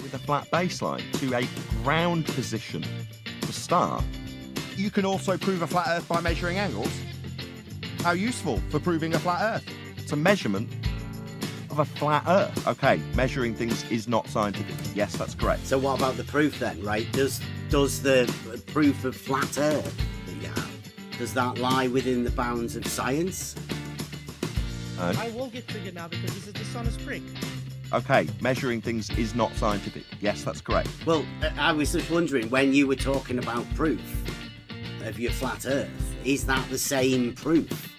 with a flat baseline to a ground position to start. You can also prove a flat Earth by measuring angles. How useful for proving a flat Earth? It's a measurement of a flat Earth. Okay, measuring things is not scientific. Yes, that's correct. So what about the proof then, right? Does the proof of flat Earth that you have, does that lie within the bounds of science? I will get triggered now because this is dishonest prick. Okay, measuring things is not scientific. Yes, that's correct. Well, I was just wondering, when you were talking about proof of your flat Earth, is that the same proof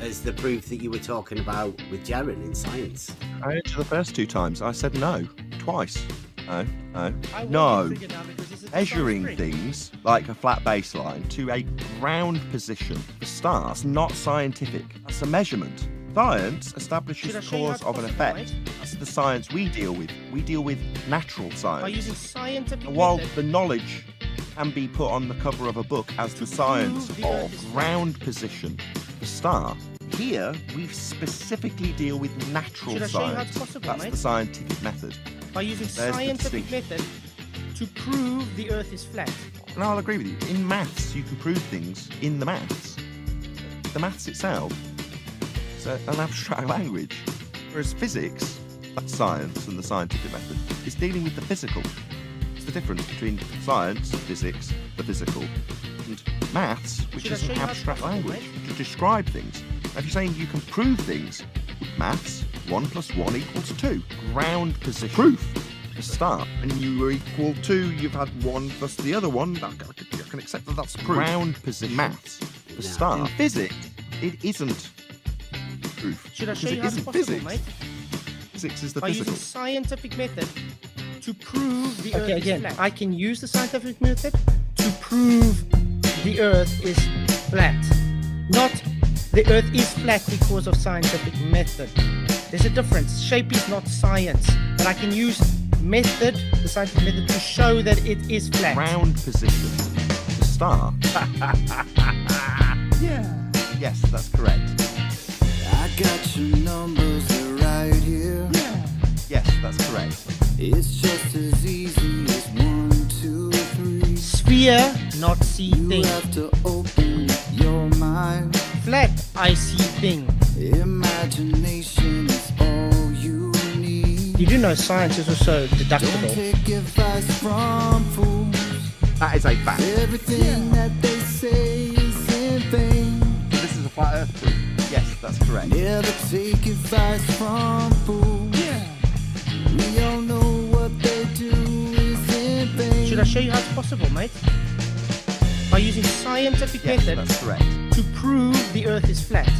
as the proof that you were talking about with Jaren in science? I answered the first two times. I said no. Twice. No. I will No. get triggered now because this is Measuring dishonest prick. things like a flat baseline to a ground position for stars, not scientific. That's a measurement. Science establishes Should I the show you how cause it's of an possible, effect. mate? That's the science we deal with. We deal with natural By science. using scientific And while method the knowledge can be put on the cover of a book as the science prove the Earth of is flat. ground position for star, here we specifically deal with natural Should I show you how science. it's possible, That's mate? the scientific method. by using There's the scientific distinction. method to prove the Earth is flat. And I'll agree with you. In maths, you can prove things in the maths. The maths itself is an abstract language. Whereas physics, that's science and the scientific method, is dealing with the physical. It's the difference between science, physics, the physical, and maths, which Should I is show an you how it's abstract possible, language mate? to describe things. Now, if you're saying you can prove things with maths, 1 + 1 = 2. Ground position. Proof. To start. And you were equal to, you've had one plus the other one. I can accept that that's proof. Ground position. Maths. To No. start. In physics, it isn't proof. Should I show because you it how it's isn't possible, physics. mate? Physics is the By physical. using scientific method to prove the Earth Okay, is again, flat. I can use the scientific method to prove the Earth is flat. Not the Earth is flat because of scientific method. There's a difference. Shape is not science, but I can use method, the scientific method, to show that it is flat. Ground position. To start. Yeah. Yes, that's correct. I got your numbers right here. Yes, that's correct. It's just as easy as 1, 2, 3. Sphere, not see You thing. have to open your mind. Flat, I see thing. Imagination is all you need. You do know science is also Don't deductible. take advice from fools. That is a fact. Everything that they say is in vain. So this is a flat Earth proof. Yes, that's correct. Never take advice from fools. We all know what they do is in vain. Should I show you how it's possible, mate? By using scientific Yes, method that's correct. to prove the Earth is flat.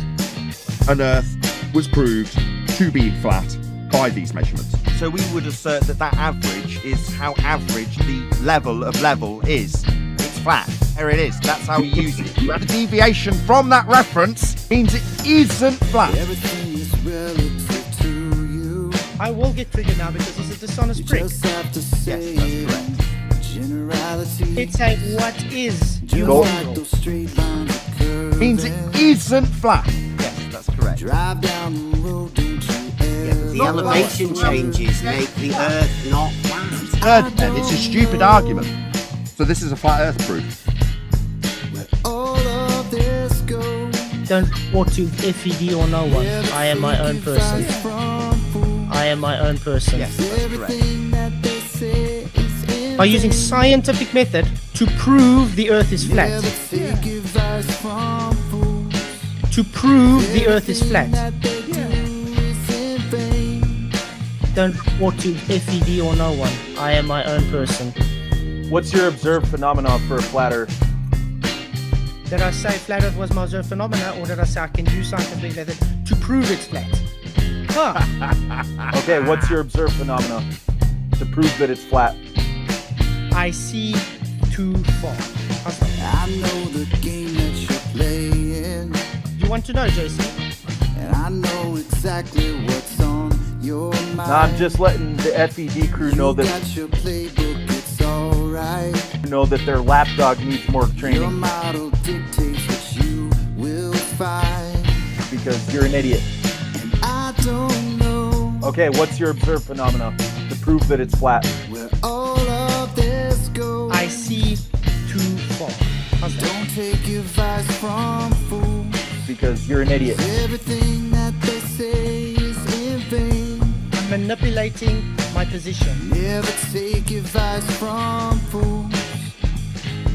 An Earth was proved to be flat by these measurements. So we would assert that that average is how average the level of level is. It's flat. There it is. That's how we use it. The deviation from that reference means it isn't flat. Everything is relative to you. I will get triggered now because this is dishonest You prick. just have to say Yes, that's correct. generality. It's a what is. Just You like those straight lines are curving. Means it isn't flat. Yes, that's correct. Drive down the road, don't you ever. The elevation changes make the Earth not flat. Third, then, it's a stupid argument. So this is a flat Earth proof. Where all of this goes. Don't report to FED or no one. I am my own person. I am my own person. Yes, that's correct. Everything that they say is in By using scientific method to prove the Earth is flat. Never take advice from fools. To prove the Earth is flat. That they do is in vain. Don't report to FED or no one. I am my own person. What's your observed phenomenon for a flat Earth? Did I say flat Earth was my observed phenomena, or did I say I can use scientific method to prove it's flat? Huh. Okay, what's your observed phenomenon to prove that it's flat? I see too far. How's that? I know the game that you're playing, You want to know, JC? and I know exactly what's on your mind. Nah, I'm just letting the FED crew know You that got your playbook, it's alright. their lapdog needs more Your training model dictates what you will find, because you're an idiot. and I don't know. Okay, what's your observed phenomenon? to prove that it's flat. Where all of this goes. I see too far. How's that? Don't take advice from fools. Because you're an idiot. Everything that they say is in vain. I'm manipulating my position. Never take advice from fools.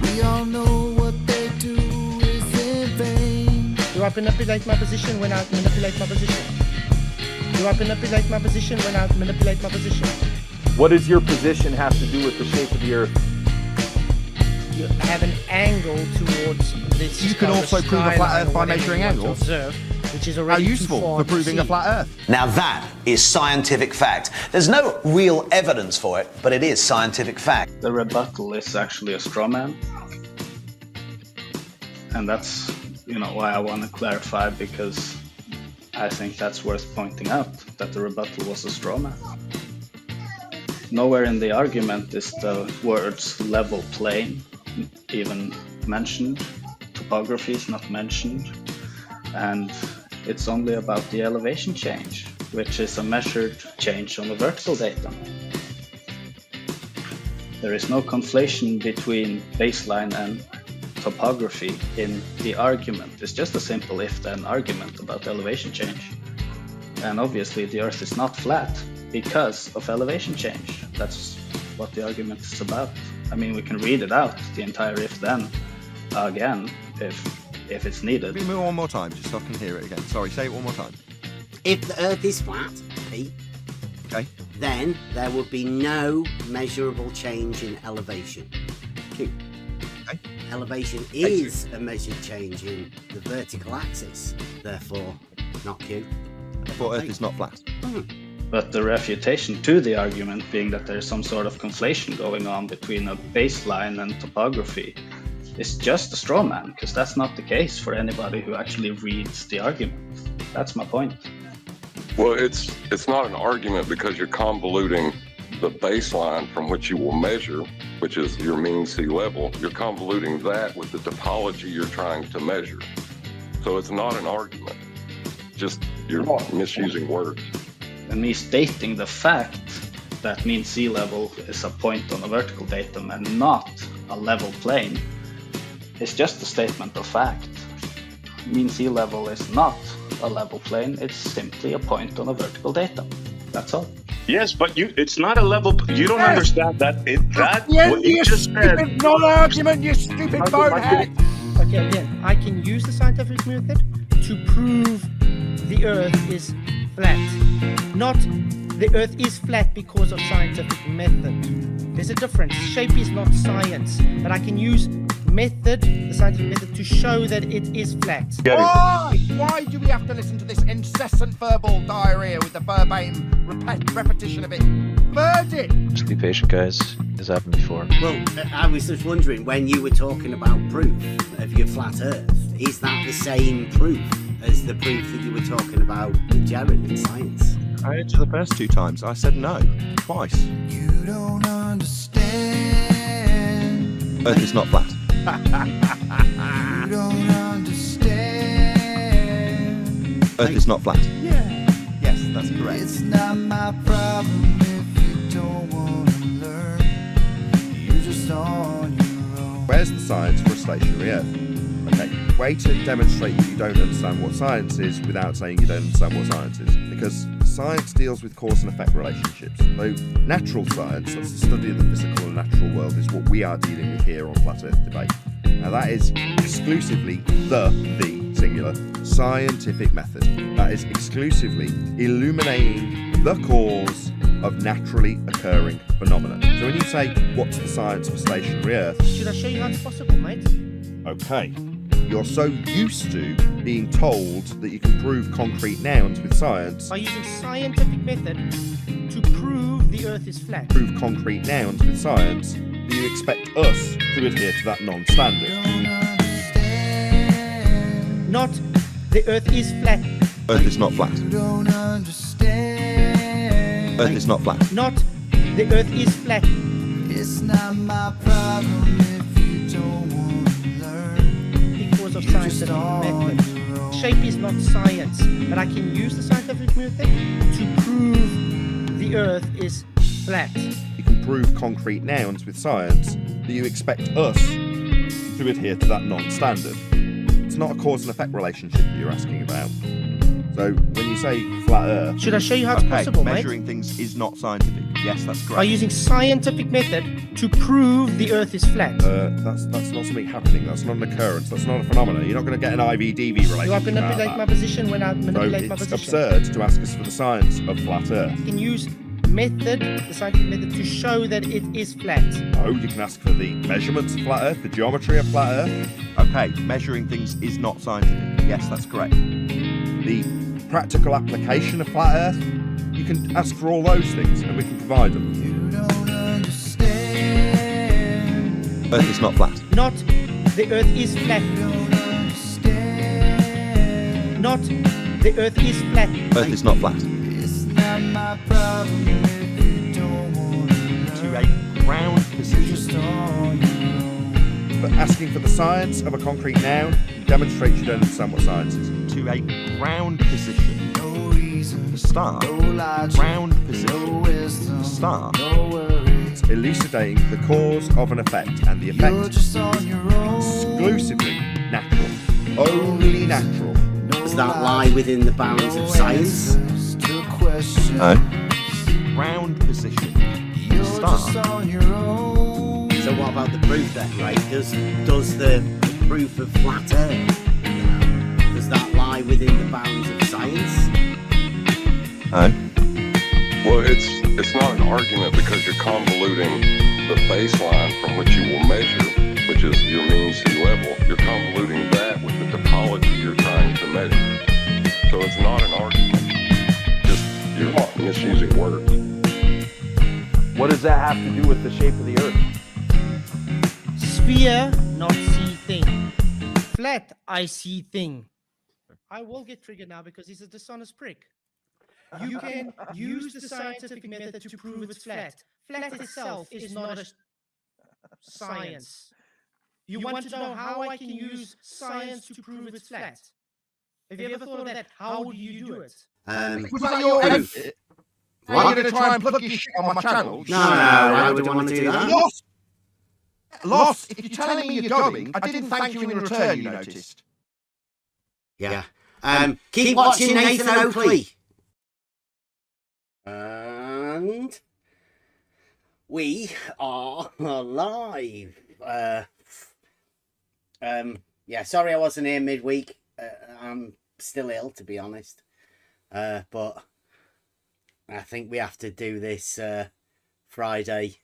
We all know what they do is in vain. Do I manipulate my position when I manipulate my position? Do I manipulate my position when I manipulate my position? What does your position have to do with the shape of the Earth? You have an angle towards this. You can also prove a flat Earth by measuring angles. Observe, which is How already useful too far for to proving a see. flat Earth. Now that is scientific fact. There's no real evidence for it, but it is scientific fact. The rebuttal is actually a straw man. And that's, why I want to clarify, because I think that's worth pointing out, that the rebuttal was a straw man. Nowhere in the argument is the words level plane even mentioned. Topography is not mentioned. And it's only about the elevation change, which is a measured change on the vertical datum. There is no conflation between baseline and topography in the argument. It's just a simple if-then argument about elevation change. And obviously the Earth is not flat because of elevation change. That's what the argument is about. I mean, we can read it out, the entire if-then, again, if it's needed. Read me one more time, just so I can hear it again. Sorry, say it one more time. If the Earth is flat, Pete, Okay. then there would be no measurable change in elevation. Q. Okay. Elevation is a measured change in the vertical axis, therefore not Q. Therefore, Earth is not flat. But the refutation to the argument being that there's some sort of conflation going on between a baseline and topography is just a straw man, because that's not the case for anybody who actually reads the argument. That's my point. Well, it's not an argument because you're convoluting the baseline from which you will measure, which is your mean sea level. You're convoluting that with the topology you're trying to measure. So it's not an argument. Just you're misusing words. And me stating the fact that mean sea level is a point on a vertical datum and not a level plane is just a statement of fact. Mean sea level is not a level plane, it's simply a point on a vertical datum. That's all. Yes, but it's not a level. You don't understand that. What you just said. Stupid non-argument, you stupid bonehead! Okay, again, I can use the scientific method to prove the Earth is flat. Not the Earth is flat because of scientific method. There's a difference. Shape is not science, but I can use the scientific method, to show that it is flat. Why do we have to listen to this incessant verbal diarrhea with the verbatim repetition of it? Verdict! Just be patient, guys. This happened before. Well, I was just wondering, when you were talking about proof of your flat Earth, is that the same proof as the proof that you were talking about with Jared in science? I answered the first two times. I said no, twice. You don't understand. Earth is not flat. You don't understand. Earth is not flat. Yeah. Yes, that's correct. It's not my problem if you don't want to learn. You're just on your own. Where's the science for a stationary Earth? Okay, way to demonstrate that you don't understand what science is without saying you don't understand what science is. Because science deals with cause and effect relationships. Though natural science, that's the study of the physical and natural world, is what we are dealing with here on Flat Earth Debate. Now that is exclusively the singular scientific method. That is exclusively illuminating the cause of naturally occurring phenomena. So when you say, what's the science for stationary Earth? Should I show you how it's possible, mate? Okay. You're so used to being told that you can prove concrete nouns with science. By using scientific method to prove the Earth is flat. Prove concrete nouns with science, do you expect us to adhere to that non-standard? Not the Earth is flat. Earth is not flat. You don't understand. Earth is not flat. Not the Earth is flat. It's not my problem if you don't want to learn. Because of scientific method. Shape is not science, but I can use the scientific method to prove the Earth is flat. You can prove concrete nouns with science, but you expect us to adhere to that non-standard. It's not a cause and effect relationship that you're asking about. So when you say flat Earth, Should I show you how it's possible, mate? measuring things is not scientific. Yes, that's correct. By using scientific method to prove the Earth is flat. that's not something happening. That's not an occurrence. That's not a phenomenon. You're not going to get an IVDV relationship. You are manipulate out my of that. position when I manipulate my So it's position. absurd to ask us for the science of flat Earth. You can use the scientific method, to show that it is flat. Oh, you can ask for the measurements of flat Earth, the geometry of flat Earth. Okay, measuring things is not scientific. Yes, that's correct. The practical application of flat Earth, you can ask for all those things and we can provide them. You don't understand. Earth is not flat. Not the Earth is flat. You don't understand. Not the Earth is flat. Earth is not flat. It's not my problem if you don't want To a ground position. just on your own. But asking for the science of a concrete noun demonstrates you don't understand what science is. To a ground position. No reason, To start. no logic, Ground no position. wisdom, To start. no worries. Elucidating the cause of an effect, and the You're effect just on your own. exclusively natural. Only natural. Does that lie within the bounds of science? To question. No. Ground position. To You're just start. on your own. So what about the proof then, right? Does the proof of flat Earth, does that lie within the bounds of science? No. Well, it's not an argument because you're convoluting the baseline from which you will measure, which is your mean sea level. You're convoluting that with the topology you're trying to measure. So it's not an argument. Just you're misusing words. What does that have to do with the shape of the Earth? Sphere, not see thing. Flat, I see thing. I will get triggered now because he's a dishonest prick. You can use the scientific method to prove it's flat. Flat itself is not a science. You want to know how I can use science to prove it's flat? Have you ever thought of that? How do you do it? Was that your proof. Are you going to try and plug your shit on my channel? No, I wouldn't want to do that. Lost, if you're telling me you're going, I didn't thank you in return, you noticed. Yeah. Keep watching Nathan Oakley. And we are live. Yeah, sorry I wasn't here midweek. I'm still ill, to be honest. But I think we have to do this Friday.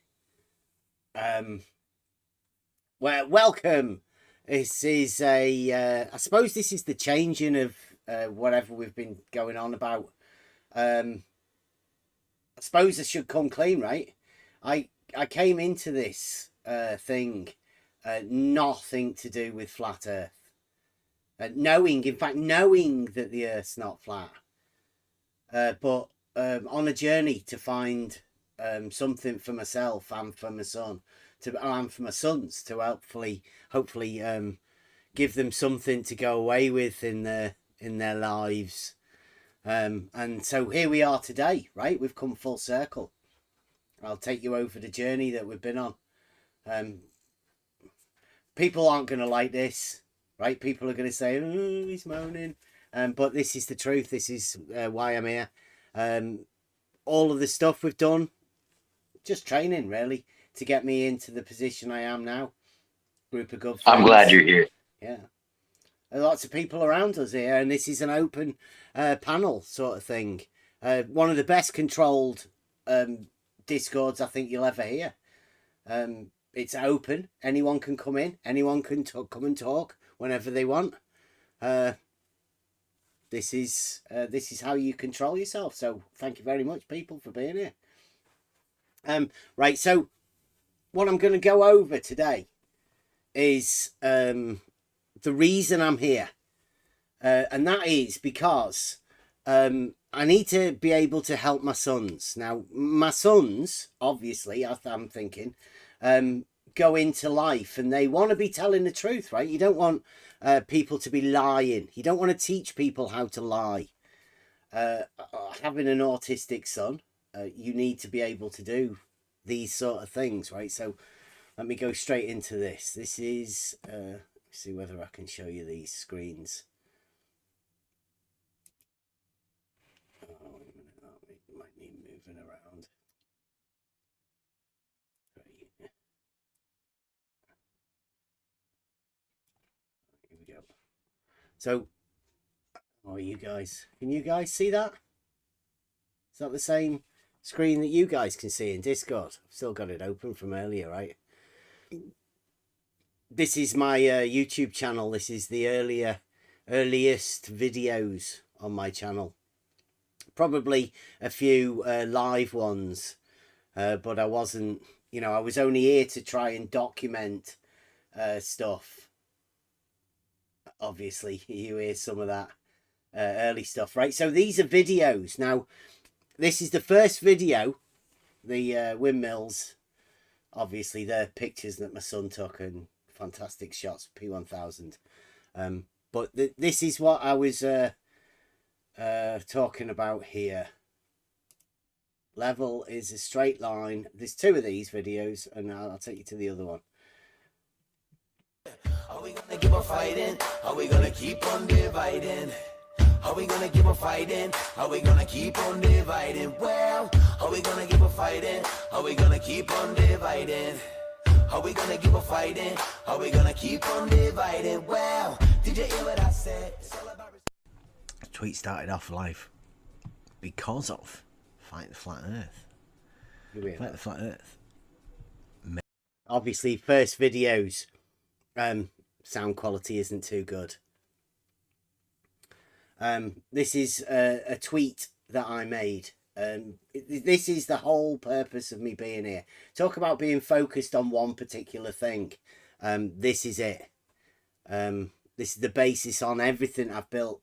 Well, welcome. This is I suppose this is the changing of whatever we've been going on about. I suppose I should come clean, right? I came into this thing nothing to do with flat Earth. Knowing that the Earth's not flat. But on a journey to find something for myself and for my son, and for my sons, to hopefully give them something to go away with in their lives. And so here we are today, right? We've come full circle. I'll take you over the journey that we've been on. People aren't going to like this, right? People are going to say, oh, he's moaning. But this is the truth. This is why I'm here. All of the stuff we've done, just training, really, to get me into the position I am now. Group of good friends. I'm glad you're here. Yeah. Lots of people around us here, and this is an open panel sort of thing. One of the best controlled Discords I think you'll ever hear. It's open. Anyone can come in. Anyone can come and talk whenever they want. This is how you control yourself. So thank you very much, people, for being here. Right. So what I'm going to go over today is the reason I'm here, and that is because I need to be able to help my sons. Now, my sons, obviously, I'm thinking, go into life and they want to be telling the truth, right? You don't want people to be lying. You don't want to teach people how to lie. Having an autistic son, you need to be able to do these sort of things, right? So let me go straight into this. This is, see whether I can show you these screens. Oh, wait a minute, that might need moving around. Right. Here we go. So, oh, you guys, can you guys see that? Is that the same screen that you guys can see in Discord? I've still got it open from earlier, right? This is my YouTube channel. This is the earliest videos on my channel. Probably a few live ones, but I wasn't, you know, I was only here to try and document stuff. Obviously, you hear some of that early stuff, right? So these are videos. Now, this is the first video, the windmills. Obviously, they're pictures that my son took and fantastic shots, P1000. But this is what I was talking about here. Level is a straight line. There's two of these videos, and I'll take you to the other one. Are we gonna keep on fighting? Are we gonna keep on dividing? Are we gonna keep on fighting? Are we gonna keep on dividing? Well, are we gonna keep on fighting? Are we gonna keep on dividing? Are we gonna keep on fighting? Are we gonna keep on dividing? Well, did you hear what I said? The tweet started off live because of Fight the Flat Earth. Fight the Flat Earth. Obviously, first videos, sound quality isn't too good. This is a tweet that I made. This is the whole purpose of me being here. Talk about being focused on one particular thing. This is it. This is the basis on everything I've built,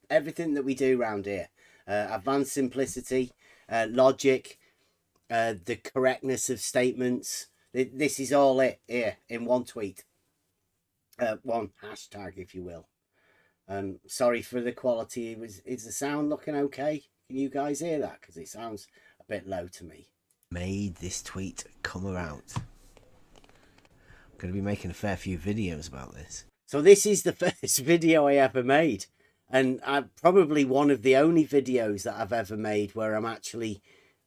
everything that we do around here. Advanced simplicity, logic, the correctness of statements. This is all it here in one tweet. One hashtag, if you will. Sorry for the quality. Is the sound looking okay? Can you guys hear that? Because it sounds a bit low to me. Made this tweet come around. I'm going to be making a fair few videos about this. So this is the first video I ever made. And I'm probably one of the only videos that I've ever made where I'm actually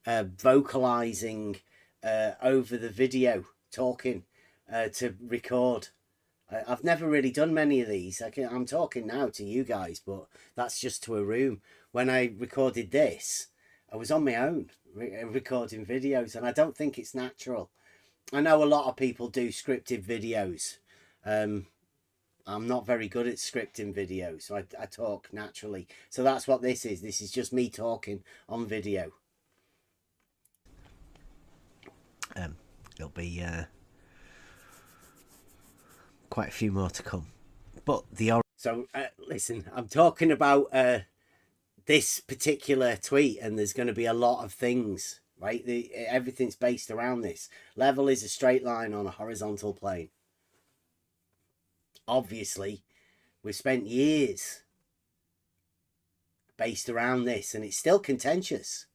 vocalizing over the video, talking to record. I've never really done many of these. I'm talking now to you guys, but that's just to a room. When I recorded this, I was on my own recording videos, and I don't think it's natural. I know a lot of people do scripted videos. I'm not very good at scripting videos, so I talk naturally. So that's what this is. This is just me talking on video. There'll be quite a few more to come, but so listen, I'm talking about this particular tweet, and there's going to be a lot of things, right? Everything's based around this. Level is a straight line on a horizontal plane. Obviously, we've spent years based around this, and it's still contentious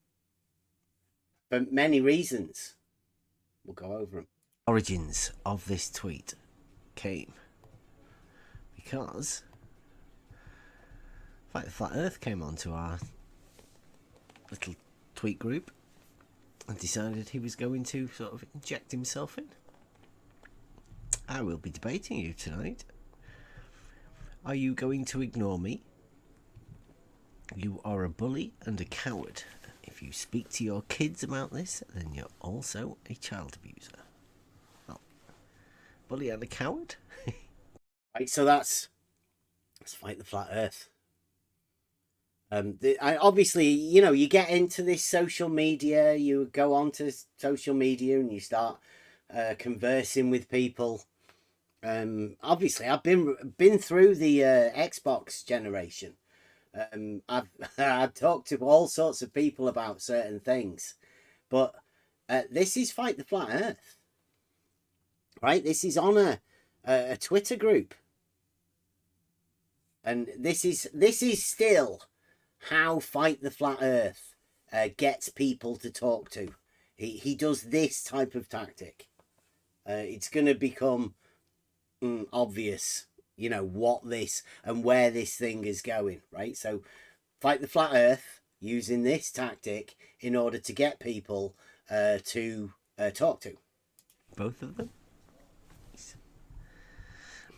for many reasons. We'll go over them. Origins of this tweet came because Fight the Flat Earth came onto our little tweet group and decided he was going to sort of inject himself in. I will be debating you tonight. Are you going to ignore me? You are a bully and a coward. If you speak to your kids about this, then you're also a child abuser. Well, bully and a coward? Right, so let's Fight the Flat Earth. Obviously, you know, you get into this social media, you go onto social media and you start conversing with people. Obviously, I've been through the Xbox generation. I've talked to all sorts of people about certain things, but this is Fight the Flat Earth, right? This is on a Twitter group, and this is still how Fight the Flat Earth gets people to talk to. He does this type of tactic. It's going to become obvious, you know, what this and where this thing is going, right? So fight the flat earth using this tactic in order to get people to talk to. Both of them?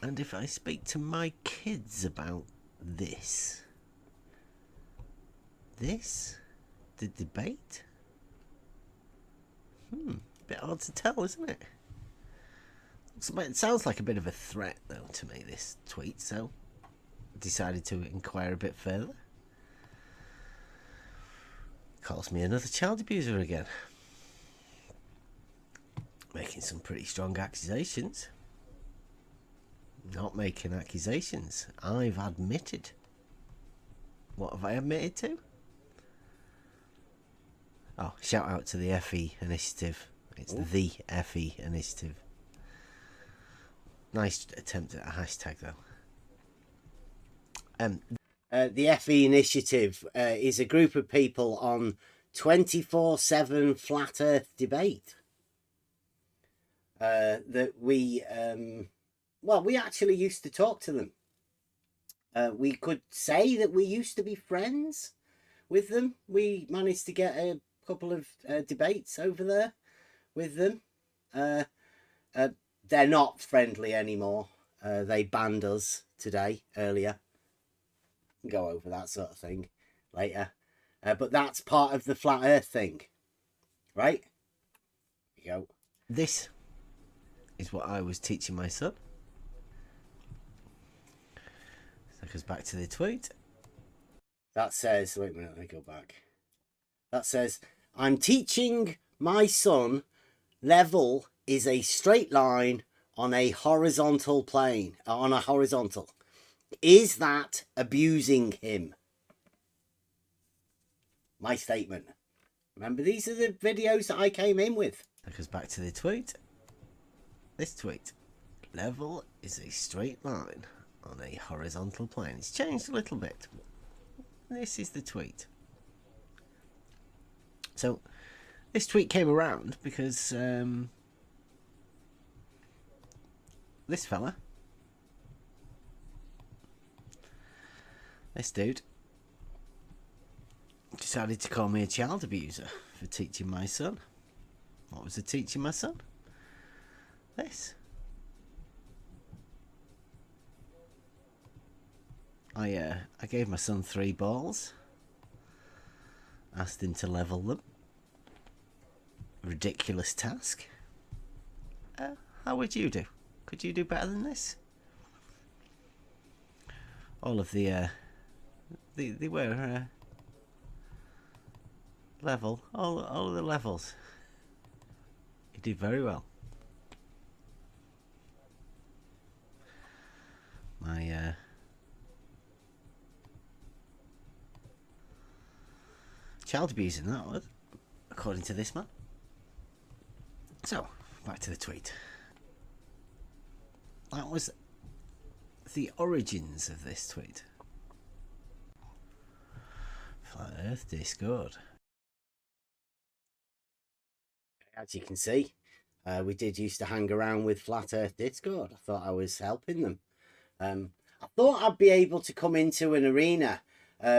And if I speak to my kids about this? The debate? Bit hard to tell, isn't it? It sounds like a bit of a threat, though, to me, this tweet, so I decided to inquire a bit further. Calls me another child abuser again. Making some pretty strong accusations. Not making accusations. I've admitted. What have I admitted to? Oh, shout out to the FE initiative. It's the FE initiative. Nice attempt at a hashtag, though. The FE initiative is a group of people on 24/7 flat earth debate. That we actually used to talk to them. We could say that we used to be friends with them. We managed to get a couple of debates over there with them. They're not friendly anymore. They banned us earlier. Go over that sort of thing later. But that's part of the flat earth thing. Right? Here we go. This is what I was teaching my son. So it goes back to the tweet. That says, wait a minute, let me go back. That says, I'm teaching my son level is a straight line on a horizontal plane, on a horizontal. Is that abusing him? My statement. Remember, these are the videos that I came in with. That goes back to the tweet. This tweet. Level is a straight line on a horizontal plane. It's changed a little bit. This is the tweet. So, this tweet came around because this fella, this dude, decided to call me a child abuser for teaching my son. What was I teaching my son? This. I gave my son 3 balls. Asked him to level them. Ridiculous task. How would you do? Could you do better than this? All of the they were level. All of the levels. You did very well. My child abusing, that was, according to this man. So, back to the tweet. That was the origins of this tweet. Flat Earth Discord. As you can see, we did used to hang around with Flat Earth Discord. I thought I was helping them. I thought I'd be able to come into an arena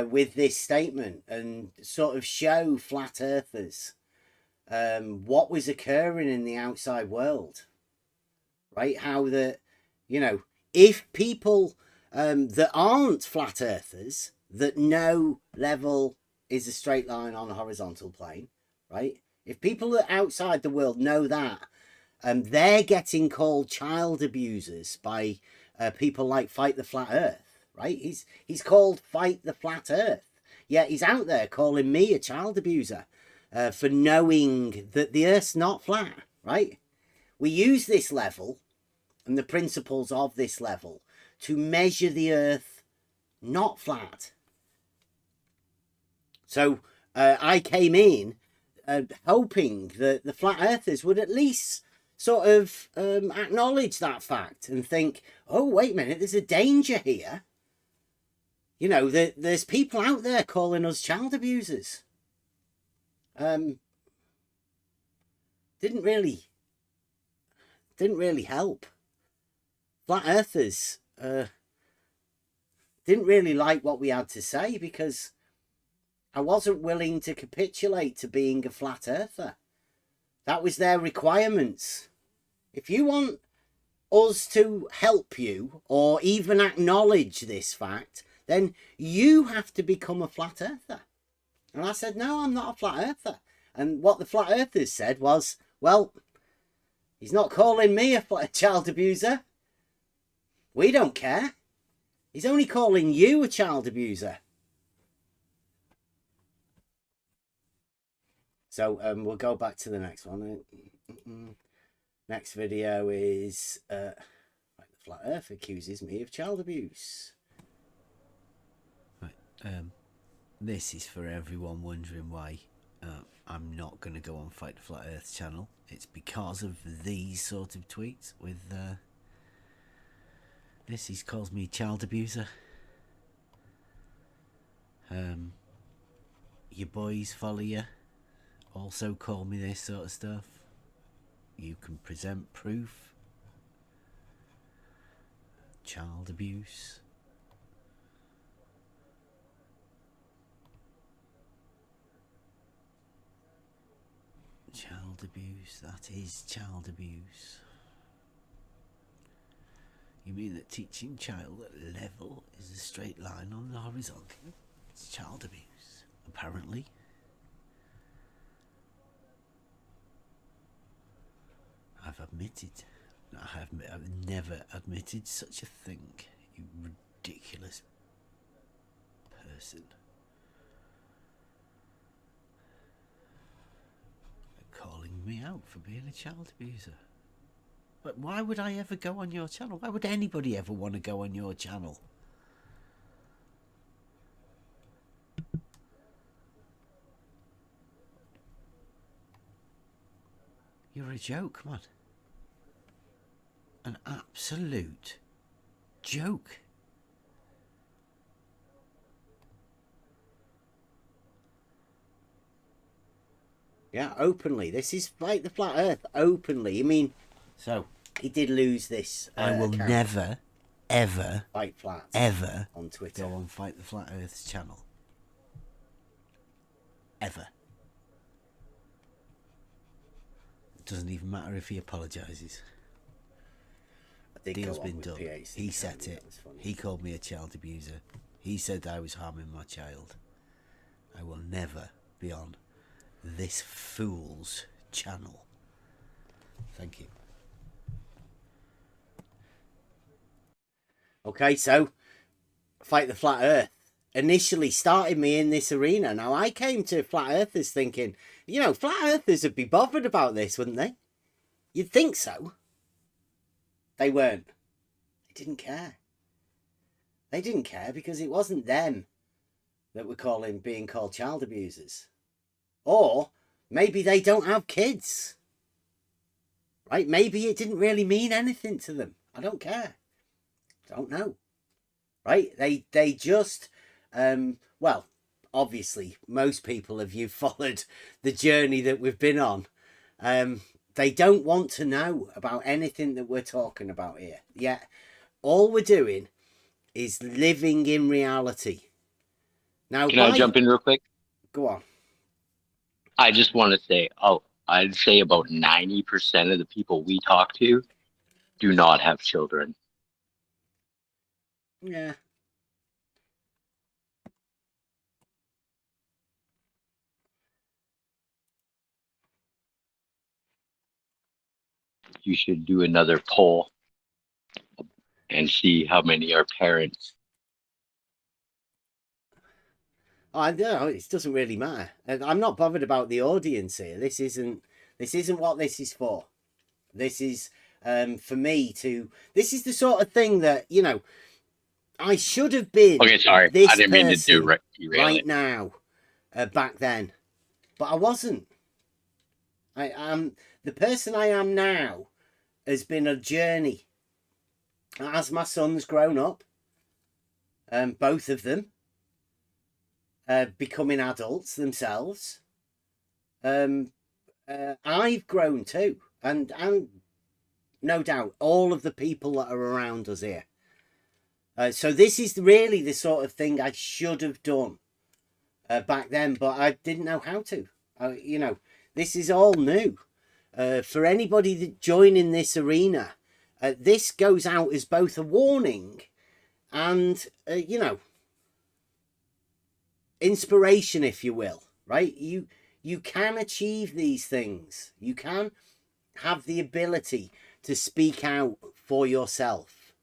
with this statement and sort of show flat earthers what was occurring in the outside world, right? How that, you know, if people that aren't flat earthers, that know level is a straight line on a horizontal plane, right? If people that outside the world know that, they're getting called child abusers by people like Fight the Flat Earth. Right? He's called Fight the Flat Earth. Yet he's out there calling me a child abuser for knowing that the Earth's not flat, right? We use this level and the principles of this level to measure the Earth not flat. So I came in hoping that the flat earthers would at least sort of acknowledge that fact and think, oh, wait a minute, there's a danger here. You know, there's people out there calling us child abusers. didn't really help. Flat earthers didn't really like what we had to say because I wasn't willing to capitulate to being a flat earther. That was their requirements. If you want us to help you or even acknowledge this fact, then you have to become a flat earther. And I said, no, I'm not a flat earther. And what the flat earthers said was, well, he's not calling me a child abuser. We don't care. He's only calling you a child abuser. So we'll go back to the next one. Next video is the flat earth accuses me of child abuse. Right. This is for everyone wondering why I'm not going to go on Fight the Flat Earth channel. It's because of these sort of tweets with this. He calls me child abuser. Your boys follow you. Also call me this sort of stuff. You can present proof. Child abuse. Child abuse, that is child abuse. You mean that teaching child at level is a straight line on the horizontal? It's child abuse, apparently. I've admitted. I've never admitted such a thing, you ridiculous person. Calling me out for being a child abuser. But why would I ever go on your channel? Why would anybody ever want to go on your channel? You're a joke, man. An absolute joke. Yeah, openly. This is Fight the Flat Earth, openly. I mean, so he did lose this. I will account. never, ever, Fight Flat ever on Twitter. go on Fight the Flat Earth's channel. Ever. It doesn't even matter if he apologises. Deal's been done. He set it. He called me a child abuser. He said I was harming my child. I will never be on this fool's channel. Thank you. Okay, so Fight the Flat Earth initially started me in this arena. Now, I came to Flat Earthers thinking, you know, Flat Earthers would be bothered about this, wouldn't they? You'd think so. They weren't. They didn't care. They didn't care because it wasn't them that were being called child abusers. Or maybe they don't have kids. Right? Maybe it didn't really mean anything to them. I don't care. Don't know. Right? They just, well, obviously, most people, if you've followed the journey that we've been on, they don't want to know about anything that we're talking about here. Yeah, all we're doing is living in reality. Now, can I jump in real quick? Go on. I just want to say, I'd say about 90% of the people we talk to do not have children. Yeah. You should do another poll and see how many are parents. I don't know, it doesn't really matter. I'm not bothered about the audience here. This isn't what this is for. This is for me to. This is the sort of thing that, you know, I should have been. Okay, sorry, this I didn't mean to do right now, back then, but I wasn't. I am the person I am now. Has been a journey. As my son's grown up, both of them becoming adults themselves, I've grown too, and no doubt all of the people that are around us here. So this is really the sort of thing I should have done back then, but I didn't know how to. You know, this is all new. For anybody that joining this arena, this goes out as both a warning and, you know, inspiration, if you will, right? You can achieve these things. You can have the ability to speak out for yourself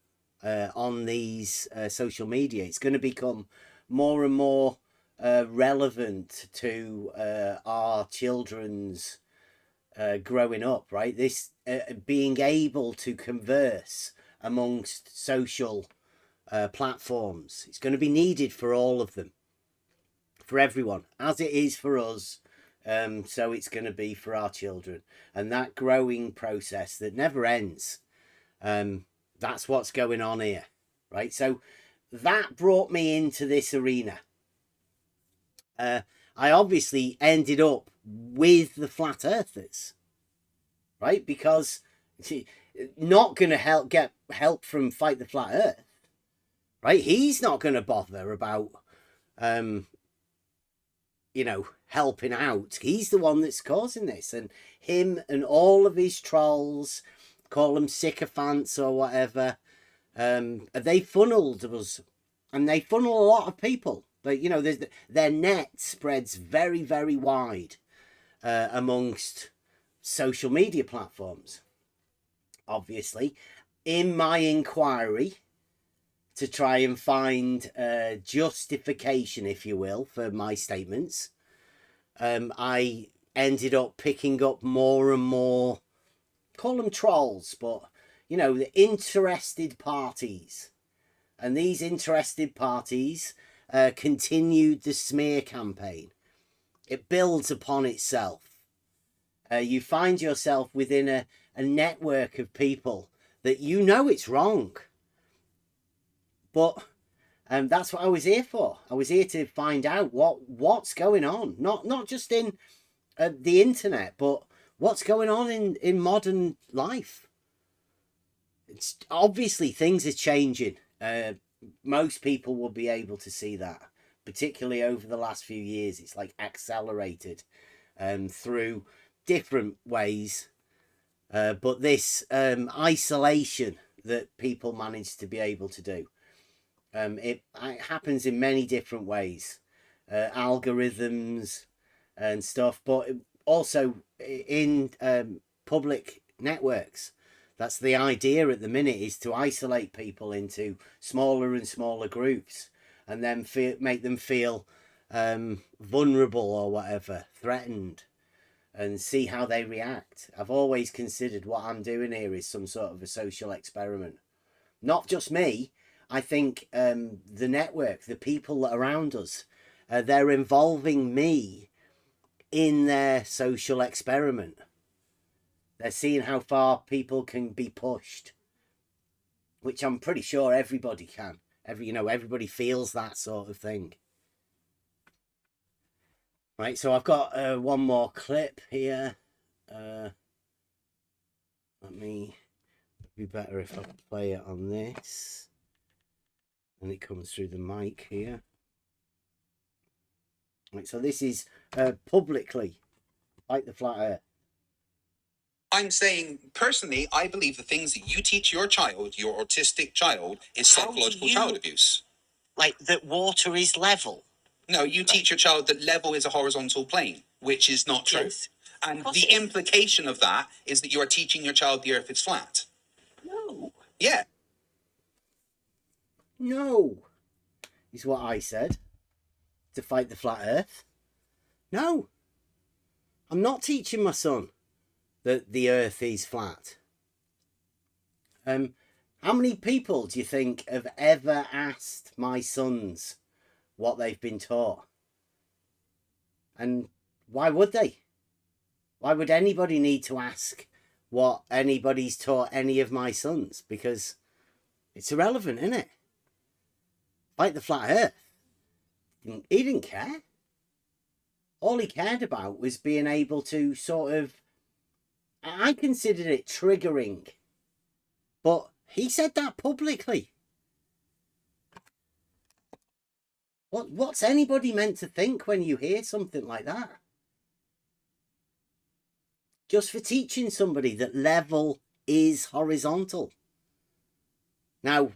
on these social media. It's going to become more and more relevant to our children's growing up, right? This being able to converse amongst social platforms. It's going to be needed for all of them, for everyone, as it is for us. So it's going to be for our children, and that growing process that never ends. That's what's going on here, right? So that brought me into this arena. I obviously ended up with the flat earthers, right? Because not going to get help from Fight the Flat Earth, right? He's not going to bother about, you know, helping out. He's the one that's causing this, and him and all of his trolls, call them sycophants or whatever, they funneled us, and they funnel a lot of people. But, you know, their net spreads very, very wide amongst social media platforms. Obviously, in my inquiry to try and find justification, if you will, for my statements, I ended up picking up more and more, call them trolls, but, you know, the interested parties. And these interested parties continued the smear campaign. It builds upon itself. You find yourself within a network of people that you know it's wrong. But that's what I was here for. I was here to find out what's going on. Not just in the internet, but what's going on in modern life. It's obviously things are changing. Most people will be able to see that, particularly over the last few years. It's like accelerated through different ways. But this isolation that people manage to be able to do, it happens in many different ways. Algorithms and stuff, but also in public networks. That's the idea at the minute, is to isolate people into smaller and smaller groups, and then make them feel vulnerable or whatever, threatened, and see how they react. I've always considered what I'm doing here is some sort of a social experiment. Not just me. I think the network, the people around us, they're involving me in their social experiment. They're seeing how far people can be pushed, which I'm pretty sure everybody can. Everybody feels that sort of thing. Right, so I've got one more clip here. Let me, be better if I play it on this. And it comes through the mic here. Right, so this is publicly Fight the Flat Earth. I'm saying, personally, I believe the things that you teach your child, your autistic child, is psychological child abuse. Like that water is level? No, you teach your child that level is a horizontal plane, which is not true. Yes. And the implication of that is that you are teaching your child the earth is flat. No. Yeah. No, is what I said. To fight the flat earth. No. I'm not teaching my son that the earth is flat. How many people do you think have ever asked my sons what they've been taught? And why would they? Why would anybody need to ask what anybody's taught any of my sons? Because it's irrelevant, isn't it? Fight the flat earth. He didn't care. all he cared about was being able to sort of, I considered it triggering, but he said that publicly. What's anybody meant to think when you hear something like that? Just for teaching somebody that level is horizontal. Now,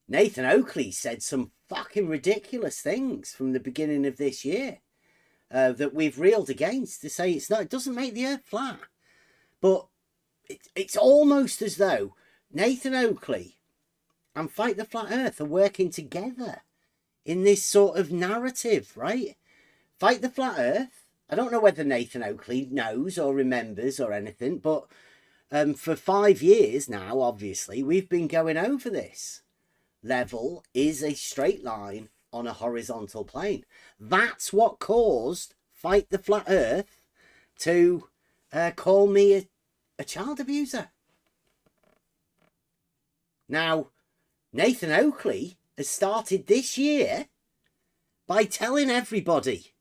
Nathan Oakley said some fucking ridiculous things from the beginning of this year that we've reeled against to say it's not, it doesn't make the earth flat. But it's almost as though Nathan Oakley and Fight the Flat Earth are working together in this sort of narrative, right? Fight the Flat Earth. I don't know whether Nathan Oakley knows or remembers or anything, but for 5 years now, obviously, we've been going over this. Level is a straight line on a horizontal plane. That's what caused Fight the Flat Earth to call me a child abuser. Now, Nathan Oakley has started this year by telling everybody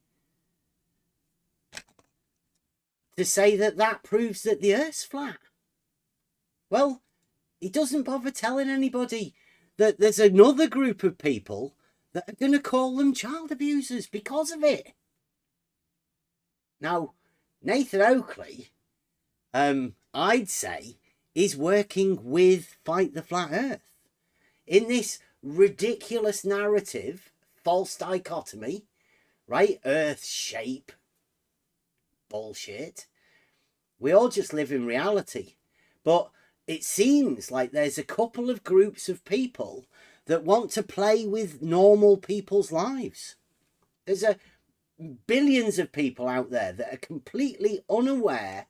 to say that that proves that the Earth's flat. Well, he doesn't bother telling anybody that there's another group of people that are going to call them child abusers because of it. Now, Nathan Oakley, I'd say, is working with Fight the Flat Earth in this ridiculous narrative, false dichotomy, right? Earth shape bullshit. We all just live in reality. But it seems like there's a couple of groups of people that want to play with normal people's lives. There's billions of people out there that are completely unaware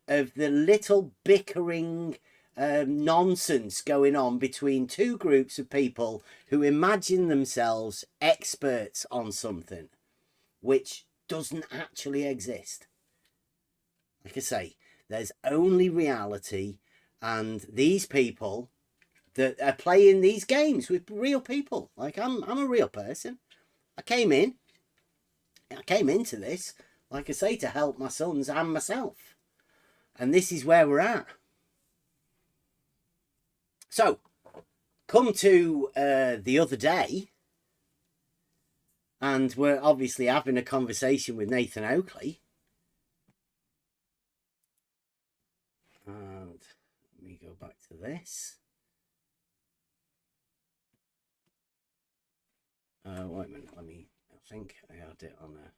of the little bickering nonsense going on between two groups of people who imagine themselves experts on something which doesn't actually exist. Like I say, there's only reality, and these people that are playing these games with real people. Like I'm a real person. I came into this, like I say, to help my sons and myself. And this is where we're at. So, come to the other day, and we're obviously having a conversation with Nathan Oakley. And let me go back to this. Wait a minute, I think I had it on a...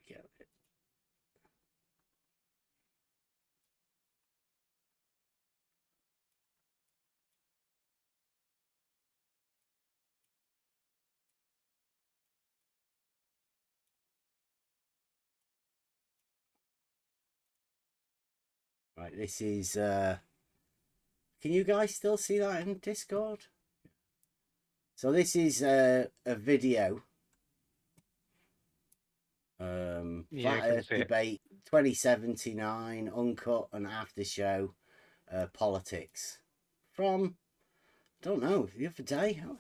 Get it. Right, this is can you guys still see that in Discord? So this is a video. Flat Earth Debate 2079, uncut and after show politics from, I don't know, the other day. I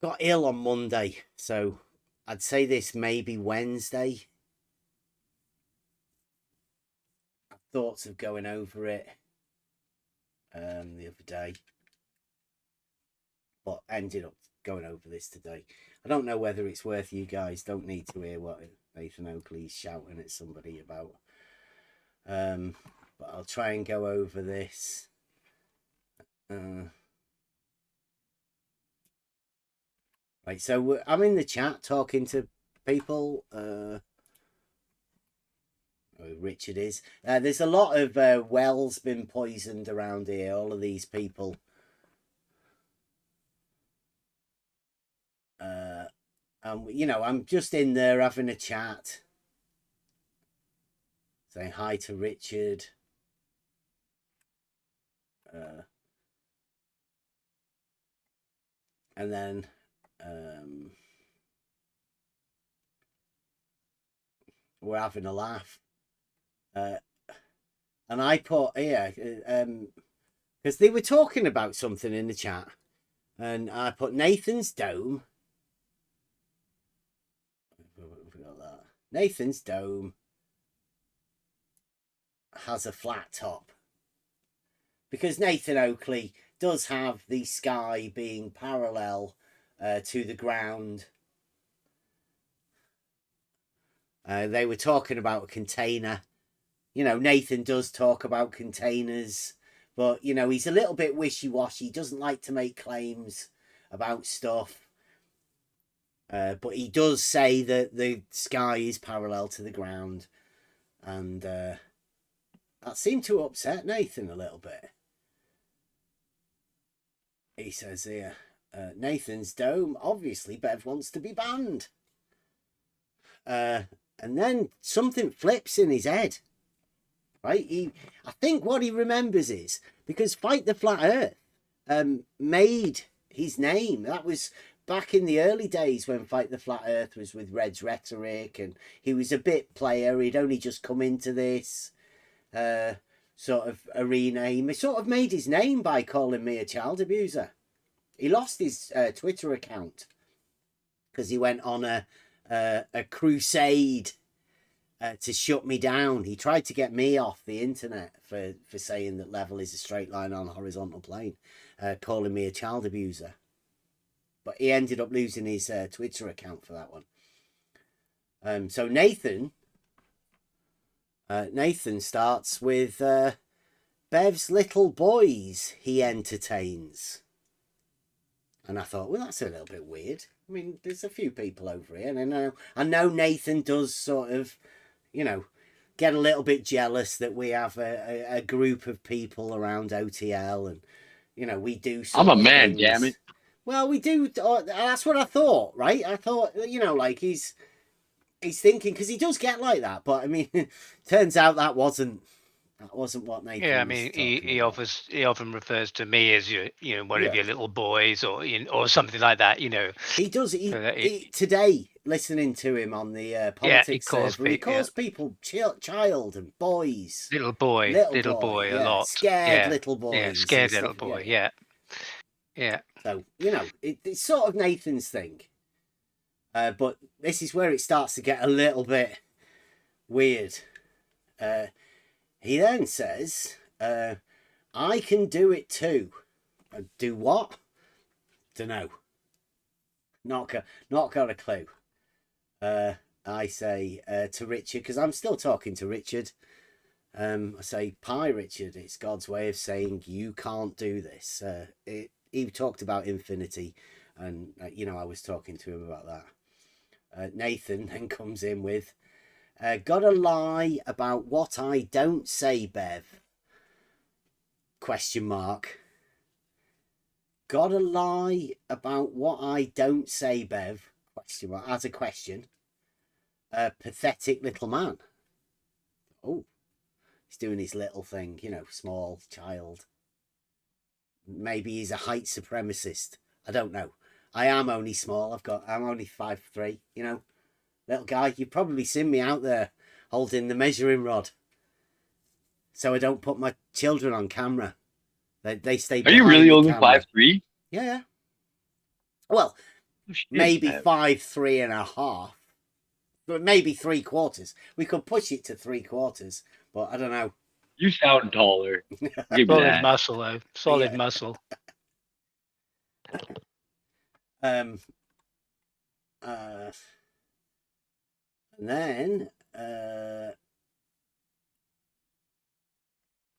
got ill on Monday, so I'd say this maybe Wednesday. I had thoughts of going over it the other day, but ended up going over this today. I don't know whether it's worth, you guys don't need to hear what Nathan Oakley's shouting at somebody about. But I'll try and go over this. Right, so I'm in the chat talking to people. Richard is. There's a lot of wells been poisoned around here. All of these people. You know, I'm just in there having a chat. saying hi to Richard. And then we're having a laugh. And I put here, because they were talking about something in the chat, and I put Nathan's dome. Nathan's dome has a flat top. Because Nathan Oakley does have the sky being parallel to the ground. They were talking about a container. You know, Nathan does talk about containers, but, you know, he's a little bit wishy-washy. He doesn't like to make claims about stuff. But he does say that the sky is parallel to the ground. And that seemed to upset Nathan a little bit. He says here, Nathan's dome, obviously Bev wants to be banned. And then something flips in his head. Right? I think what he remembers is, because Fight the Flat Earth made his name. That was back in the early days when Fight the Flat Earth was with Red's Rhetoric, and he was a bit player. He'd only just come into this sort of arena. He sort of made his name by calling me a child abuser. He lost his Twitter account because he went on a crusade to shut me down. He tried to get me off the internet for saying that level is a straight line on a horizontal plane, calling me a child abuser. But he ended up losing his Twitter account for that one. So Nathan starts with Bev's little boys he entertains. And I thought, well, that's a little bit weird. I mean, there's a few people over here, and I know Nathan does sort of, you know, get a little bit jealous that we have a group of people around OTL, and, you know, we do I'm a man, damn it. Well, we do. That's what I thought, right? I thought, you know, like he's thinking, because he does get like that. But I mean, turns out that wasn't what Nathan. Yeah, I mean, he often refers to me as one of your little boys, or something like that. You know, he does. Today, listening to him on the politics server, he calls people child and boys, little boy a lot, scared little boys, scared little boy, yeah. So, you know, it's sort of Nathan's thing. But this is where it starts to get a little bit weird. He then says, I can do it too. Do what? Dunno. Not got a clue. I say to Richard, because I'm still talking to Richard. I say, "Pie, Richard, it's God's way of saying you can't do this." He talked about infinity, and, you know, I was talking to him about that. Nathan then comes in with, gotta lie about what I don't say, Bev. Question mark. Gotta lie about what I don't say, Bev. Question mark. As a question. Pathetic little man. Oh, he's doing his little thing, you know, small child. Maybe he's a height supremacist. I don't know. I am only small. I'm only 5'3", you know. Little guy. You've probably seen me out there holding the measuring rod. So I don't put my children on camera. They stay. Are you really only 5'3"? Yeah. Well, maybe 5'3.5", but maybe 3/4. We could push it to 3/4, but I don't know. You sound taller. Give me Solid that. muscle, though. Solid muscle. And then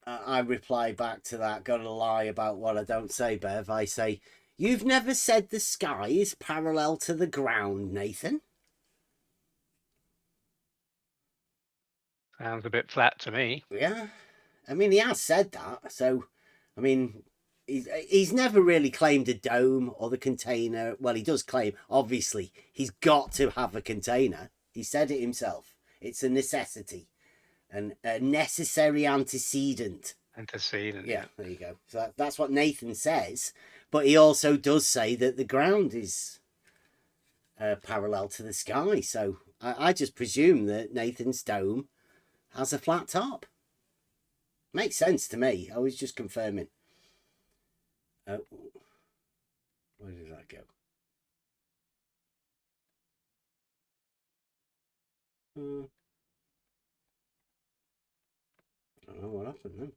I reply back to that, gotta lie about what I don't say, Bev. I say, you've never said the sky is parallel to the ground, Nathan. Sounds a bit flat to me. Yeah. I mean, he has said that. So, I mean, he's never really claimed a dome or the container. Well, he does claim, obviously, he's got to have a container. He said it himself. It's a necessity. and a necessary antecedent. Antecedent. Yeah, there you go. So that's what Nathan says, but he also does say that the ground is parallel to the sky. So I just presume that Nathan's dome has a flat top. Makes sense to me. I was just confirming. Where did that go? I don't know what happened then.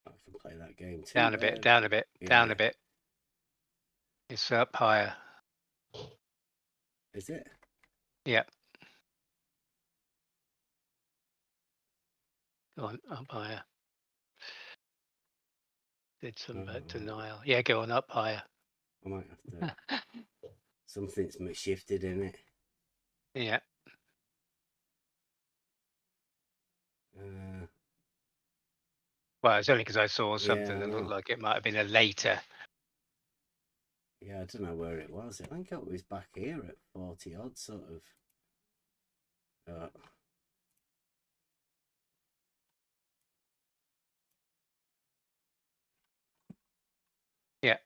I can play that game too. Down a bit, down a bit, down a bit. It's up higher. Is it? Yeah. Go on, up higher. Did some denial. Yeah, go on up higher. I might have to. Something's shifted in it. Yeah. Well, it's only because I saw something that looked like it might have been a later. Yeah, I don't know where it was. I think it was back here at 40 odd, sort of. Yeah,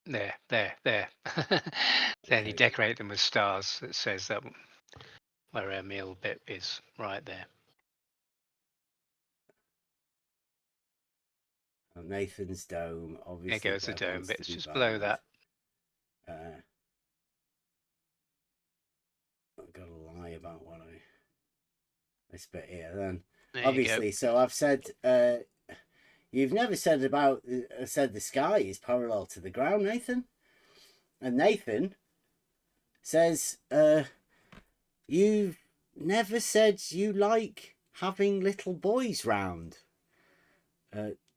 there. Then you decorate them with stars. It says that where our meal bit is right there. Nathan's dome, obviously. There goes the dome bit. It's just below that. I've got to lie about what this bit here then. There Obviously, so I've said you've never said the sky is parallel to the ground, Nathan. And Nathan says you've never said you like having little boys round.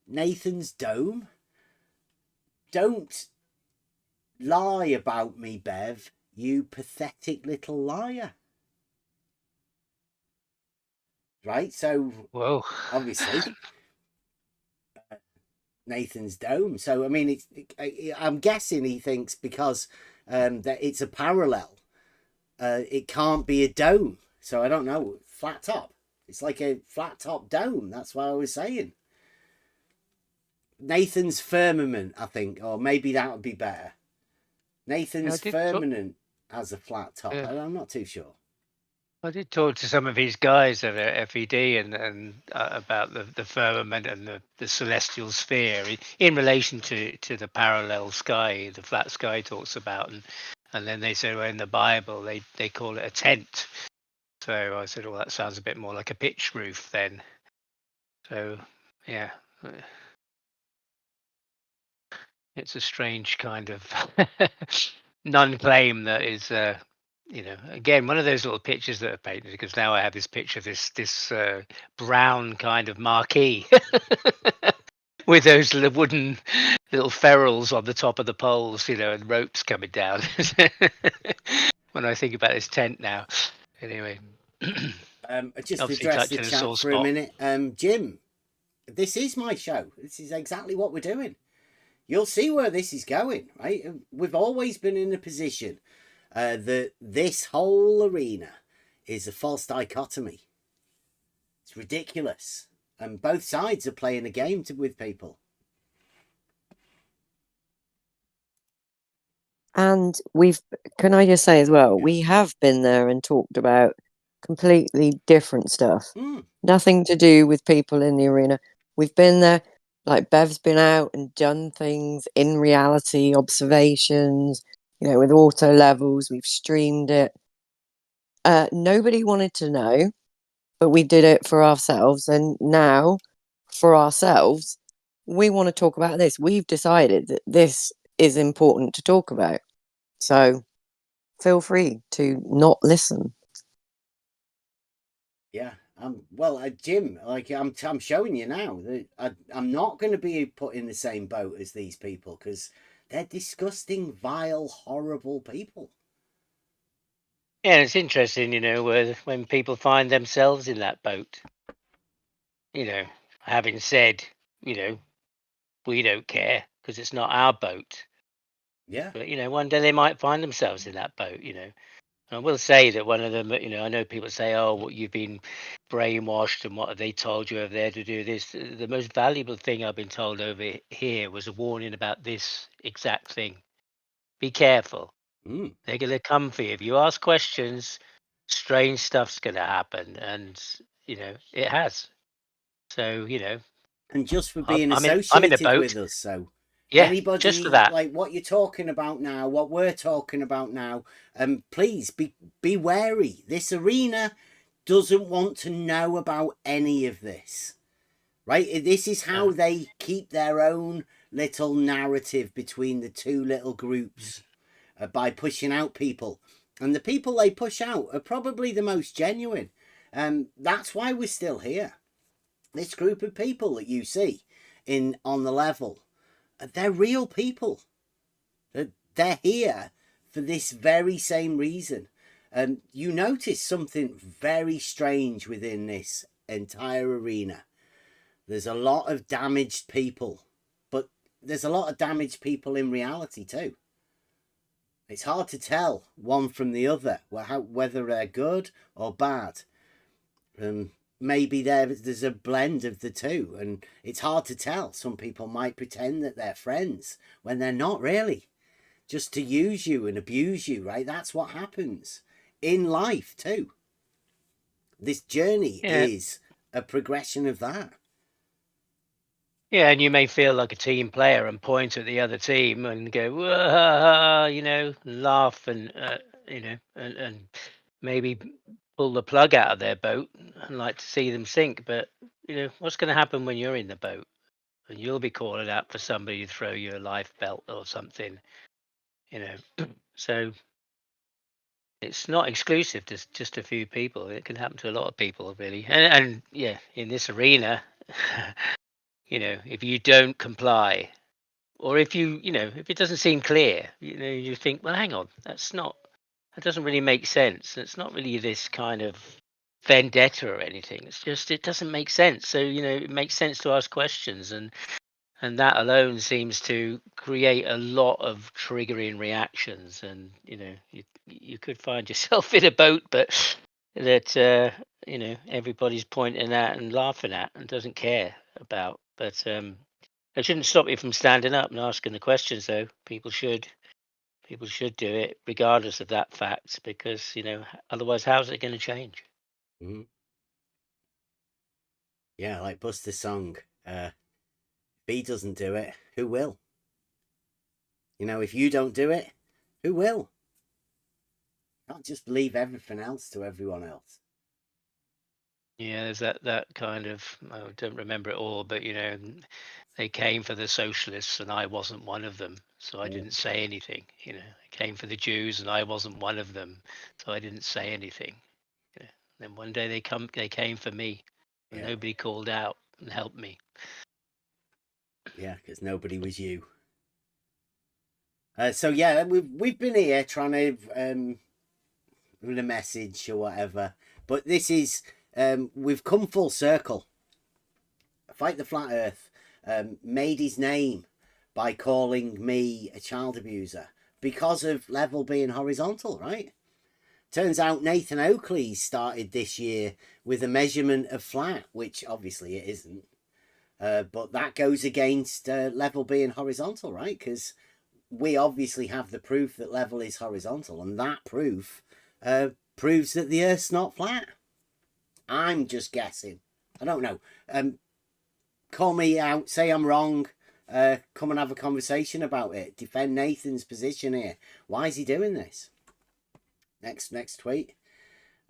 Nathan's dome. Don't lie about me, Bev, you pathetic little liar. Right, so whoa, obviously Nathan's dome. So I mean, I'm guessing he thinks because that it's a parallel, it can't be a dome. So I don't know, flat top. It's like a flat top dome. That's what I was saying. Nathan's firmament, I think, or maybe that would be better. Nathan's firmament has a flat top. I'm not too sure. I did talk to some of his guys at FED and about the firmament and the celestial sphere in relation to the parallel sky, the flat sky talks about, and then they said, well, in the Bible they call it a tent. So I said, well, that sounds a bit more like a pitch roof then. So yeah, it's a strange kind of non-claim that is. Again, one of those little pictures that are painted, because now I have this picture, this brown kind of marquee with those wooden little ferrules on the top of the poles, and ropes coming down. When I think about this tent now, anyway. Just address the chat for a minute. Jim, this is my show. This is exactly what we're doing. You'll see where this is going, right? We've always been in a position that this whole arena is a false dichotomy. It's ridiculous. And both sides are playing a game with people. And can I just say as well, we have been there and talked about completely different stuff. Nothing to do with people in the arena. We've been there, like Bev's been out and done things in reality, observations, with auto levels. We've streamed it. Nobody wanted to know, but we did it for ourselves. And now, for ourselves, we want to talk about this. We've decided that this is important to talk about. So feel free to not listen. Yeah. Jim, I'm showing you now that I'm not going to be put in the same boat as these people because they're disgusting, vile, horrible people. Yeah, it's interesting, when people find themselves in that boat. Having said, we don't care because it's not our boat. Yeah. But, you know, one day they might find themselves in that boat, you know. I will say that one of them, you know, I know people say, oh, well, you've been brainwashed and what have they told you over there to do this? The most valuable thing I've been told over here was a warning about this exact thing. Be careful. They're going to come for you. If you ask questions, strange stuff's going to happen. And, you know, it has. So, you know. And just for being I'm in the associated boat. with us, so Yeah, anybody just for that. like what you're talking about now, what we're talking about now, please be wary. This arena doesn't want to know about any of this, right? This is how they keep their own little narrative between the two little groups, by pushing out people, and the people they push out are probably the most genuine. That's why we're still here. This group of people that you see on the level, they're real people. They're here for this very same reason. You notice something very strange within this entire arena. There's a lot of damaged people, but there's a lot of damaged people in reality too. It's hard to tell one from the other, whether they're good or bad. Maybe there's a blend of the two, and it's hard to tell. Some people might pretend that they're friends when they're not really, just to use you and abuse you, right? That's what happens in life too. This journey is a progression of that. Yeah, and you may feel like a team player and point at the other team and go, "Wah-ha-ha," you know, laugh and, you know, and maybe pull the plug out of their boat and like to see them sink. But, you know, what's going to happen when you're in the boat? And you'll be calling out for somebody to throw you a life belt or something, you know. So it's not exclusive to just a few people. It can happen to a lot of people, really. And yeah, in this arena, you know, if you don't comply, or if you know, if it doesn't seem clear, you know, you think, well, hang on, that doesn't really make sense. It's not really this kind of vendetta or anything. It's just, it doesn't make sense. So, you know, it makes sense to ask questions, and that alone seems to create a lot of triggering reactions. And, you know, you could find yourself in a boat, but that, you know, everybody's pointing at and laughing at and doesn't care about. But it shouldn't stop you from standing up and asking the questions, though. People should do it regardless of that fact, because, you know, otherwise, how's it going to change? Yeah, like Buster's song. If he doesn't do it, who will? You know, if you don't do it, who will? Can't just believe everything else to everyone else. Yeah, there's that kind of, I don't remember it all, but, you know, they came for the socialists and I wasn't one of them, so I didn't say anything. You know, they came for the Jews and I wasn't one of them, so I didn't say anything. You know, then one day they came for me, and nobody called out and helped me. Yeah, because nobody was you. So yeah, we've been here trying to with a message or whatever, but this is we've come full circle. Fight the Flat Earth made his name by calling me a child abuser because of level being horizontal, right? Turns out Nathan Oakley started this year with a measurement of flat, which obviously it isn't. But that goes against level being horizontal, right? Because we obviously have the proof that level is horizontal, and that proof proves that the Earth's not flat. I'm just guessing. I don't know. Call me out, say I'm wrong. Come and have a conversation about it. Defend Nathan's position here. Why is he doing this? Next tweet.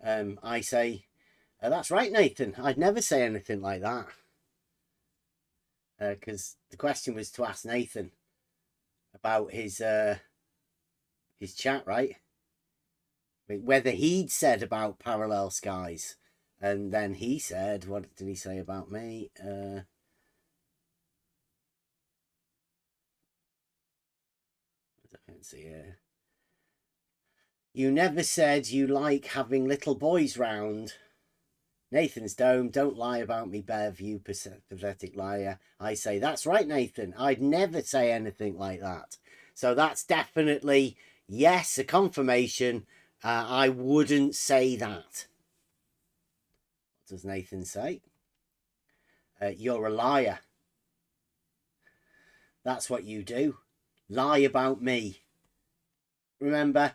I say, that's right, Nathan. I'd never say anything like that. Because the question was to ask Nathan about his chat, right? Whether he'd said about parallel skies. And then he said, what did he say about me? I can't see it. You never said you like having little boys round. Nathan's dome, don't lie about me, Bev, you pathetic liar. I say, that's right, Nathan. I'd never say anything like that. So that's definitely, yes, a confirmation. I wouldn't say that. What does Nathan say? You're a liar. That's what you do. Lie about me. Remember,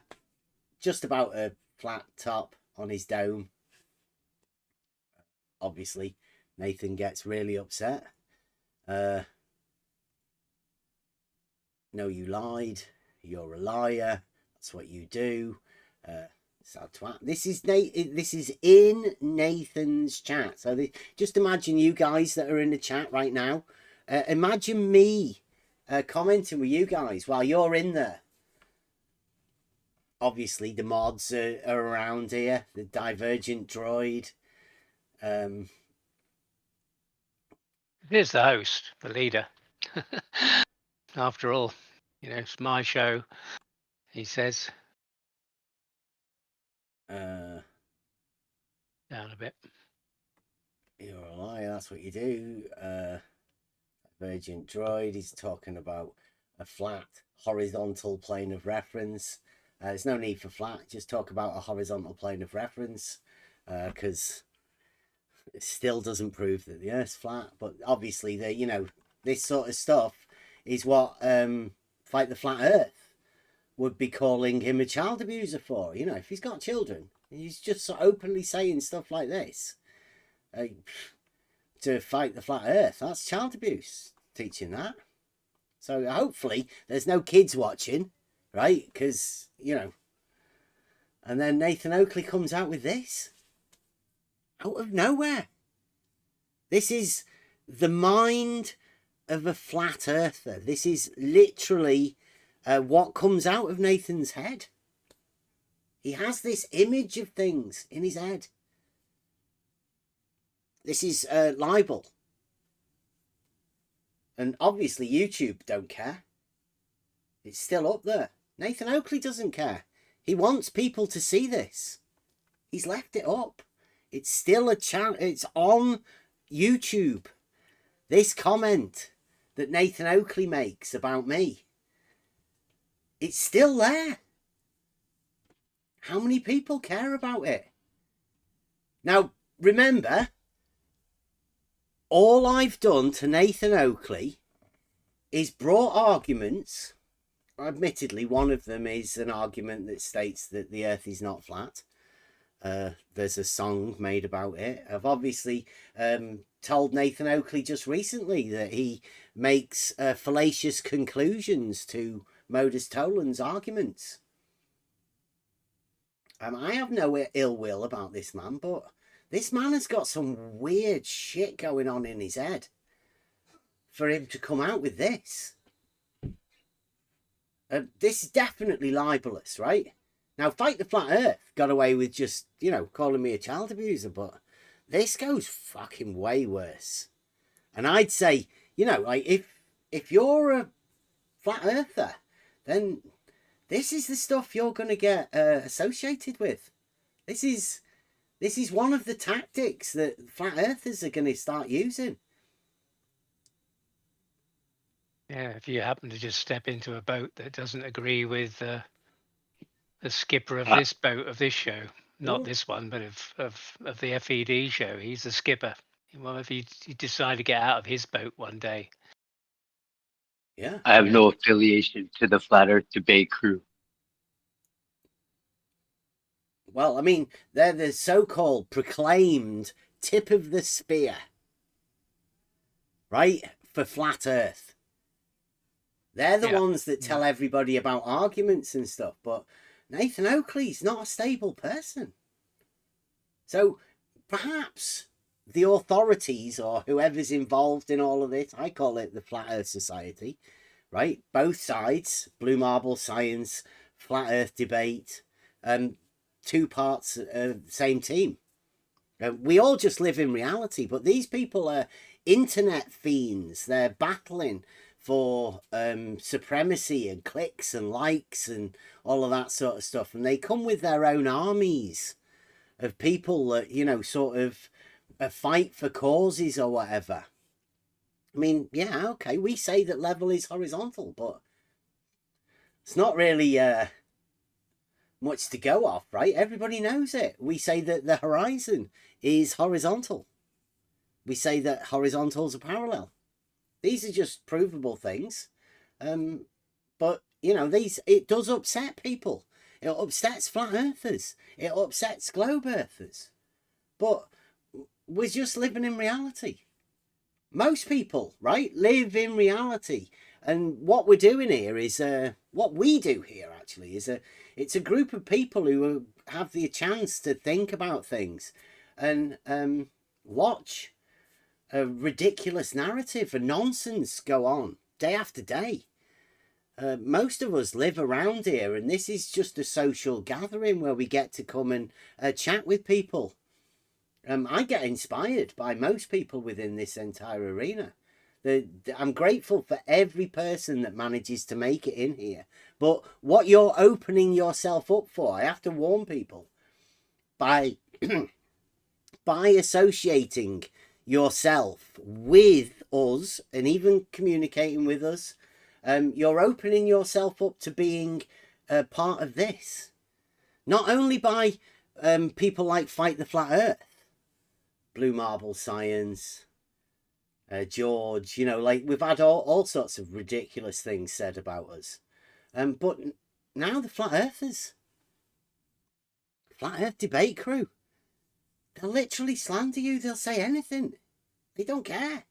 just about a flat top on his dome. Obviously, Nathan gets really upset. No, you lied. You're a liar. That's what you do. This is in Nathan's chat. So just imagine you guys that are in the chat right now. Imagine me commenting with you guys while you're in there. Obviously, the mods are around here. The Divergent Droid. Here's the host, the leader. After all, it's my show, he says. Down a bit. You're a liar, that's what you do. Divergent Droid is talking about a flat horizontal plane of reference. There's no need for flat, just talk about a horizontal plane of reference, because it still doesn't prove that the Earth's flat. But obviously, this sort of stuff is what Fight the Flat Earth would be calling him a child abuser for. If he's got children, he's just so openly saying stuff like this. To fight the flat Earth, that's child abuse, teaching that. So hopefully there's no kids watching, right? Because, and then Nathan Oakley comes out with this out of nowhere. This is the mind of a flat earther. This is literally what comes out of Nathan's head. He has this image of things in his head. This is libel. And obviously YouTube don't care. It's still up there. Nathan Oakley doesn't care. He wants people to see this. He's left it up. It's still a channel. It's on YouTube. This comment that Nathan Oakley makes about me, it's still there. How many people care about it? Now, remember, all I've done to Nathan Oakley is brought arguments. Admittedly, one of them is an argument that states that the Earth is not flat. There's a song made about it. I've obviously told Nathan Oakley just recently that he makes fallacious conclusions to Modus Toland's arguments. I have no ill will about this man, but this man has got some weird shit going on in his head for him to come out with this. This is definitely libelous, right? Now, Fight the Flat Earth got away with just, calling me a child abuser, but this goes fucking way worse. And I'd say, like, if you're a flat earther, then this is the stuff you're going to get associated with. This is one of the tactics that flat earthers are going to start using. Yeah, if you happen to just step into a boat that doesn't agree with the skipper of this boat, of this show, not this one, but of the FED show, he's the skipper. Well, if you decide to get out of his boat one day. Yeah. I have no affiliation to the Flat Earth debate crew. Well, I mean, they're the so-called proclaimed tip of the spear, right, for flat Earth. They're the ones that tell everybody about arguments and stuff, but Nathan Oakley's not a stable person. So perhaps the authorities or whoever's involved in all of this, I call it the Flat Earth Society, right? Both sides, Blue Marble Science, Flat Earth Debate, two parts of the same team. We all just live in reality, but these people are internet fiends. They're battling for supremacy and clicks and likes and all of that sort of stuff. And they come with their own armies of people that, sort of fight for causes or whatever. I mean, yeah, okay, we say that level is horizontal, but It's not really much to go off, right? Everybody knows it. We say that the horizon is horizontal. We say that horizontals are parallel. These are just provable things. But, you know, it does upset people. It upsets flat earthers. It upsets globe earthers. But we're just living in reality. Most people, right, live in reality. And what we're doing here is, what we do here actually is it's a group of people who have the chance to think about things and watch a ridiculous narrative and nonsense go on day after day. Most of us live around here, and this is just a social gathering where we get to come and chat with people. I get inspired by most people within this entire arena. I'm grateful for every person that manages to make it in here. But what you're opening yourself up for, I have to warn people, by by associating yourself with us and even communicating with us, you're opening yourself up to being part of this. Not only by people like Fight the Flat Earth, Blue Marble Science, George, you know, like we've had all sorts of ridiculous things said about us. But now the Flat Earthers, Flat Earth debate crew, they'll literally slander you. They'll say anything. They don't care.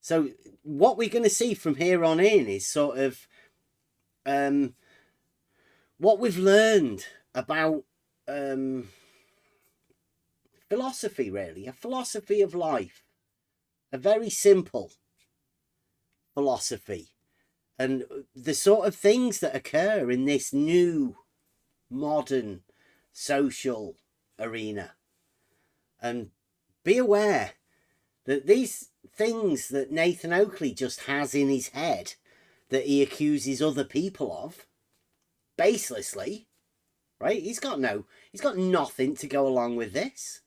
So what we're going to see from here on in is sort of what we've learned about philosophy, really. A philosophy of life. A very simple philosophy. And the sort of things that occur in this new, modern, social arena. And be aware that these things that Nathan Oakley just has in his head that he accuses other people of, baselessly, right? He's got nothing to go along with this.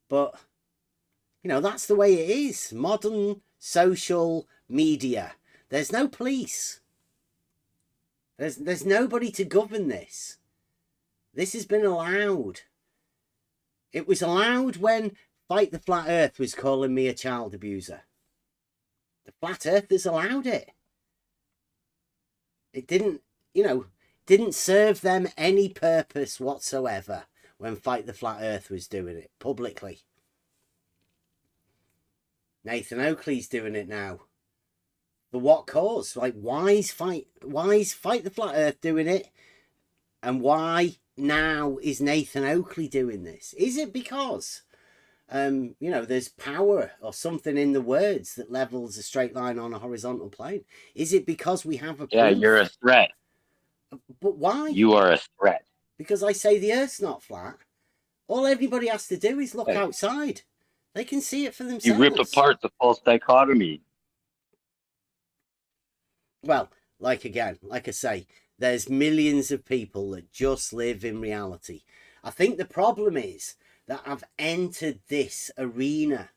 But, you know, that's the way it is. Modern social media. There's no police. There's nobody to govern this. This has been allowed. It was allowed when Fight the Flat Earth was calling me a child abuser. The Flat Earthers allowed it. It didn't, you know, didn't serve them any purpose whatsoever when Fight the Flat Earth was doing it publicly. Nathan Oakley's doing it now. For what cause? Like, why is Fight the Flat Earth doing it? And why now is Nathan Oakley doing this? Is it because, you know, there's power or something in the words that levels a straight line on a horizontal plane? Is it because we have a Yeah, proof? you're a threat. But why? You are a threat. Because I say the Earth's not flat. All everybody has to do is look Hey. outside. They can see it for themselves. You rip apart the false dichotomy. Well, like I say, there's millions of people that just live in reality. I think the problem is that I've entered this arena,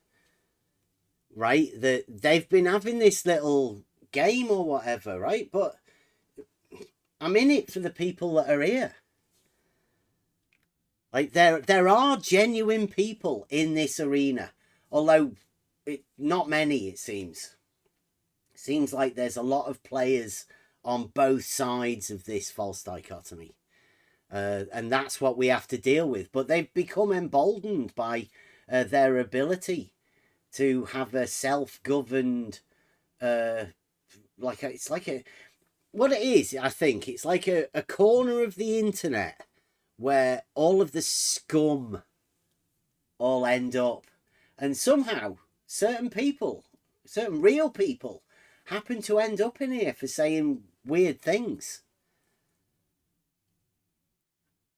right? That they've been having this little game or whatever, right? But I'm in it for the people that are here. Like, there are genuine people in this arena, although not many, it seems. Seems like there's a lot of players on both sides of this false dichotomy. And that's what we have to deal with. But they've become emboldened by their ability to have a self-governed, what it is, I think, it's like a corner of the internet where all of the scum all end up. And somehow, certain people, certain real people, happen to end up in here for saying weird things.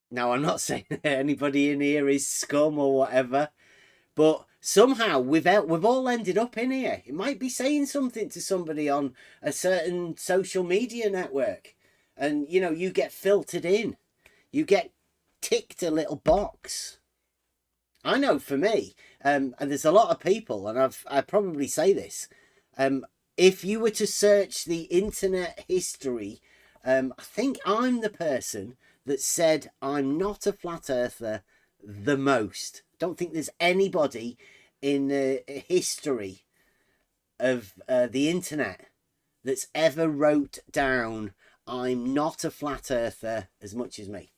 Now, I'm not saying that anybody in here is scum or whatever, but somehow we've all ended up in here. It might be saying something to somebody on a certain social media network, and, you know, you get filtered in. You get ticked a little box. I know for me, and there's a lot of people, and I probably say this, if you were to search the internet history, I think I'm the person that said I'm not a flat earther the most. Don't think there's anybody in the history of the internet that's ever wrote down I'm not a flat earther as much as me.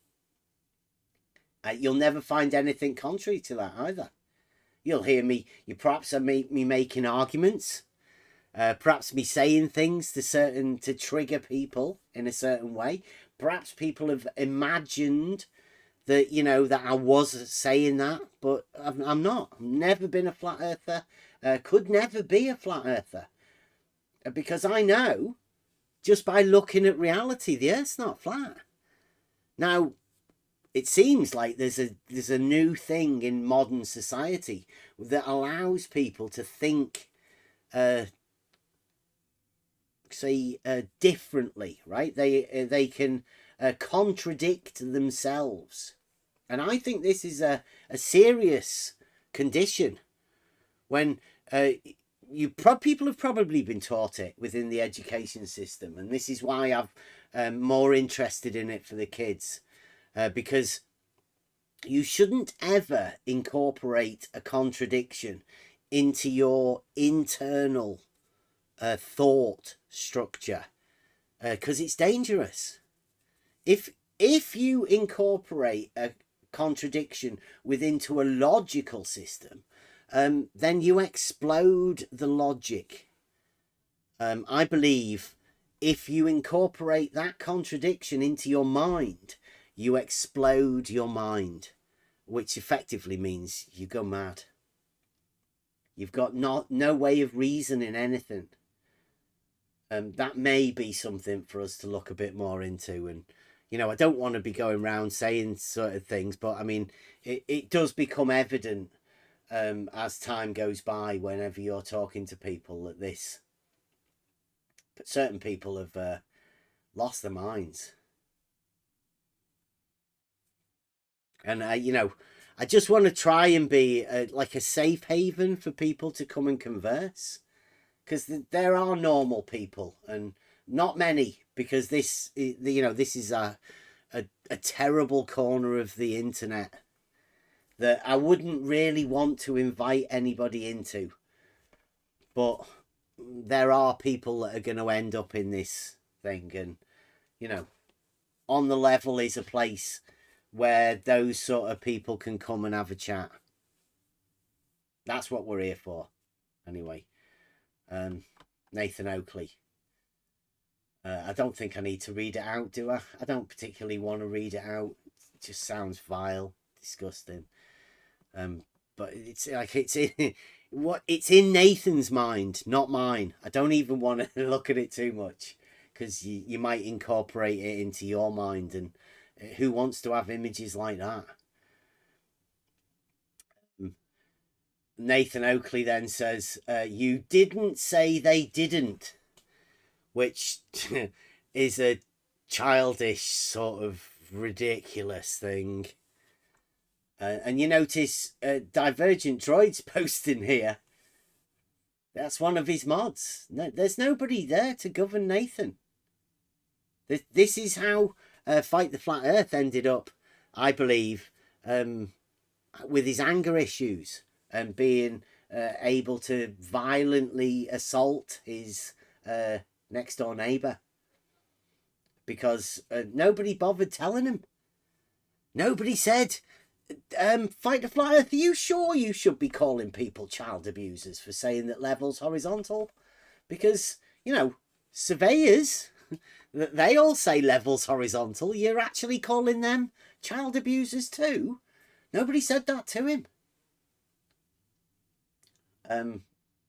You'll never find anything contrary to that either. You'll hear me, perhaps me making arguments, perhaps me saying things to trigger people in a certain way. Perhaps people have imagined that, you know, that I was saying that, but I'm not. I've never been a flat earther, could never be a flat earther, because I know just by looking at reality, the earth's not flat. Now, it seems like there's a new thing in modern society that allows people to think, differently, right? They can contradict themselves, and I think this is a serious condition. When people have probably been taught it within the education system, and this is why I'm more interested in it for the kids. Because you shouldn't ever incorporate a contradiction into your internal thought structure, because it's dangerous. If you incorporate a contradiction into a logical system, then you explode the logic. I believe if you incorporate that contradiction into your mind, you explode your mind, which effectively means you go mad. You've got no way of reasoning anything. That may be something for us to look a bit more into. And, you know, I don't want to be going around saying sort of things, but I mean, it does become evident as time goes by, whenever you're talking to people, that but certain people have lost their minds. And, you know, I just want to try and be like a safe haven for people to come and converse. Because there are normal people, and not many, because this is a terrible corner of the internet that I wouldn't really want to invite anybody into. But there are people that are going to end up in this thing. And, you know, On the Level is a place where those sort of people can come and have a chat. That's what we're here for. Anyway, Nathan Oakley. I don't think I need to read it out, do I? I don't particularly want to read it out. It just sounds vile, disgusting. But it's like it's in Nathan's mind, not mine. I don't even want to look at it too much, because you might incorporate it into your mind, and who wants to have images like that? Nathan Oakley then says, you didn't say they didn't, which is a childish sort of ridiculous thing. And you notice Divergent Droid's posting here. That's one of his mods. No, there's nobody there to govern Nathan. This is how Fight the Flat Earth ended up, I believe, with his anger issues and being able to violently assault his next door neighbour, because nobody bothered telling him. Nobody said, Fight the Flat Earth, are you sure you should be calling people child abusers for saying that level's horizontal? Because, you know, surveyors, they all say level's horizontal. You're actually calling them child abusers too? Nobody said that to him.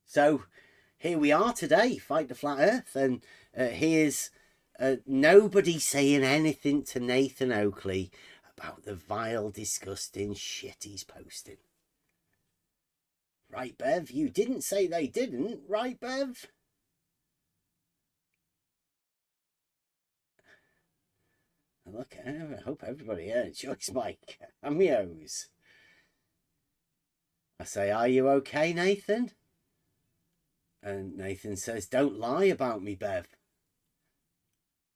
So here we are today, Fight the Flat Earth, and here's nobody saying anything to Nathan Oakley about the vile, disgusting shit he's posting. Right, Bev? You didn't say they didn't, right, Bev? Look, I hope everybody enjoys my cameos. I say, are you okay, Nathan? And Nathan says, "Don't lie about me, Bev."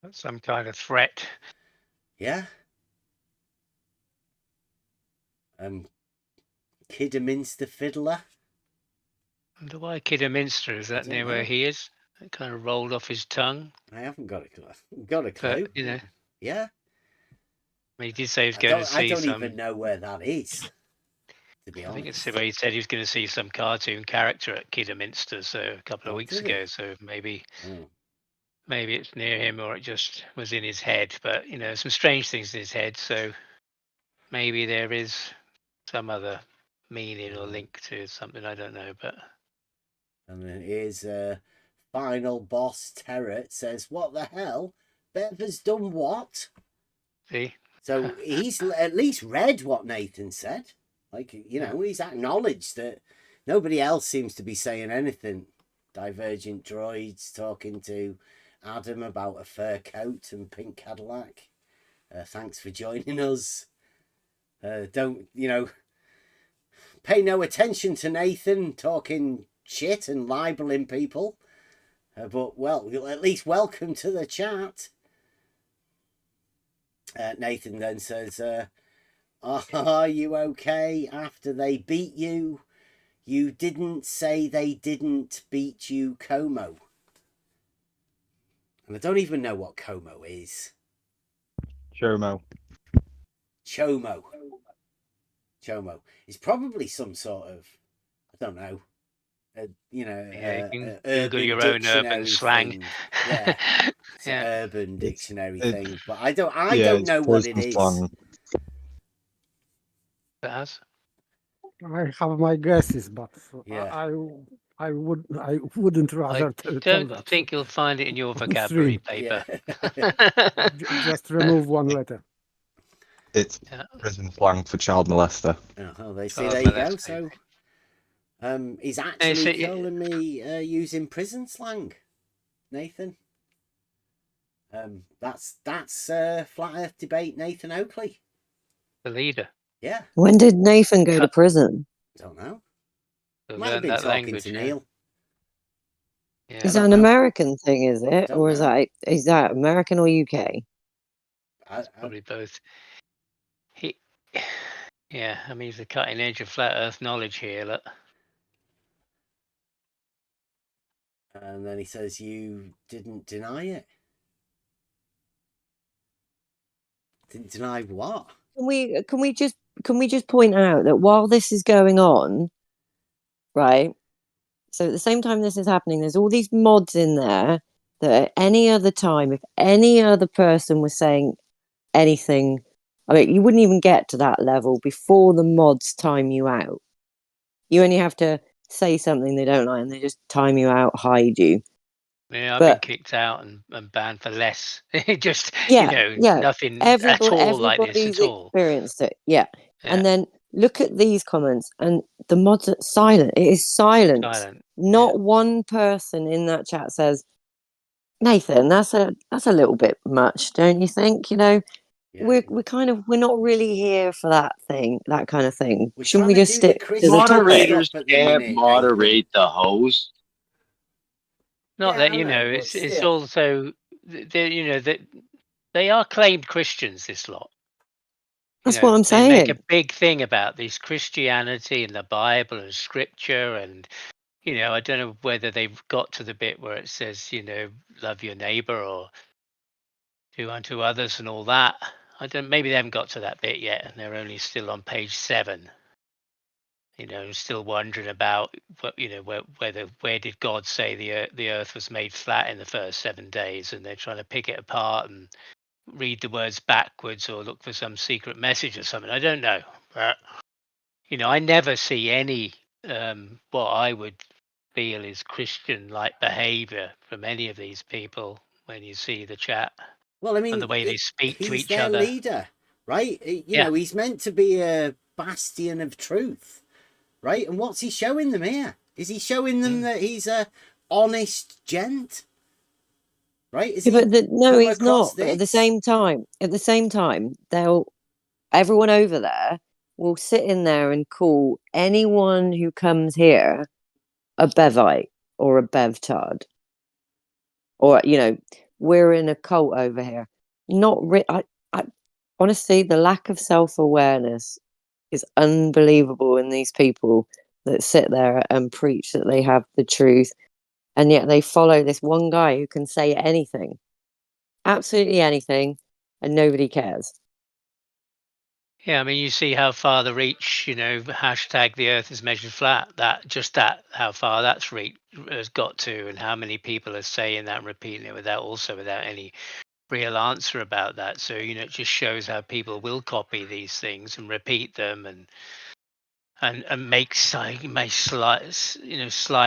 That's some kind of threat. Yeah. Kidderminster Fiddler. I wonder why Kidderminster, is that near where he is? It kind of rolled off his tongue. I haven't got a clue. But, you know. Yeah. I mean, he did say he was going to see I don't some. even know where that is. To be honest, I think it's where he said he was going to see some cartoon character at Kidderminster a couple of weeks ago. So maybe it's near him, or it just was in his head. But you know, some strange things in his head. So maybe there is some other meaning or link to something. I don't know. But and then here's final boss Terret says, "What the hell? Bev has done what?" See. So he's at least read what Nathan said. Like, you know, he's acknowledged that nobody else seems to be saying anything. Divergent droids talking to Adam about a fur coat and pink Cadillac. Thanks for joining us. Don't, you know, pay no attention to Nathan talking shit and libeling people. But, well, you'll at least welcome to the chat. Nathan then says, "Are you okay after they beat you? You didn't say they didn't beat you, Como." And I don't even know what Como is. Chomo. Chomo. It's probably some sort of, I don't know, you know, Google your own urban slang. Thing. Yeah, it's an urban dictionary thing. But I don't know what it is. Baz? I have my guesses, but I wouldn't rather I don't think you'll find it in your vocabulary paper. Just remove one letter. It's prison slang for child molester. Oh, they see. There you go. So, he's actually calling me using prison slang, Nathan. That's Flat Earth Debate Nathan Oakley, the leader. Yeah. When did Nathan go to prison? Don't know. Might have been talking language, to Neil. Yeah, Is that an American thing, is it? Or is that American or UK? Probably both. Yeah, I mean, he's the cutting edge of flat Earth knowledge here. Look. And then he says, "You didn't deny it." Didn't deny what? Can we just point out that while this is going on, right? So at the same time this is happening, there's all these mods in there that at any other time, if any other person was saying anything, I mean, you wouldn't even get to that level before the mods time you out. You only have to say something they don't like and they just time you out, hide you. Yeah, I've been kicked out and banned for less. Just, nothing at all like this at all. Experienced it, And then look at these comments, and the mods are silent. It is silent. Not one person in that chat says, "Nathan, that's a little bit much, don't you think?" You know, we're not really here for that kind of thing. Shouldn't we just stick to the moderators can't moderate the host? Not that, it's also, that they are claimed Christians, this lot. That's what I'm saying. They make a big thing about this Christianity and the Bible and scripture. And, I don't know whether they've got to the bit where it says, love your neighbor or do unto others and all that. Maybe they haven't got to that bit yet. And they're only still on page 7. Still wondering about where did God say the earth was made flat in the first 7 days, and they're trying to pick it apart and read the words backwards or look for some secret message or something. I don't know, but I never see any what I would feel is Christian-like behavior from any of these people when you see the chat. Well, I mean, and the way they speak to each their other. Leader, right? You know, he's meant to be a bastion of truth. Right, and what's he showing them here? Is he showing them that he's a honest gent? Right? He's not. But at the same time, everyone over there will sit in there and call anyone who comes here a Bevite. or a bevtard, or we're in a cult over here. Not I honestly, the lack of self-awareness is unbelievable in these people that sit there and preach that they have the truth, and yet they follow this one guy who can say anything, absolutely anything, and nobody cares. Yeah, I mean, you see how far the reach, hashtag the Earth is measured flat. How far that's has got to, and how many people are saying that and repeating it without any real answer about that. So it just shows how people will copy these things and repeat them and make sly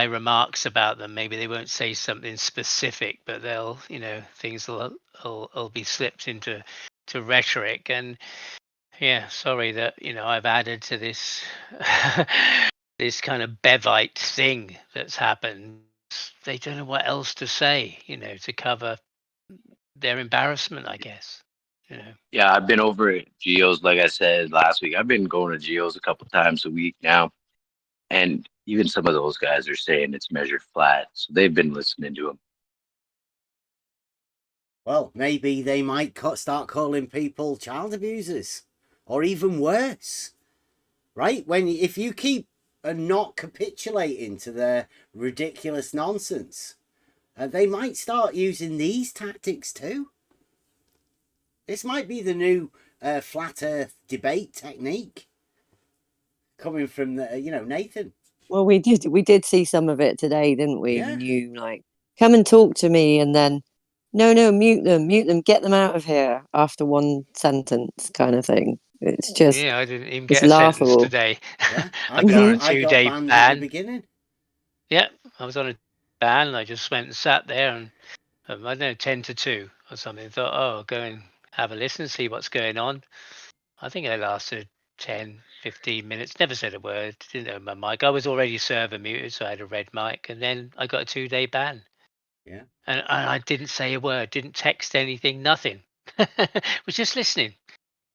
remarks about them. Maybe they won't say something specific, but they'll things will be slipped into rhetoric. And yeah, sorry that I've added to this this kind of Bevite thing that's happened. They don't know what else to say, to cover their embarrassment, I guess. Yeah, I've been over at Geo's, like I said last week. I've been going to Geo's a couple times a week now, and even some of those guys are saying it's measured flat, so they've been listening to them. Well, maybe they might start calling people child abusers, or even worse, right? If you keep not capitulating to their ridiculous nonsense, they might start using these tactics too. This might be the new flat Earth debate technique coming from Nathan. Well, we did see some of it today, didn't we? Yeah. When you come and talk to me, and then no, mute them, get them out of here after one sentence, kind of thing. It's just I didn't even it's get a laughable. sentence today. Yeah, I've been on a I got 2-day banned ban. at the beginning. Yeah, I was on a ban, and I just went and sat there, and I don't know, 10 to 2 or something. Thought, I'll go and have a listen, see what's going on. I think I lasted 10, 15 minutes. Never said a word. Didn't know my mic. I was already server muted, so I had a red mic, and then I got a 2-day ban. Yeah. And I didn't say a word. Didn't text anything. Nothing. Was just listening.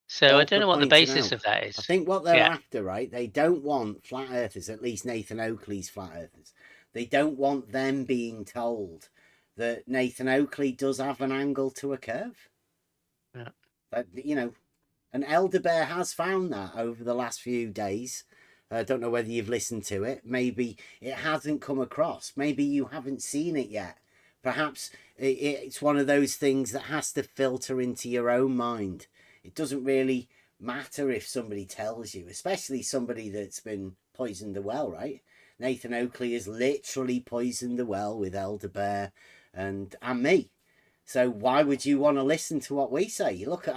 So I don't know what the basis of that is. I think what they're after, right? They don't want flat earthers, at least Nathan Oakley's flat earthers. They don't want them being told that Nathan Oakley does have an angle to a curve. Yeah. But, and Elder Bear has found that over the last few days. I don't know whether you've listened to it. Maybe it hasn't come across. Maybe you haven't seen it yet. Perhaps it's one of those things that has to filter into your own mind. It doesn't really matter if somebody tells you, especially somebody that's been poisoned the well, right? Nathan Oakley has literally poisoned the well with Elder Bear and me. So why would you want to listen to what we say? Look at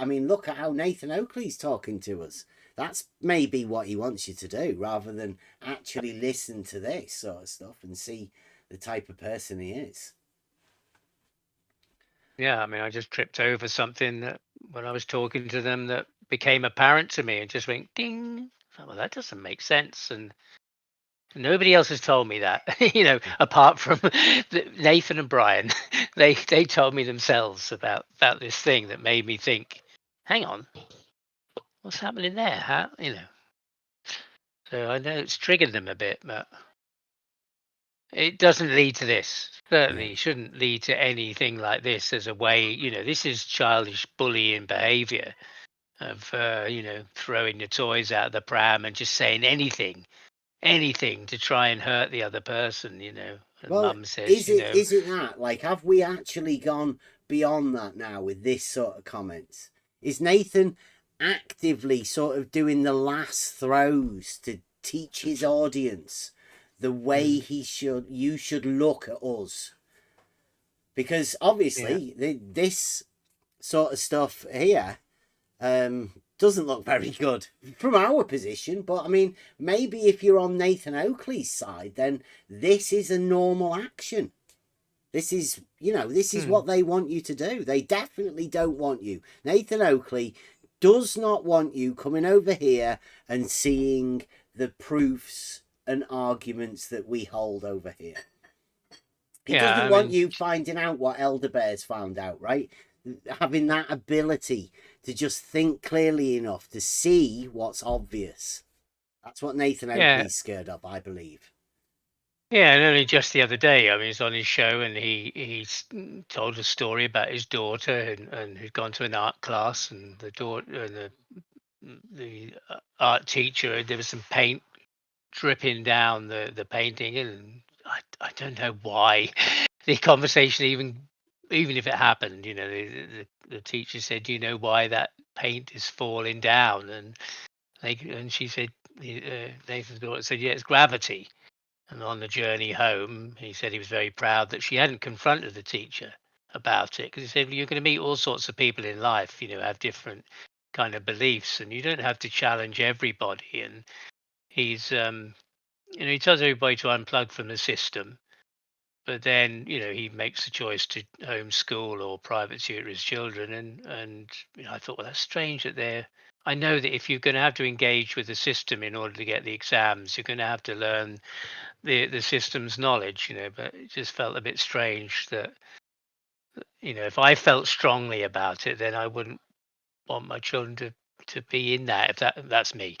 how Nathan Oakley's talking to us. That's maybe what he wants you to do, rather than actually listen to this sort of stuff and see the type of person he is. Yeah, I just tripped over something that when I was talking to them that became apparent to me and just went ding. I thought, well, that doesn't make sense. And nobody else has told me that, apart from Nathan and Brian. They told me themselves about this thing that made me think, hang on, what's happening there? How, So I know it's triggered them a bit, but it doesn't lead to this. Certainly shouldn't lead to anything like this as a way, this is childish bullying behavior of, throwing your toys out of the pram and just saying anything to try and hurt the other person, And Mum says, is it that? Have we actually gone beyond that now with this sort of comments? Is Nathan actively sort of doing the last throws to teach his audience the way you should look at us? Because obviously this sort of stuff here doesn't look very good from our position, but maybe if you're on Nathan Oakley's side, then this is a normal action. This is what they want you to do. They definitely don't want you. Nathan Oakley does not want you coming over here and seeing the proofs and arguments that we hold over here. He doesn't want you finding out what Elder Bear's found out, right? Having that ability to just think clearly enough to see what's obvious. That's what Nathan Oakley's scared of, I believe. Yeah, and only just the other day, I mean, he's on his show and he's told a story about his daughter and who'd gone to an art class, and the daughter and the art teacher, there was some paint dripping down the painting, and I don't know why the conversation even if it happened, you know, the teacher said, "Do you know why that paint is falling down?" And she said, Nathan's daughter said, "Yeah, it's gravity." And on the journey home, he said he was very proud that she hadn't confronted the teacher about it, because he said, well, you're going to meet all sorts of people in life, you know, have different kind of beliefs, and you don't have to challenge everybody. And he's, you know, he tells everybody to unplug from the system, but then, you know, he makes the choice to homeschool or private tutor his children. And you know, I thought, well, that's strange that they're. I know that if you're going to have to engage with the system in order to get the exams, you're going to have to learn the system's knowledge, you know. But it just felt a bit strange that, you know, if I felt strongly about it, then I wouldn't want my children to be in that, if that's me.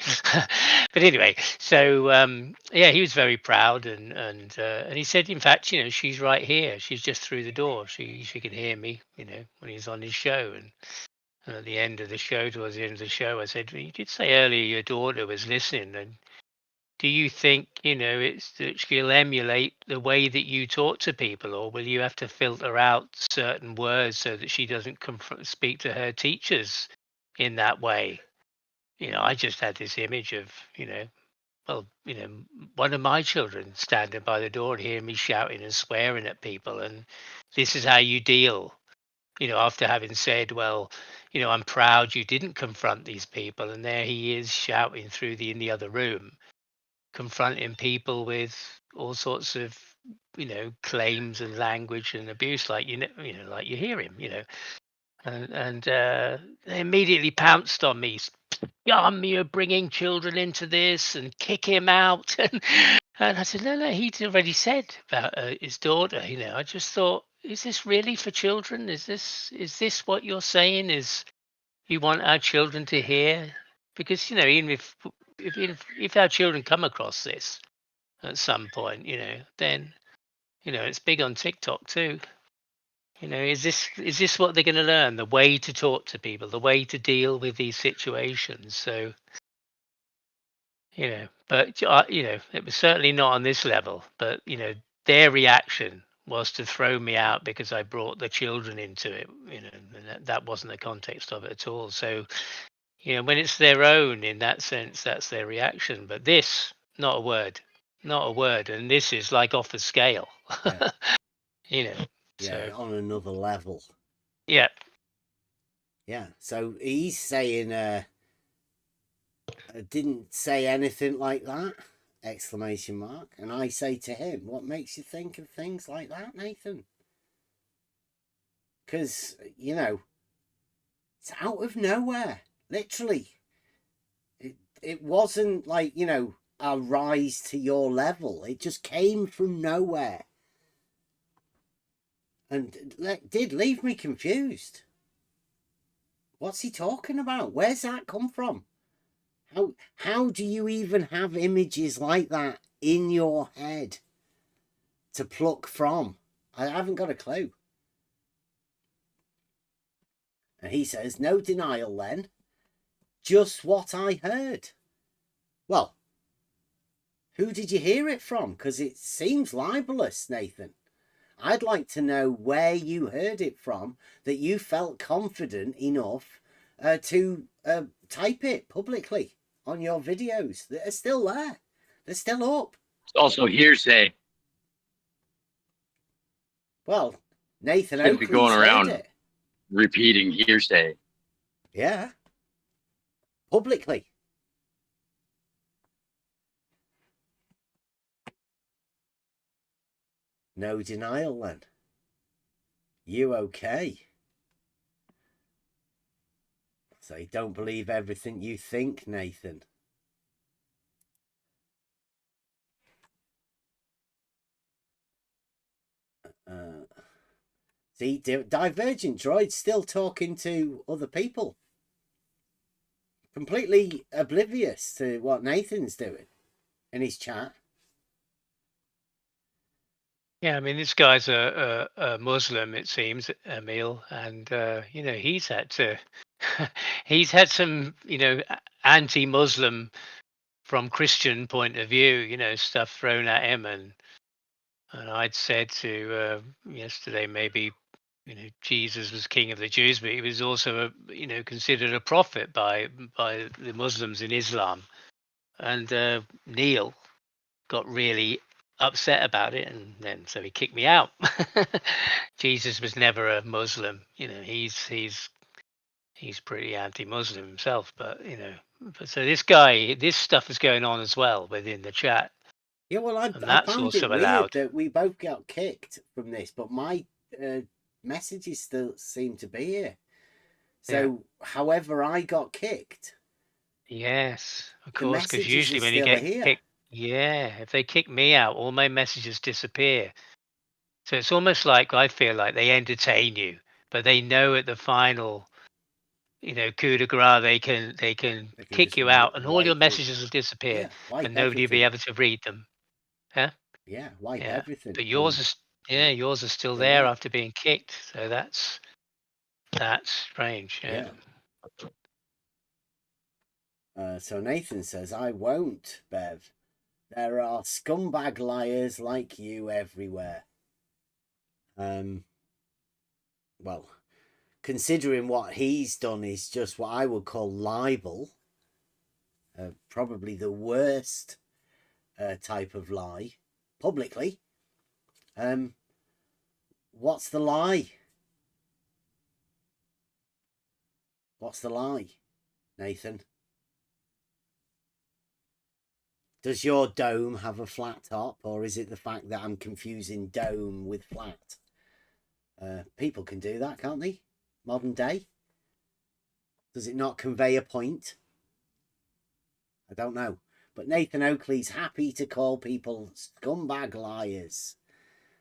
But anyway, so yeah, he was very proud, and he said, in fact, you know, she's right here, she's just through the door, she can hear me, you know, when he's on his show. And at the end of the show, towards the end of the show, I said, well, you did say earlier your daughter was listening, and do you think, you know, it's that she'll emulate the way that you talk to people, or will you have to filter out certain words so that she doesn't speak to her teachers in that way? You know, I just had this image of, you know, well, you know, one of my children standing by the door and hearing me shouting and swearing at people, and this is how you deal. You know, after having said, well, you know, I'm proud you didn't confront these people, and there he is shouting through in the other room, confronting people with all sorts of, you know, claims and language and abuse, like like you hear him, you know. And they immediately pounced on me. You're bringing children into this, and kick him out. And I said, no, he'd already said about his daughter. You know, I just thought, is this really for children? Is this what you're saying? Is you want our children to hear? Because, you know, even if our children come across this at some point, you know, then, you know, it's big on TikTok too. You know, is this what they're going to learn? The way to talk to people, the way to deal with these situations. So, you know, but you know, it was certainly not on this level. But you know, their reaction was to throw me out because I brought the children into it. You know, and that wasn't the context of it at all. So, you know, when it's their own in that sense, that's their reaction. But this, not a word, not a word. And this is like off the scale. Yeah. You know. Yeah, So on another level. yeah. Yeah. So he's saying didn't say anything like that, exclamation mark. And I say to him, what makes you think of things like that, Nathan? Because, you know, it's out of nowhere, literally. It wasn't like, you know, a rise to your level. It just came from nowhere. And did leave me confused. What's he talking about? Where's that come from? How do you even have images like that in your head to pluck from? I haven't got a clue. And he says, no denial then. Just what I heard. Well, who did you hear it from? Because it seems libelous, Nathan. I'd like to know where you heard it from that you felt confident enough to type it publicly on your videos. They're still there. They're still up. It's also hearsay. Well, Nathan Shouldn't be Oakley's going around heard it. repeating hearsay. Yeah. Publicly. No denial then. You okay? So you don't believe everything you think, Nathan. See, Divergent Droid's still talking to other people. Completely oblivious to what Nathan's doing in his chat. Yeah, I mean, this guy's a Muslim, it seems, Emil, and he's had to, he's had some, anti-Muslim from Christian point of view, stuff thrown at him, and I'd said to yesterday maybe, Jesus was king of the Jews, but he was also, considered a prophet by the Muslims in Islam, and Neil got really upset about it, and then so he kicked me out. Jesus was never a Muslim, he's pretty anti-Muslim himself, but so this stuff is going on as well within the chat. Yeah, well, I that's found also it weird allowed. that we both got kicked from this, but my messages still seem to be here. So, however, I got kicked. Yes, of The course, because messages usually are when you still get here. kicked, if they kick me out, all my messages disappear. So it's almost like I feel like they entertain you, but they know at the final, coup de grace, they can kick just you out, and all your wipe messages will disappear, wipe and nobody will be everything. able to read them. Huh? Yeah, wipe Yeah, everything. but yours is still there after being kicked. So that's strange. Yeah. So Nathan says, I won't, Bev. There are scumbag liars like you everywhere. Well, considering what he's done is just what I would call libel. Probably the worst type of lie, publicly. What's the lie? What's the lie, Nathan? Does your dome have a flat top, or is it the fact that I'm confusing dome with flat? People can do that, can't they? Modern day. Does it not convey a point? I don't know. But Nathan Oakley's happy to call people scumbag liars.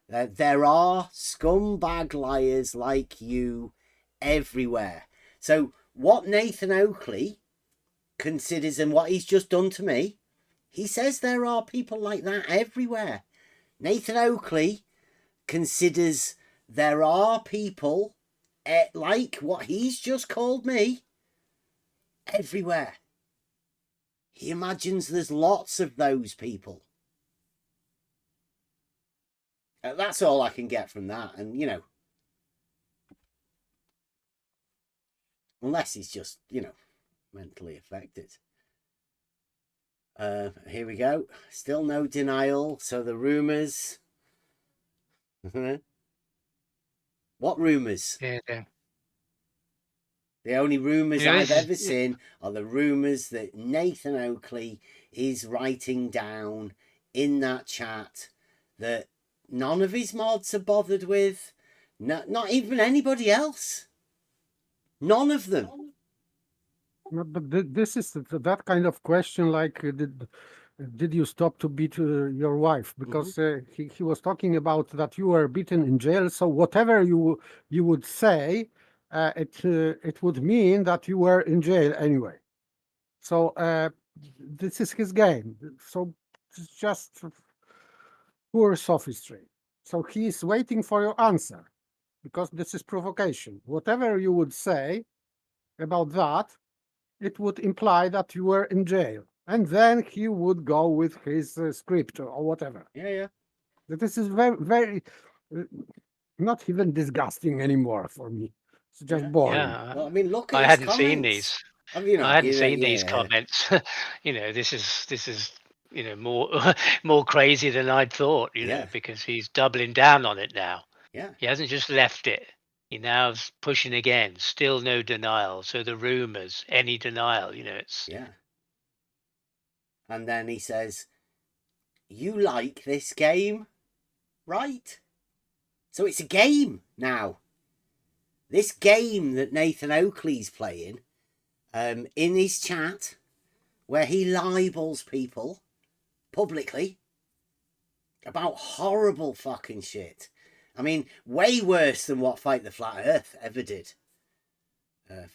There are scumbag liars like you everywhere. So what Nathan Oakley considers, and what he's just done to me, he says there are people like that everywhere. Nathan Oakley considers there are people like what he's just called me everywhere. He imagines there's lots of those people. That's all I can get from that. And, unless he's just, mentally affected. Here we go. Still no denial. So the rumours. What rumours? Yeah. The only rumours I've ever seen are the rumours that Nathan Oakley is writing down in that chat that none of his mods are bothered with. Not even anybody else. None of them. But this is that kind of question, like, did you stop to beat your wife? Because he was talking about that you were beaten in jail. So whatever you would say, it would mean that you were in jail anyway. So this is his game. So it's just poor sophistry. So he is waiting for your answer, because this is provocation. Whatever you would say about that, it would imply that you were in jail, and then he would go with his script or whatever. Yeah. This is very, very not even disgusting anymore for me. It's just boring. Yeah. Well, I mean, look at I his hadn't comments. seen these. Have you not? I hadn't seen these comments. This is more crazy than I'd thought. Because he's doubling down on it now. Yeah. He hasn't just left it. He now's pushing again. Still no denial. So the rumors, any denial, it's And then he says, "You like this game, right?" So it's a game now. This game that Nathan Oakley's playing, in his chat, where he libels people publicly about horrible fucking shit. I mean, way worse than what Fight the Flat Earth ever did.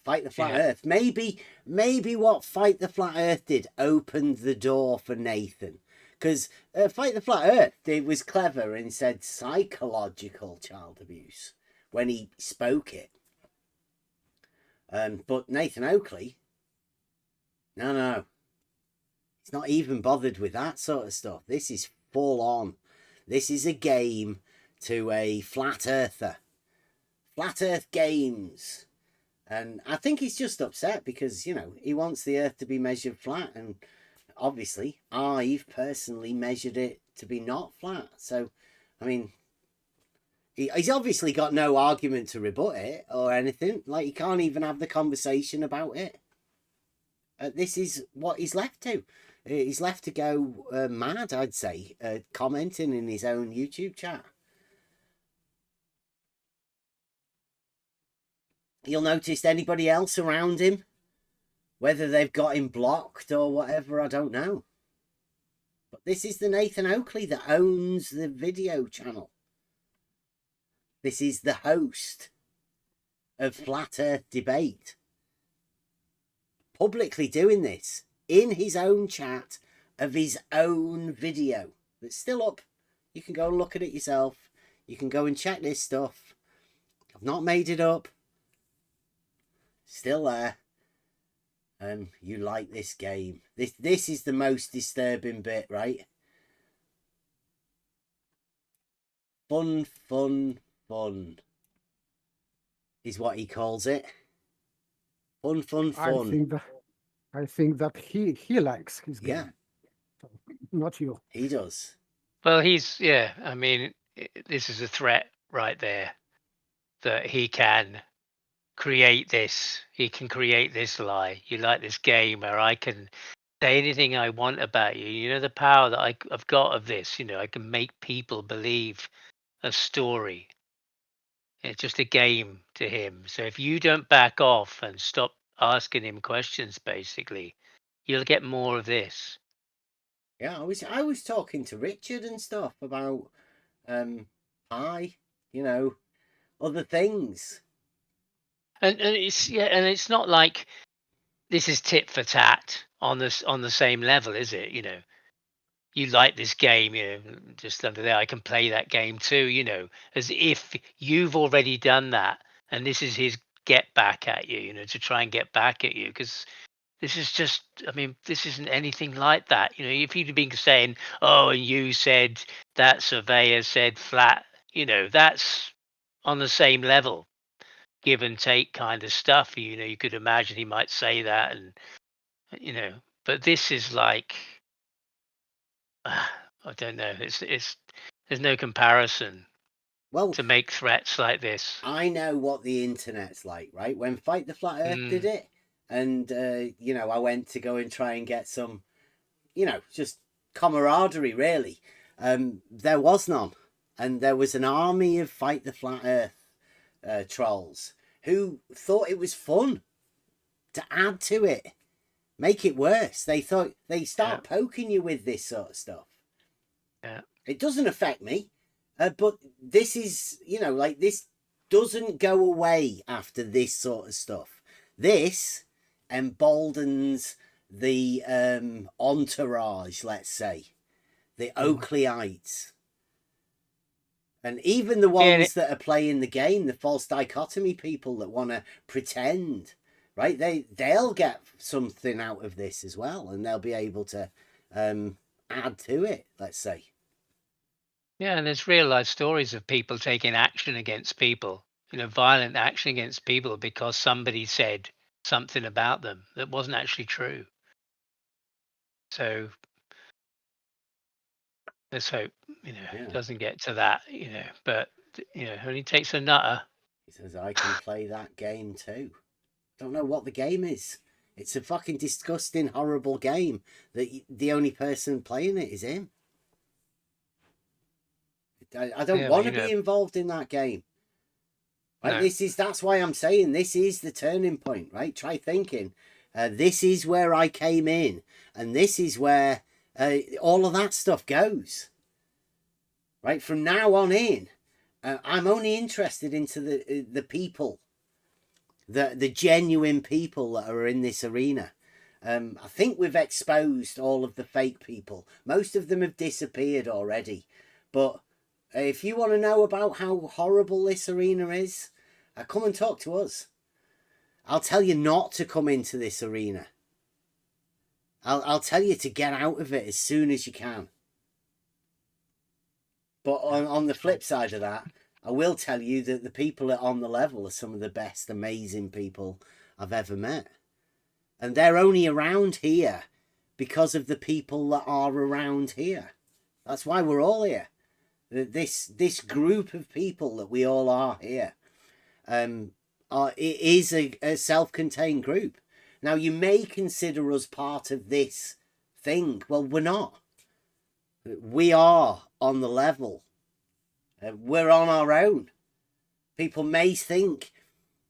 Fight the Flat Earth. Maybe what Fight the Flat Earth did opened the door for Nathan. Because Fight the Flat Earth, it was clever and said psychological child abuse when he spoke it. But Nathan Oakley, no. He's not even bothered with that sort of stuff. This is full on. This is a game to a flat earther. Flat Earth games. And I think he's just upset because, you know, he wants the earth to be measured flat. And obviously, I've personally measured it to be not flat. So, I mean, he's obviously got no argument to rebut it or anything. Like, he can't even have the conversation about it. This is what he's left to. He's left to go mad, I'd say, commenting in his own YouTube chat. You'll notice anybody else around him, whether they've got him blocked or whatever, I don't know. But this is the Nathan Oakley that owns the video channel. This is the host of Flat Earth Debate. Publicly doing this in his own chat of his own video that's still up. You can go and look at it yourself. You can go and check this stuff. I've not made it up. Still there. You like this game. This is the most disturbing bit, right? Fun is what he calls it. Fun. I think that he likes his game. Yeah. So, not you. He does. Well, I mean, this is a threat right there that he can create this. He can create this lie. You like this game where I can say anything I want about you. You know, the power that I've got of this, you know, I can make people believe a story. It's just a game to him. So if you don't back off and stop asking him questions, basically, you'll get more of this. Yeah, I was talking to Richard and stuff about you know, other things. And it's not like this is tit for tat on the same level, is it? You know, you like this game, you know, just under there, I can play that game too, you know, as if you've already done that and this is his get back at you, you know, to try and get back at you, because this is just, I mean, this isn't anything like that. You know, if you'd been saying, oh, and you said that surveyor said flat, you know, that's on the same level, give and take kind of stuff. You know, you could imagine he might say that, and, you know, but this is like, I don't know. It's there's no comparison. Well, to make threats like this. I know what the internet's like, right? When Fight the Flat Earth did it, and you know, I went to go and try and get some, you know, just camaraderie, really. There was none, and there was an army of Fight the Flat Earth trolls who thought it was fun to add to it, make it worse. They thought they start poking you with this sort of stuff. Yeah, it doesn't affect me. But this is, you know, like, this doesn't go away after this sort of stuff. This emboldens the entourage, let's say, the Oakleyites. And even the ones that are playing the game, the false dichotomy people that want to pretend, right? They'll get something out of this as well, and they'll be able to add to it, let's say. Yeah, and there's real life stories of people taking action against people, you know, violent action against people because somebody said something about them that wasn't actually true. So let's hope, you know, it doesn't get to that, you know, but, you know, it only takes a nutter. He says, I can play that game too. Don't know what the game is. It's a fucking disgusting, horrible game that the only person playing it is him. I don't want to be involved in that game. Right? No. That's why I'm saying this is the turning point, right? Try thinking. This is where I came in, and this is where all of that stuff goes. Right? From now on in, I'm only interested into the people, the genuine people that are in this arena. I think we've exposed all of the fake people. Most of them have disappeared already. But if you want to know about how horrible this arena is, come and talk to us. I'll tell you not to come into this arena. I'll tell you to get out of it as soon as you can. But on the flip side of that, I will tell you that the people that are on the level are some of the best, amazing people I've ever met. And they're only around here because of the people that are around here. That's why we're all here. This group of people that we all are here, it is a self-contained group. Now, you may consider us part of this thing. Well, we're not. We are on the level. We're on our own. People may think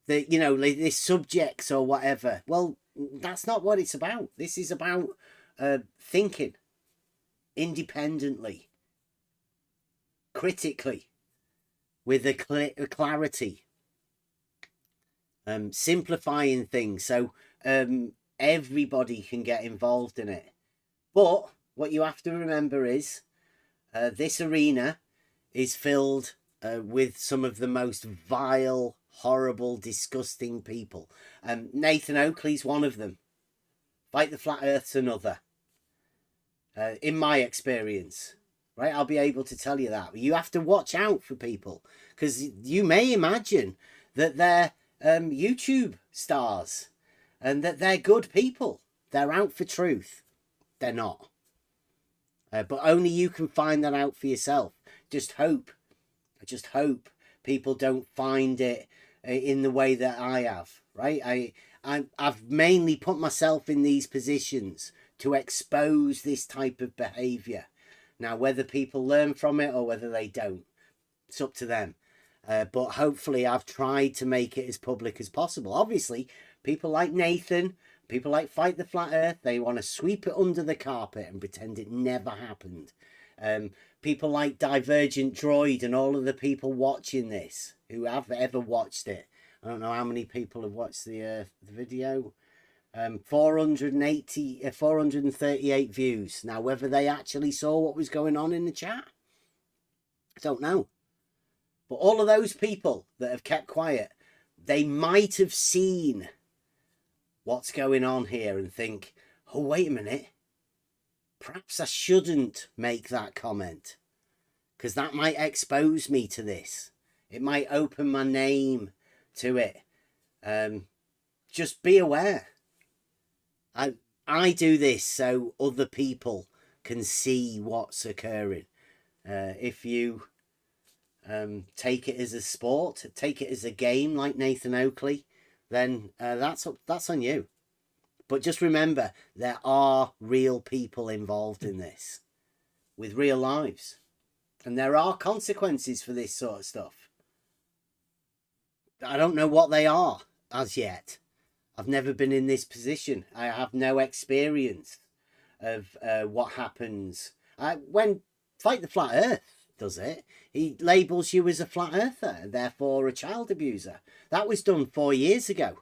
that, you know, this subjects or whatever. Well, that's not what it's about. This is about thinking independently, critically, with a clarity, simplifying things so everybody can get involved in it. But what you have to remember is this arena is filled with some of the most vile, horrible, disgusting people. Nathan Oakley's one of them. Fight the Flat Earth's another. In my experience, right? I'll be able to tell you that. But you have to watch out for people, because you may imagine that they're YouTube stars and that they're good people. They're out for truth. They're not. But only you can find that out for yourself. Just hope people don't find it in the way that I have, right? I've mainly put myself in these positions to expose this type of behavior. Now, whether people learn from it or whether they don't, it's up to them. But hopefully I've tried to make it as public as possible. Obviously, people like Nathan, people like Fight the Flat Earth, they want to sweep it under the carpet and pretend it never happened. People like Divergent Droid and all of the people watching this who have ever watched it. I don't know how many people have watched the video. 438 views. Now, whether they actually saw what was going on in the chat, I don't know. But all of those people that have kept quiet, they might have seen what's going on here and think, oh, wait a minute. Perhaps I shouldn't make that comment, because that might expose me to this. It might open my name to it. Just be aware. I do this so other people can see what's occurring. If you take it as a sport, take it as a game like Nathan Oakley, then that's on you. But just remember, there are real people involved in this with real lives. And there are consequences for this sort of stuff. I don't know what they are as yet. I've never been in this position. I have no experience of what happens. When Fight the Flat Earth does it, he labels you as a flat earther, and therefore a child abuser. That was done 4 years ago.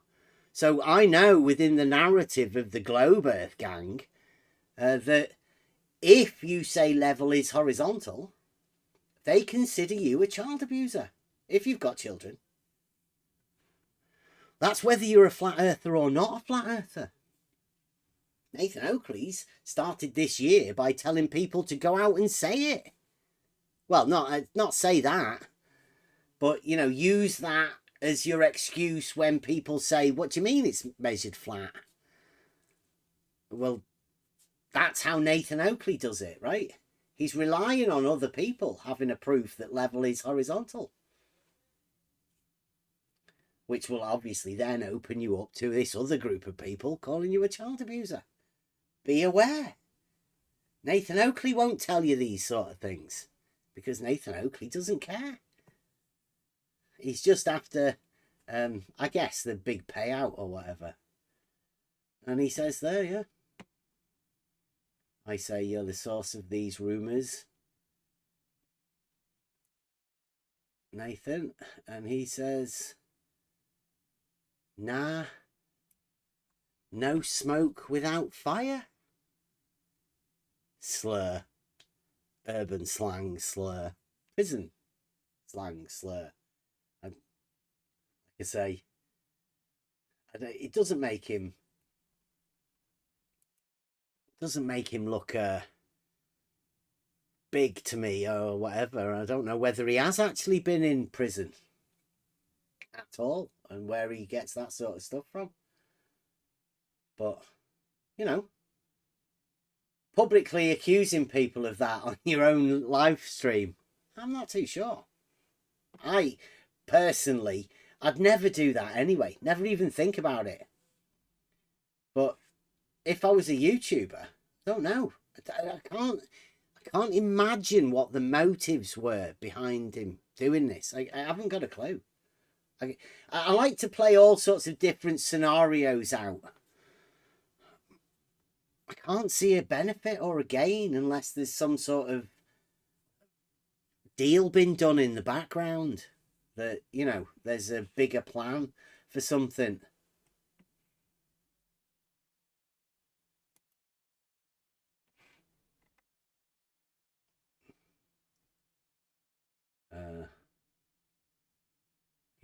So I know within the narrative of the Globe Earth gang that if you say level is horizontal, they consider you a child abuser if you've got children. That's whether you're a flat earther or not a flat earther. Nathan Oakley's started this year by telling people to go out and say it. Well, not say that, but, you know, use that as your excuse when people say, what do you mean it's measured flat? Well, that's how Nathan Oakley does it, right? He's relying on other people having a proof that level is horizontal, which will obviously then open you up to this other group of people calling you a child abuser. Be aware. Nathan Oakley won't tell you these sort of things because Nathan Oakley doesn't care. He's just after, I guess, the big payout or whatever. And he says there, yeah. I say you're the source of these rumours, Nathan. And he says, nah, No smoke without fire. Slur. Urban slang slur. Prison slang slur. And like I say, it doesn't make him look big to me or whatever. I don't know whether he has actually been in prison at all and where he gets that sort of stuff from. But, you know, publicly accusing people of that on your own live stream, I'm not too sure. I personally, I'd never do that anyway. Never even think about it. But if I was a YouTuber, I don't know. I can't imagine what the motives were behind him doing this. I haven't got a clue. I like to play all sorts of different scenarios out. I can't see a benefit or a gain unless there's some sort of deal been done in the background that, you know, there's a bigger plan for something.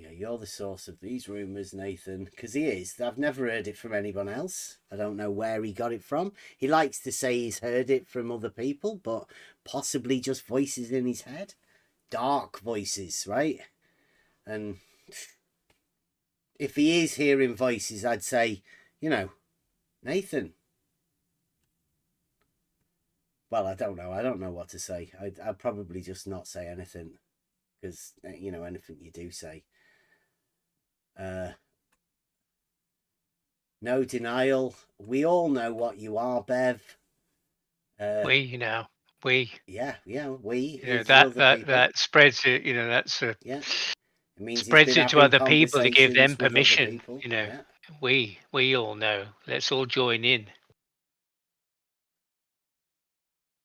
Yeah, you're the source of these rumours, Nathan, because he is. I've never heard it from anyone else. I don't know where he got it from. He likes to say he's heard it from other people, but possibly just voices in his head. Dark voices, right? And if he is hearing voices, I'd say, you know, Nathan. Well, I don't know. I don't know what to say. I'd probably just not say anything because, you know, anything you do say. No denial. We all know what you are, Bev. We. Yeah, we. You know, that spreads it. You know, that's yeah. It means spreads it to other people to give them permission. You know, yeah. we all know. Let's all join in.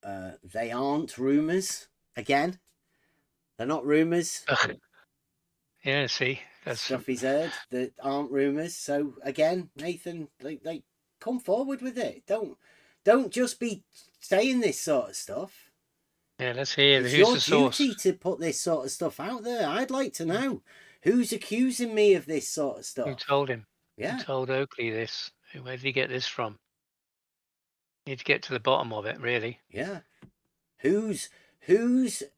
They aren't rumours. Again, they're not rumours. Yeah, see, that's stuff he's heard that aren't rumours. So again, Nathan, like come forward with it. Don't just be saying this sort of stuff. Yeah, let's hear. It's who's your the source? duty to put this sort of stuff out there. I'd like to know who's accusing me of this sort of stuff. Who told him? Yeah. Who told Oakley this? Where did he get this from? Need to get to the bottom of it, really. Yeah. Who's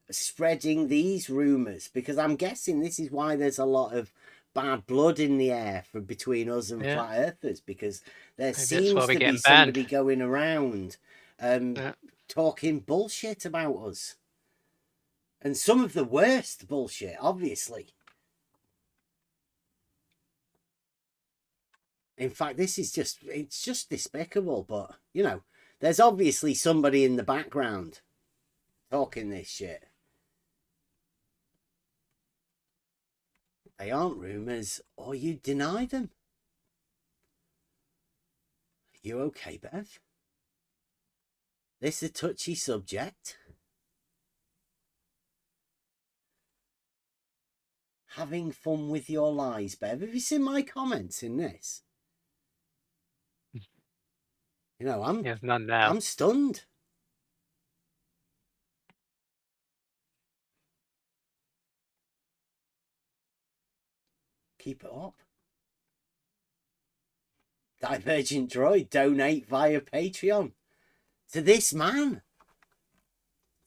spreading these rumours? Because I'm guessing this is why there's a lot of bad blood in the air from between us and flat earthers, because there seems to be somebody going around talking bullshit about us. And some of the worst bullshit, obviously. In fact, this is it's just despicable, but, you know, there's obviously somebody in the background talking this shit. They aren't rumours, or you deny them. You okay, Bev? This is a touchy subject. Having fun with your lies, Bev. Have you seen my comments in this? You know, none now. I'm stunned. Keep it up. Divergent Droid, donate via Patreon to this man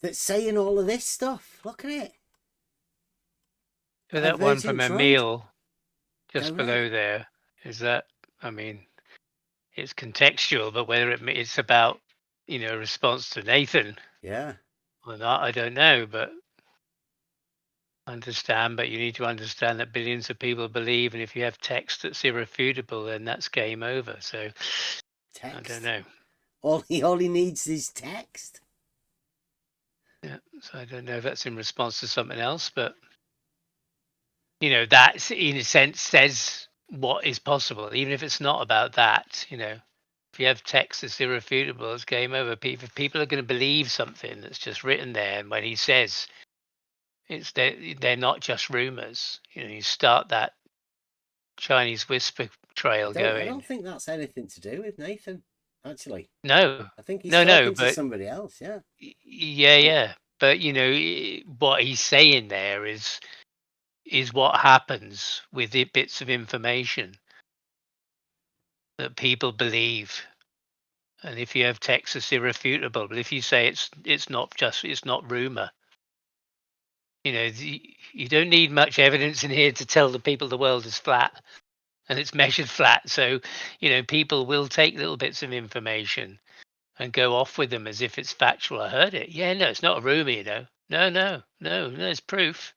that's saying all of this stuff. Look at it. So that one from Emil, just below there, is that, I mean, it's contextual, but whether it's about, you know, response to Nathan. Yeah. Or not, I don't know, but understand, but you need to understand that billions of people believe, and if you have text that's irrefutable, then that's game over. So text. I don't know. All he needs is text. Yeah, so I don't know if that's in response to something else, but you know, that in a sense says what is possible, even if it's not about that. You know, if you have text that's irrefutable, it's game over. People are going to believe something that's just written there, and when he says they're not just rumors. You know, you start that Chinese whisper trail I going. don't think that's anything to do with Nathan, actually. No, I think he's no, talking to but somebody else, yeah. yeah. But what he's saying there is what happens with the bits of information that people believe. And if you have text, it's irrefutable. But if you say it's not rumor, you don't need much evidence in here to tell the people the world is flat and it's measured flat. So, people will take little bits of information and go off with them as if it's factual. I heard it. Yeah, no, it's not a rumor, No, there's proof.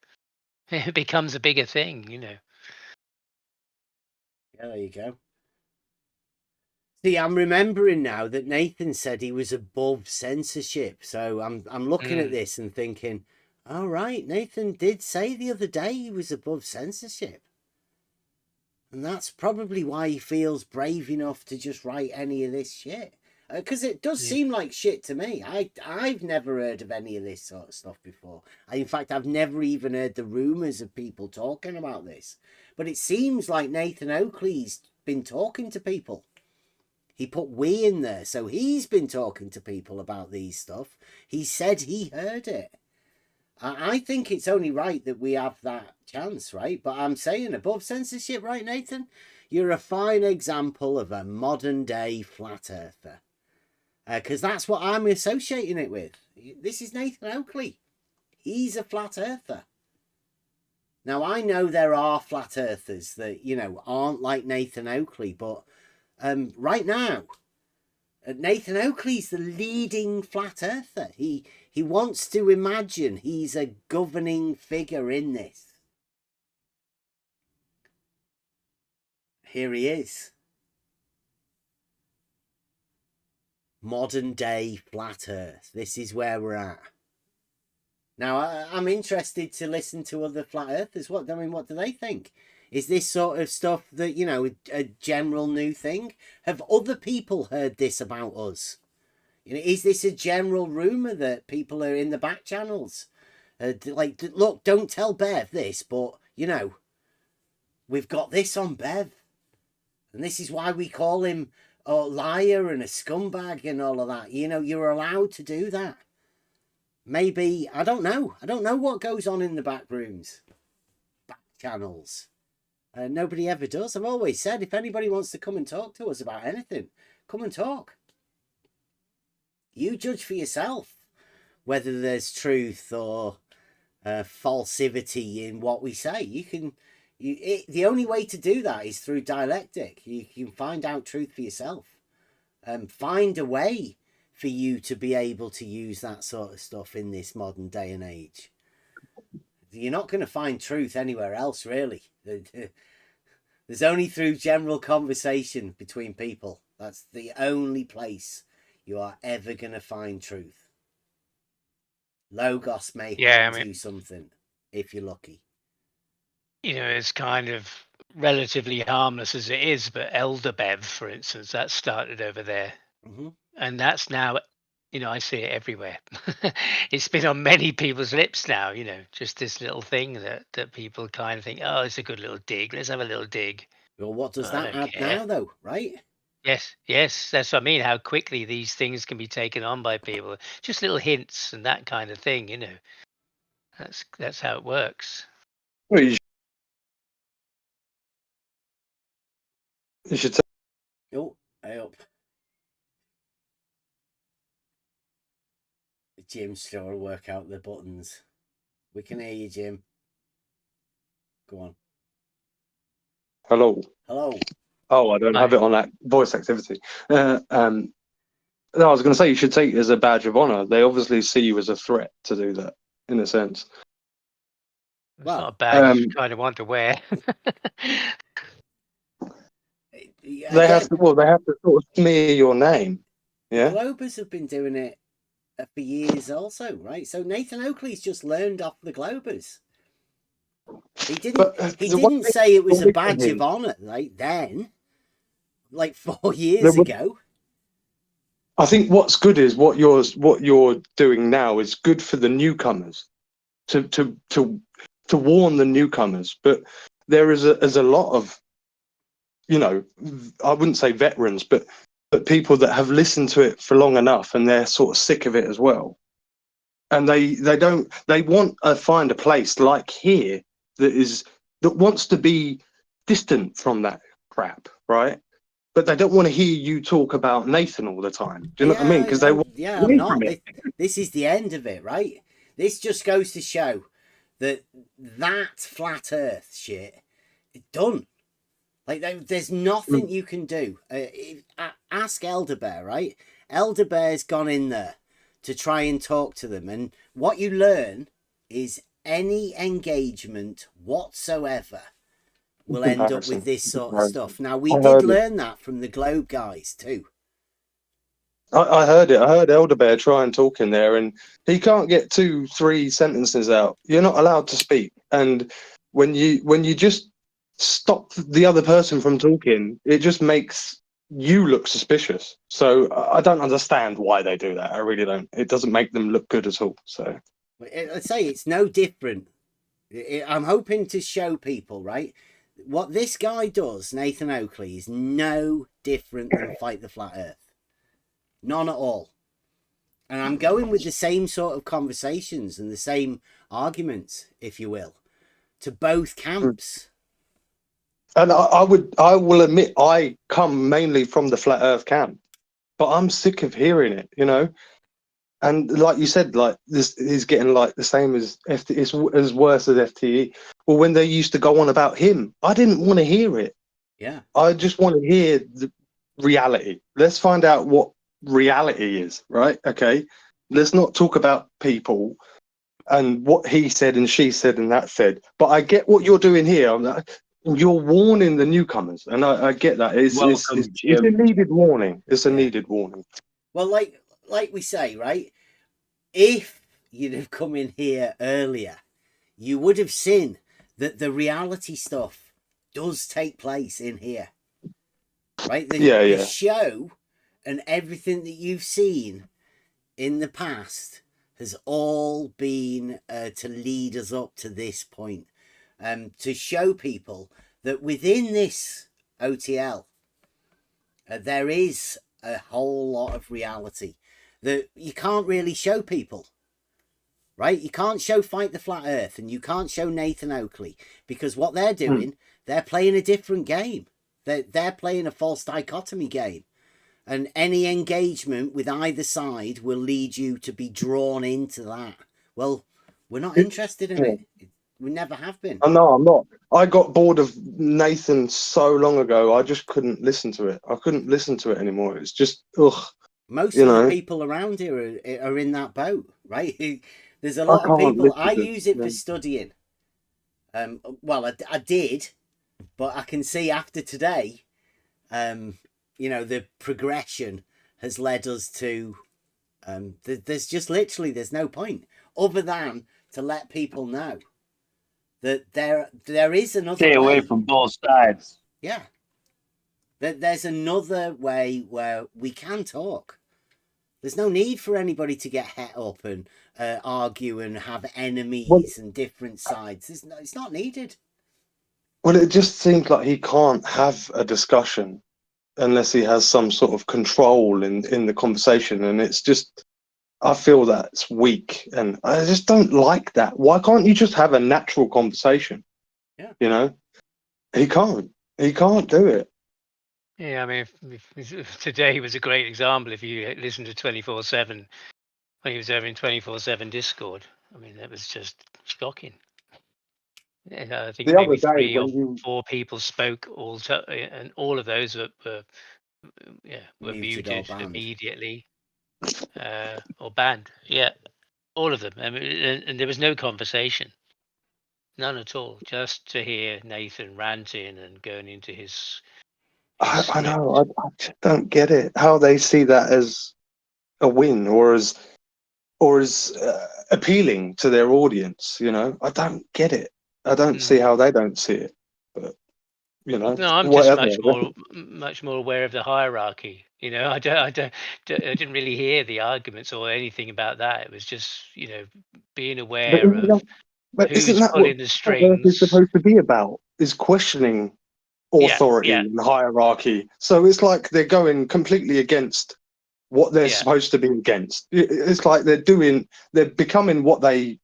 It becomes a bigger thing, Yeah, there you go. See, I'm remembering now that Nathan said he was above censorship. So I'm looking at this and thinking, all right, Nathan did say the other day he was above censorship. And that's probably why he feels brave enough to just write any of this shit. Because it does seem like shit to me. I've never heard of any of this sort of stuff before. In fact, I've never even heard the rumours of people talking about this. But it seems like Nathan Oakley's been talking to people. He put we in there, so he's been talking to people about these stuff. He said he heard it. I think it's only right that we have that chance, right? But I'm saying above censorship, right, Nathan? You're a fine example of a modern day flat earther. Because that's what I'm associating it with. This is Nathan Oakley. He's a flat earther. Now, I know there are flat earthers that, aren't like Nathan Oakley, but right now, Nathan Oakley's the leading flat earther. He wants to imagine he's a governing figure in this. Here he is. Modern day flat earth. This is where we're at. Now, I'm interested to listen to other flat earthers. What do they think? Is this sort of stuff that, a general new thing? Have other people heard this about us? Is this a general rumour that people are in the back channels? Look, don't tell Bev this, but, we've got this on Bev. And this is why we call him a liar and a scumbag and all of that. You're allowed to do that. Maybe, I don't know. I don't know what goes on in the back rooms. Back channels. Nobody ever does. I've always said, if anybody wants to come and talk to us about anything, come and talk. You judge for yourself whether there's truth or falsity in what we say. The only way to do that is through dialectic. You can find out truth for yourself. Find a way for you to be able to use that sort of stuff in this modern day and age. You're not going to find truth anywhere else, really. There's only through general conversation between people. That's the only place you are ever going to find truth. Logos may do something, if you're lucky. It's kind of relatively harmless as it is, but Elder Bev, for instance, that started over there. Mm-hmm. And that's now, I see it everywhere. It's been on many people's lips now, just this little thing that people kind of think, oh, it's a good little dig. Let's have a little dig. Well, what does that add now, though, right? Yes, that's what I mean. How quickly these things can be taken on by people. Just little hints and that kind of thing, That's how it works. Well, you should. Oh, I hope. Jim's still to work out the buttons. We can hear you, Jim. Go on. Hello. Hello. Oh, I don't have it on that voice activity. No, I was going to say you should take it as a badge of honor. They obviously see you as a threat to do that, in a sense. It's not a badge you kind of want to wear. They have to sort of smear your name. Yeah. The Globers have been doing it for years also, right? So Nathan Oakley's just learned off the Globers. He didn't say it was a badge of honor then, like 4 years ago. I think what's good is what you're doing now is good for the newcomers, to warn the newcomers. But there is a lot of you know, I wouldn't say veterans, but people that have listened to it for long enough, and they're sort of sick of it as well. And they want to find a place like here that wants to be distant from that crap, right? But they don't want to hear you talk about Nathan all the time. Do you know what I mean? Because they want I'm not. This is the end of it, right? This just goes to show that flat Earth shit is done. Like there's nothing you can do. Ask Elderbear, right? Elderbear's gone in there to try and talk to them, and what you learn is any engagement whatsoever will end up with this sort of stuff. Now, we did learn that from the Globe guys too. I heard it. I heard Elderbear try and talk in there, and he can't get 2-3 sentences out. You're not allowed to speak. And when you just stop the other person from talking, it just makes you look suspicious. So I don't understand why they do that. I really don't. It doesn't make them look good at all. So I'd say it's no different. I'm hoping to show people, right? What this guy does, Nathan Oakley, is no different than Fight the Flat Earth. None at all. And I'm going with the same sort of conversations and the same arguments, if you will, to both camps. And I will admit, I come mainly from the Flat Earth camp, but I'm sick of hearing it, you know? And like you said, like this is getting like the same as FT, it's as worse as FTE. Well, when they used to go on about him, I didn't want to hear it. Yeah. I just want to hear the reality. Let's find out what reality is, right? Okay. Let's not talk about people and what he said and she said and that said. But I get what you're doing here. You're warning the newcomers, and I get that. It's a needed warning. It's a needed warning. Well, like we say, right? If you'd have come in here earlier, you would have seen that the reality stuff does take place in here, right? The show and everything that you've seen in the past has all been to lead us up to this point, to show people that within this OTL, there is a whole lot of reality that you can't really show people, right? You can't show Fight the Flat Earth and you can't show Nathan Oakley, because what they're doing, they're playing a different game. They're playing a false dichotomy game. And any engagement with either side will lead you to be drawn into that. Well, we're not interested in it. We never have been. No, I'm not. I got bored of Nathan so long ago. I just couldn't listen to it. I couldn't listen to it anymore. It's just, ugh. Most of the people around here are in that boat, right? There's a lot of people. I use it for studying. Well, I did, but I can see after today, you know, the progression has led us to, there's just literally, there's no point other than to let people know that there is another Stay away way. from both sides. Yeah. That there's another way where we can talk. There's no need for anybody to get het up and argue and have enemies and different sides. It's not needed. Well, it just seems like he can't have a discussion unless he has some sort of control in the conversation. And it's just, I feel that's weak. And I just don't like that. Why can't you just have a natural conversation? Yeah. You know, he can't do it. Yeah, I mean, today was a great example. If you listen to 24/7, when he was over in 24/7 Discord, I mean, that was just shocking. I think maybe 3 or 4 people spoke, and all of those were muted immediately or banned. Yeah, all of them. I mean, and there was no conversation, none at all. Just to hear Nathan ranting and going into his. I know. I just don't get it. How they see that as a win or as appealing to their audience. You know, I don't get it. I don't see how they don't see it. But you know, no, I'm just much more aware of the hierarchy. You know, I didn't really hear the arguments or anything about that. It was just, you know, being aware of but who's isn't that pulling what the strings. is supposed to be about? Is questioning authority and hierarchy. So it's like they're going completely against what they're supposed to be against. It's like they're becoming what they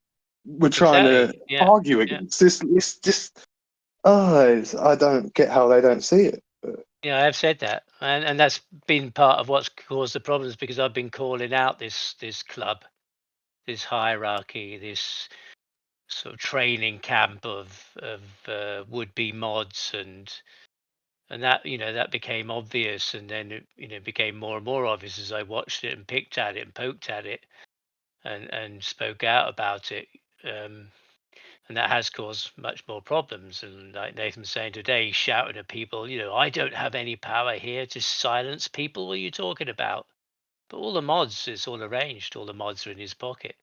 were trying to argue against. It's just, I don't get how they don't see it. Yeah, I've said that, and that's been part of what's caused the problems, because I've been calling out this club, this hierarchy, this sort of training camp of would-be mods, and that that became obvious, and then it became more and more obvious as I watched it and picked at it and poked at it and spoke out about it. And that has caused much more problems. And like Nathan's saying today, shouting at people, I don't have any power here to silence people. What are you talking about? But all the mods, it's all arranged. All the mods are in his pocket.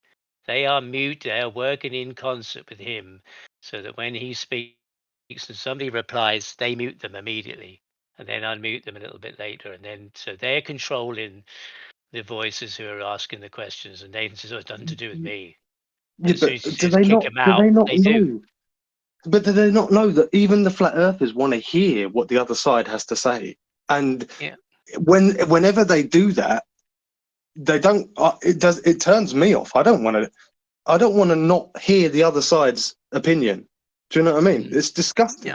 They are mute. They are working in concert with him, so that when he speaks and somebody replies, they mute them immediately and then unmute them a little bit later. And then, so they're controlling the voices who are asking the questions. And Nathan says, it's nothing to do with me. Yeah, As soon but as he says kick them out, they know? do. But do they not know that even the flat earthers want to hear what the other side has to say? And whenever they do that, they don't. It turns me off. I don't want to not hear the other side's opinion. Do you know what I mean? It's disgusting.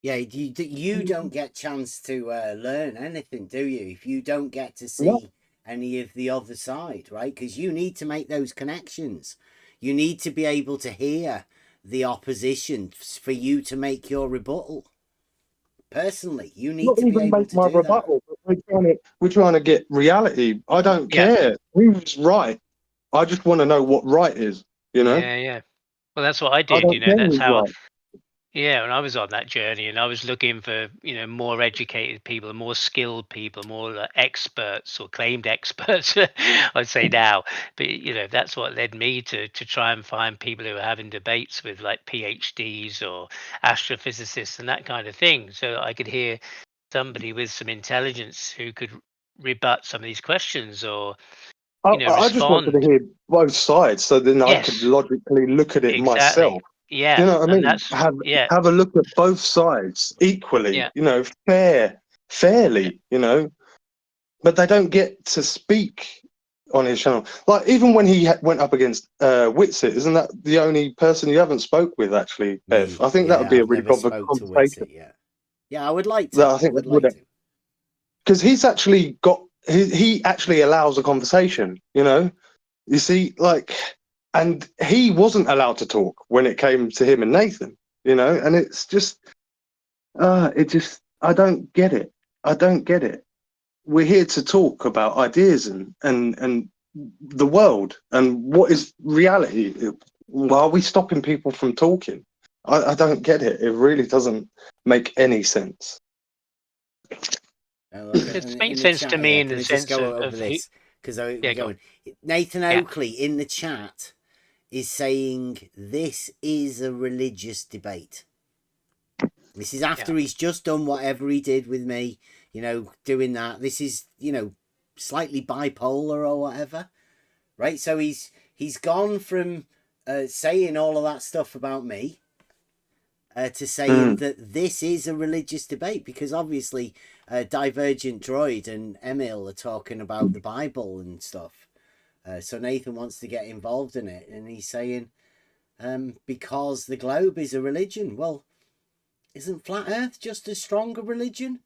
Yeah, you don't get chance to learn anything, do you? If you don't get to see any of the other side, right? Because you need to make those connections. You need to be able to hear the opposition for you to make your rebuttal. Personally, you need to be able to do rebuttal, that. But we're trying to get reality. I don't care who's right. I just want to know what right is. Yeah. Well, that's what I did. don't care That's who's how. right. Yeah, when I was on that journey, and I was looking for more educated people, more skilled people, more experts or claimed experts, I'd say now. But that's what led me to try and find people who are having debates with like PhDs or astrophysicists and that kind of thing, so I could hear somebody with some intelligence who could rebut some of these questions or I just wanted to respond. hear both sides, so then I could Yes. logically look at it Exactly. myself. Yeah. Do you know what I And mean? that's Have a look at both sides equally. Yeah. Fairly. But they don't get to speak on his channel. Like even when he went up against Whitsitt, isn't that the only person you haven't spoke with actually, Bev? I think that would be a really proper conversation. Yeah, I would like to. I think would like to. Because he's actually got he actually allows a conversation. You see, and he wasn't allowed to talk when it came to him and Nathan. And it's just, I don't get it. I don't get it. We're here to talk about ideas and the world and what is reality. Why are we stopping people from talking? I don't get it. It really doesn't make any sense. It makes sense to me in the sense of this because going. Nathan Oakley in the chat is saying this is a religious debate. This is after he's just done whatever he did with me, doing that. This is, slightly bipolar or whatever, right? So he's gone from saying all of that stuff about me to saying that this is a religious debate, because obviously Divergent Droid and Emil are talking about the Bible and stuff. So Nathan wants to get involved in it, and he's saying because the globe is a religion. Well, isn't Flat Earth just as strong a religion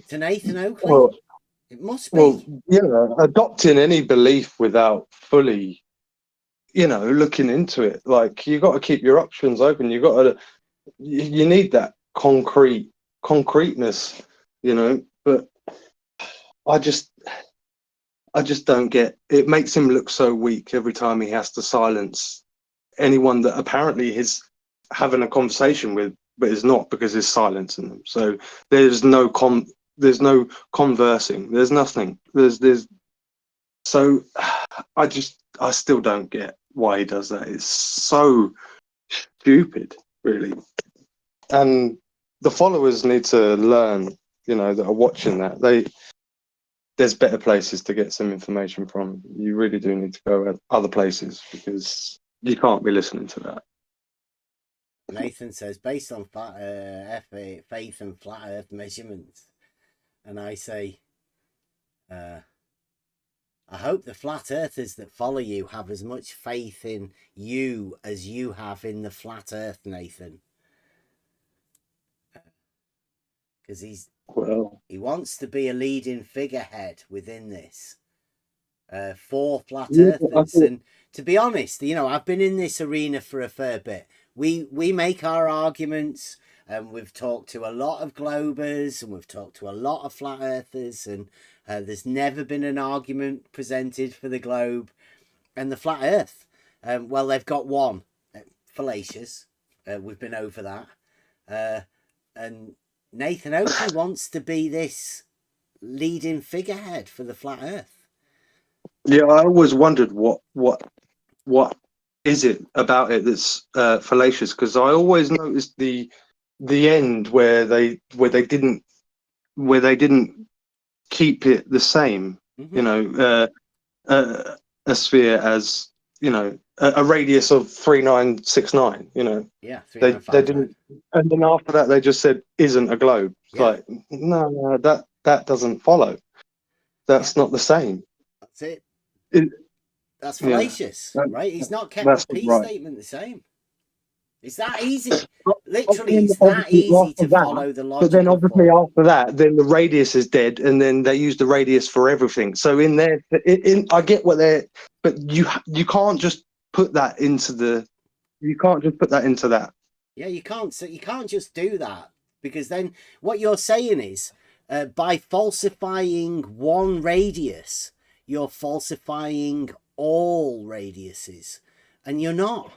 to Nathan Oakley? Well, it must be. Well, adopting any belief without fully, looking into it. Like, you got to keep your options open. You need that concreteness, But I just don't get. It makes him look so weak every time he has to silence anyone that apparently he's having a conversation with, but is not, because he's silencing them. So there's no conversing. There's nothing. So I still don't get why he does that. It's so stupid, really. And the followers need to learn, that are watching that. There's better places to get some information from. You really do need to go at other places, because you can't be listening to that. Nathan says, based on faith and flat Earth measurements. And I say, I hope the flat earthers that follow you have as much faith in you as you have in the flat Earth, Nathan. Because he wants to be a leading figurehead within this for flat earthers. And to be honest, I've been in this arena for a fair bit. We make our arguments, and we've talked to a lot of globers, and we've talked to a lot of flat earthers, and there's never been an argument presented for the globe and the flat Earth. Well, they've got one, fallacious. We've been over that, and Nathan Oakley wants to be this leading figurehead for the flat Earth. Yeah, I always wondered what is it about it that's fallacious, because I always noticed the end where they didn't keep it the same. A sphere as a radius of 3969. Yeah, they didn't, and then after that they just said isn't a globe. It's like no, that doesn't follow. That's not the same. That's it. That's fallacious, right? He's not kept the P statement the same. It's that easy. Literally, it's that easy to follow the logic. But then obviously after that, then the radius is dead, and then they use the radius for everything. So in there, I get what they're, but you can't just put that into the, that. Yeah, you can't. So you can't just do that, because then what you're saying is, by falsifying one radius, you're falsifying all radiuses, and you're not.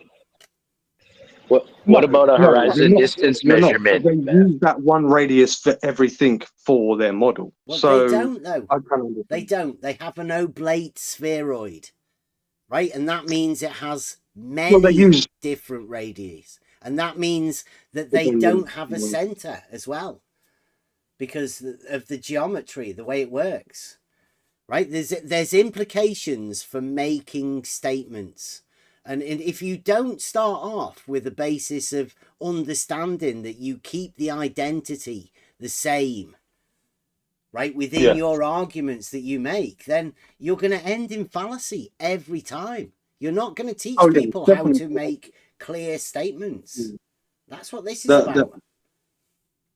What about a horizon distance measurement? They use that one radius for everything for their model. Well, so they don't, though. They don't. They have an oblate spheroid, right? And that means it has many different radius. And that means that they don't have a center as well, because of the geometry, the way it works, right? There's implications for making statements. And if you don't start off with a basis of understanding that you keep the identity the same, right, within your arguments that you make, then you're going to end in fallacy every time. You're not going to teach people how to make clear statements. That's what this is about.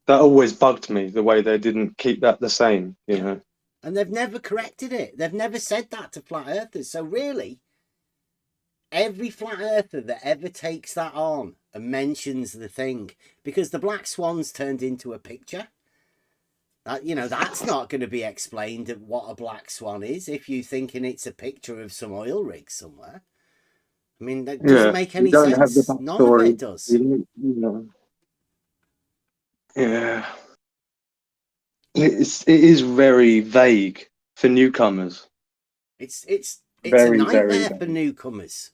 That always bugged me, the way they didn't keep that the same, And they've never corrected it. They've never said that to flat earthers. So really, every flat earther that ever takes that on and mentions the thing, because the black swan's turned into a picture, that that's not going to be explained at what a black swan is if you're thinking it's a picture of some oil rig somewhere. I mean, that doesn't make any sense. None of it does. Yeah, it is very vague for newcomers. It's a nightmare for newcomers,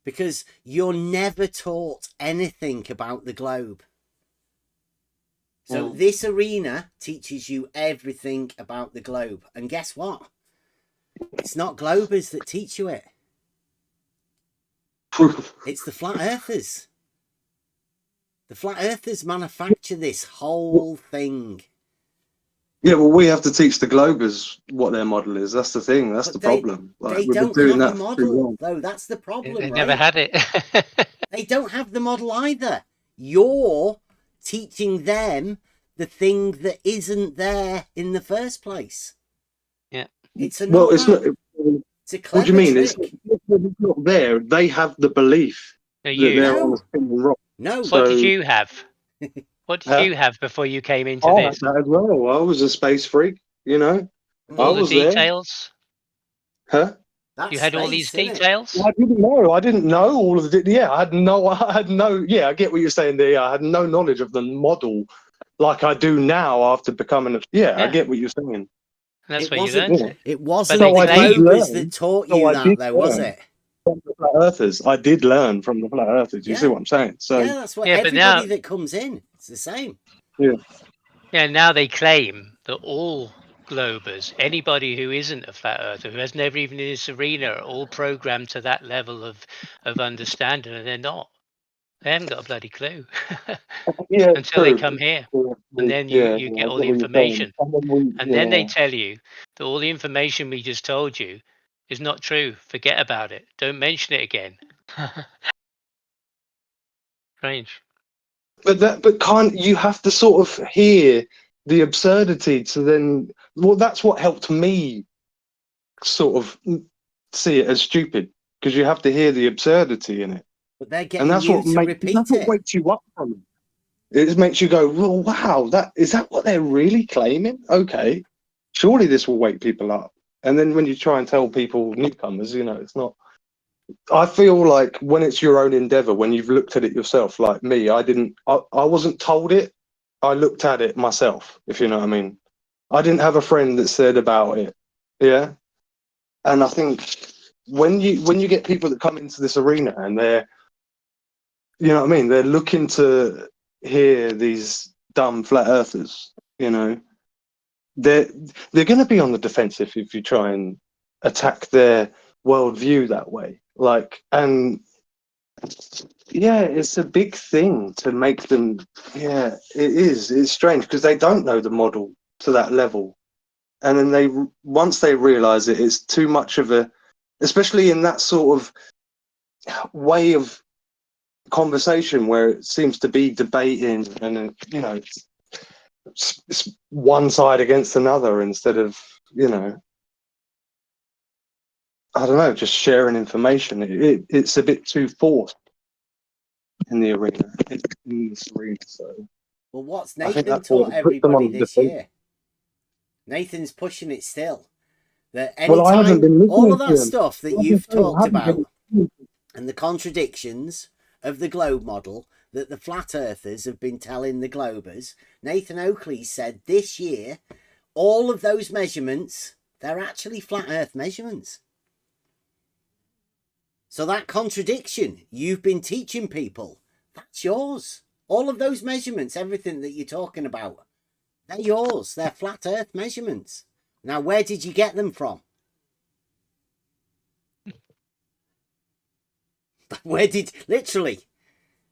because you're never taught anything about the globe. So this arena teaches you everything about the globe. And guess what? It's not globers that teach you it. It's the flat earthers. The flat earthers manufacture this whole thing. Yeah, well, we have to teach the globers what their model is. That's the thing. That's the problem. They don't have a model, though. That's the problem, They right? never had it. They don't have the model either. You're teaching them the thing that isn't there in the first place. Yeah. It's a it's not. It's a clever what do you mean? trick. It's not there. They have the belief No, that they're on the spinning rock. No. What did you have? What did you have before you came into this? That as well. I was a space freak, All the details? Huh? You had all these details? Well, I didn't know. I didn't know all of the. Yeah, I had no. Yeah, I get what you're saying there. I had no knowledge of the model like I do now after becoming a. Yeah, I get what you're saying. That's what you learned. It wasn't the globers that taught you that, though, was it? From the flat earthers, I did learn from the flat earthers. You see what I'm saying? So yeah, that's what everybody that comes in. It's the same. Yeah. Yeah. Now they claim that all globers, anybody who isn't a flat earther, who has never even in this arena, are all programmed to that level of understanding, and they're not. They haven't got a bloody clue Yeah, until they true. come here, Yeah, and then yeah, you I get get all the what you're saying. information, and then they Yeah. tell you that all the information we just told you is not true. Forget about it. Don't mention it again. Strange. But can't you have to sort of hear the absurdity to then? Well, that's what helped me sort of see it as stupid, because you have to hear the absurdity in it, But they're and getting that's you what to repeat it. wakes you up from it. It makes you go, well, wow, that is that what they're really claiming? Okay, surely this will wake people up. And then when you try and tell people, newcomers, it's not. I feel like when it's your own endeavor, when you've looked at it yourself, like me, I wasn't told it. I looked at it myself, if you know what I mean. I didn't have a friend that said about it. Yeah. And I think when you get people that come into this arena and they're, you know what I mean, they're looking to hear these dumb flat earthers, they're going to be on the defensive if you try and attack their worldview that way. And yeah, it's a big thing to make them. Yeah, it is. It's strange because they don't know the model to that level, and then once they realize it, it's too much of a, especially in that sort of way of conversation where it seems to be debating and it's one side against another instead of I don't know, just sharing information. It's a bit too forced in the arena, in this arena. So, Well, what's I think Nathan that's what taught puts them everybody on the this defense. year? Nathan's pushing it still. That Well, I haven't anytime, been all listening of to that him. stuff that Like I you've say, I talked haven't been about listening. and the contradictions of the globe model that the flat earthers have been telling the globers, Nathan Oakley said this year, all of those measurements, they're actually flat earth measurements. So that contradiction you've been teaching people, that's yours. All of those measurements, everything that you're talking about, they're yours. They're flat earth measurements. Now, where did you get them from? Literally,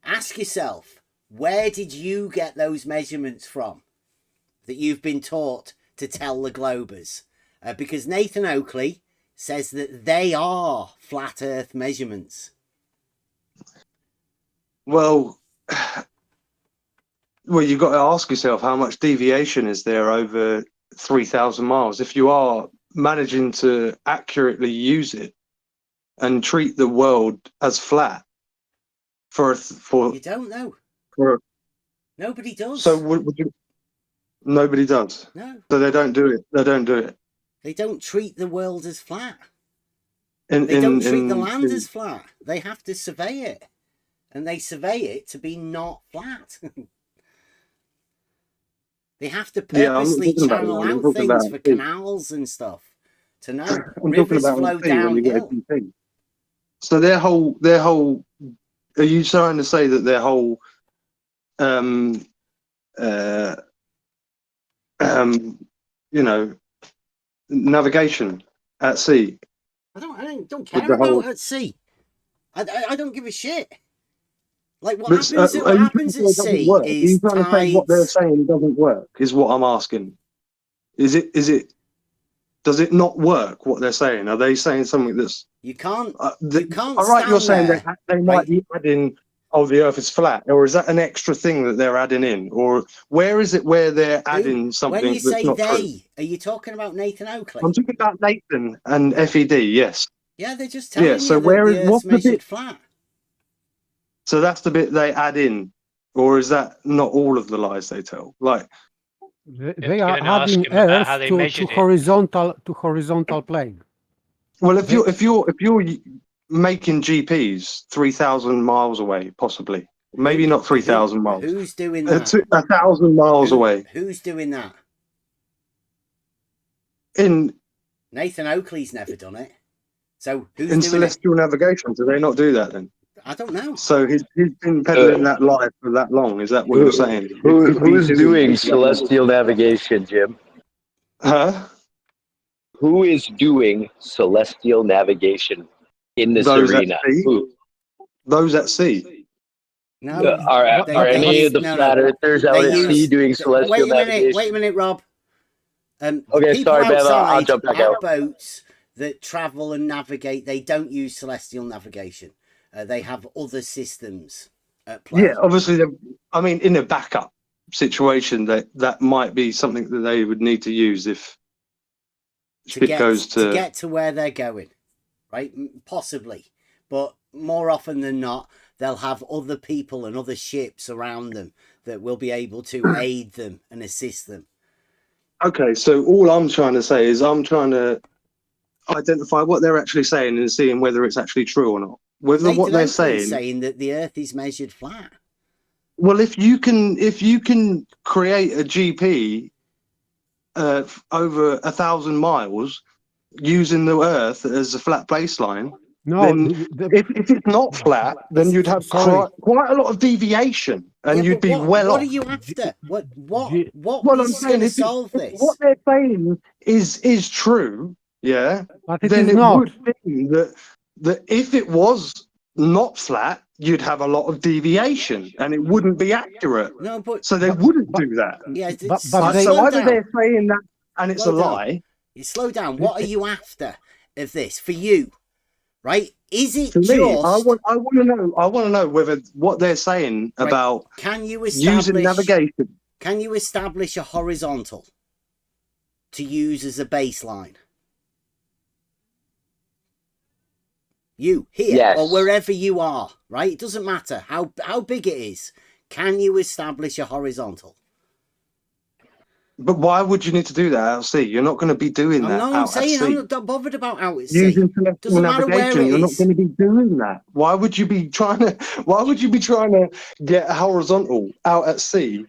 ask yourself, where did you get those measurements from that you've been taught to tell the globers? Because Nathan Oakley says that they are flat earth measurements. Well, you've got to ask yourself how much deviation is there over 3,000 miles if you are managing to accurately use it and treat the world as flat for You don't know. Nobody does. So nobody does. No. So they don't do it. They don't do it. They don't treat the world as flat. They don't treat the land as flat. They have to survey it. And they survey it to be not flat. They have to purposely channel out things for canals and stuff to know rivers flow downhill. So their whole are you trying to say that their whole navigation at sea? I don't care about at sea. I don't give a shit. Like what happens at sea is Are you trying to say what they're tides. saying doesn't work? Is what I'm asking. Is it? Does it not work? What they're saying? Are they saying something that's You can't. All stand right, you're saying there, they might be adding. Oh, the Earth is flat, or is that an extra thing that they're adding in, or where is it where they're adding something when you that's say not they, true? are you talking about Nathan Oakley? I'm talking about Nathan and FED. Yes. Yeah, they're just telling you So that where the is what's Earth's the bit? measured flat. So that's the bit they add in, or is that not all of the lies they tell? Like they are adding Earth to horizontal plane. well, if you're making GPs 3,000 miles away, possibly maybe not 3,000 miles. Who's doing that? 1,000 miles away. Who's doing that? In Nathan Oakley's never done it. So who's in doing celestial navigation, do they not do that then? I don't know. So he's been peddling that lie for that long. Is that what you're saying? Who's doing celestial navigation, Jim? Huh? Who is doing celestial navigation in this Those arena? at sea. Those at sea. No, Are any of the flat earthers out at sea doing celestial navigation? Wait a minute, Rob. The Okay, people sorry, Bev, I'll outside jump back have out. boats that travel and navigate. They don't use celestial navigation. They have other systems at play. Yeah, obviously, I mean, in a backup situation, that might be something that they would need to use if shit goes to get to where they're going, right? Possibly, but more often than not, they'll have other people and other ships around them that will be able to aid them and assist them. Okay, so all I'm trying to say is I'm trying to identify what they're actually saying and seeing whether it's actually true or not. Whether what they're saying that the Earth is measured flat. Well, if you can create a GP over 1,000 miles using the Earth as a flat baseline, then if it's not flat, then you'd have quite a lot of deviation, and you'd be well off. What are you after? What Well, I'm saying going to solve this? What they're saying is true, yeah. But it then is it not. would mean that if it was not flat, you'd have a lot of deviation, and it wouldn't be accurate. No, but so they wouldn't do that. Yeah, so either they're saying that and it's a lie. You slow down. What are you after of this for you? Right? Is it To just? me, I want to know whether what they're saying about can you using navigation. Can you establish a horizontal to use as a baseline? You here Yes. or wherever you are, right? It doesn't matter how big it is. Can you establish a horizontal? But why would you need to do that out at sea? You're not going to be doing that. I'm saying I'm not bothered about out at sea. Doesn't matter where it you're not is. going to be doing that. Why would you be trying to get a horizontal out at sea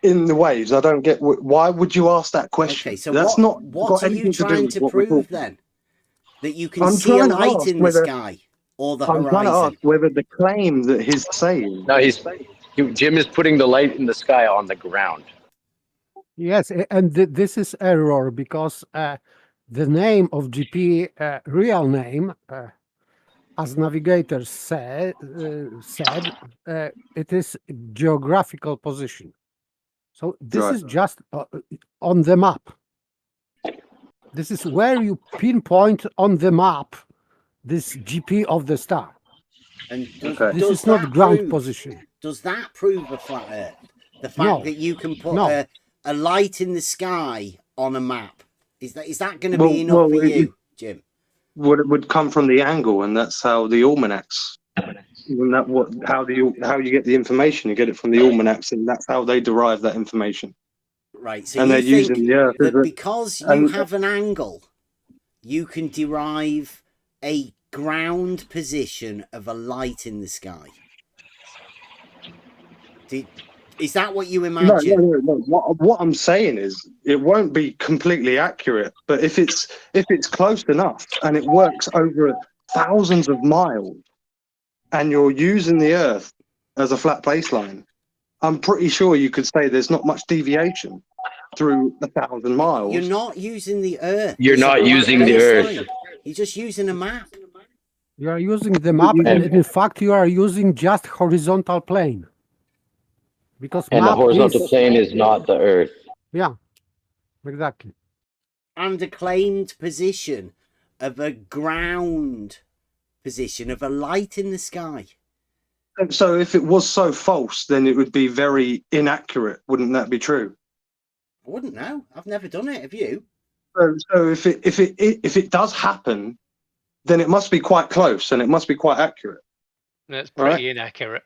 in the waves? I don't get. Why would you ask that question? Okay, so that's not what got are anything you to do trying with to what we're prove talking. then? That you can I'm see a trying to light ask in the whether- sky or the I'm trying to horizon? ask whether the claim that he's saying. No, Jim is putting the light in the sky on the ground. Yes, and this is error because the name of GP, real name, as navigators said, it is geographical position. So this is just on the map. This is where you pinpoint on the map this GP of the star. And This is not ground position. Does that prove a flat Earth? The fact that you can put a light in the sky on a map, is that going to be enough for you, Jim? Well, it would come from the angle, and that's how the almanacs. How you get the information? You get it from the almanacs, and that's how they derive that information. Right. So and you they're think using the Earth that because you have an angle, you can derive a ground position of a light in the sky. Is that what you imagine? No. What I'm saying is it won't be completely accurate, but if it's close enough and it works over thousands of miles, and you're using the Earth as a flat baseline, I'm pretty sure you could say there's not much deviation through 1,000 miles. You're not using the Earth. You're not using the Earth. You're just using a map. You are using the map, and in fact, you are using just horizontal plane. Because And the map horizontal plane is not the Earth. Yeah, exactly. And a claimed position of a ground position of a light in the sky. So if it was so false, then it would be very inaccurate. Wouldn't that be true? I wouldn't know. I've never done it. Have you? So if it does happen, then it must be quite close and it must be quite accurate. That's pretty inaccurate.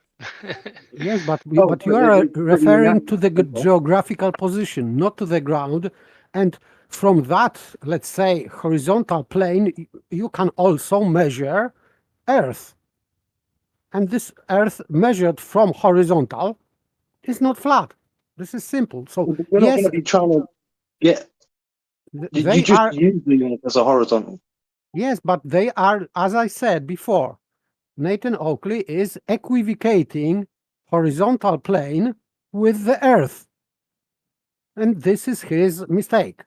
Yes, but you are referring to the geographical position, not to the ground. And from that, let's say, horizontal plane, you can also measure Earth. And this Earth measured from horizontal is not flat. This is simple. So We're not going to be trying to get. You just use the Earth as a horizontal. Yes, but they are, as I said before, Nathan Oakley is equivocating horizontal plane with the Earth. And this is his mistake.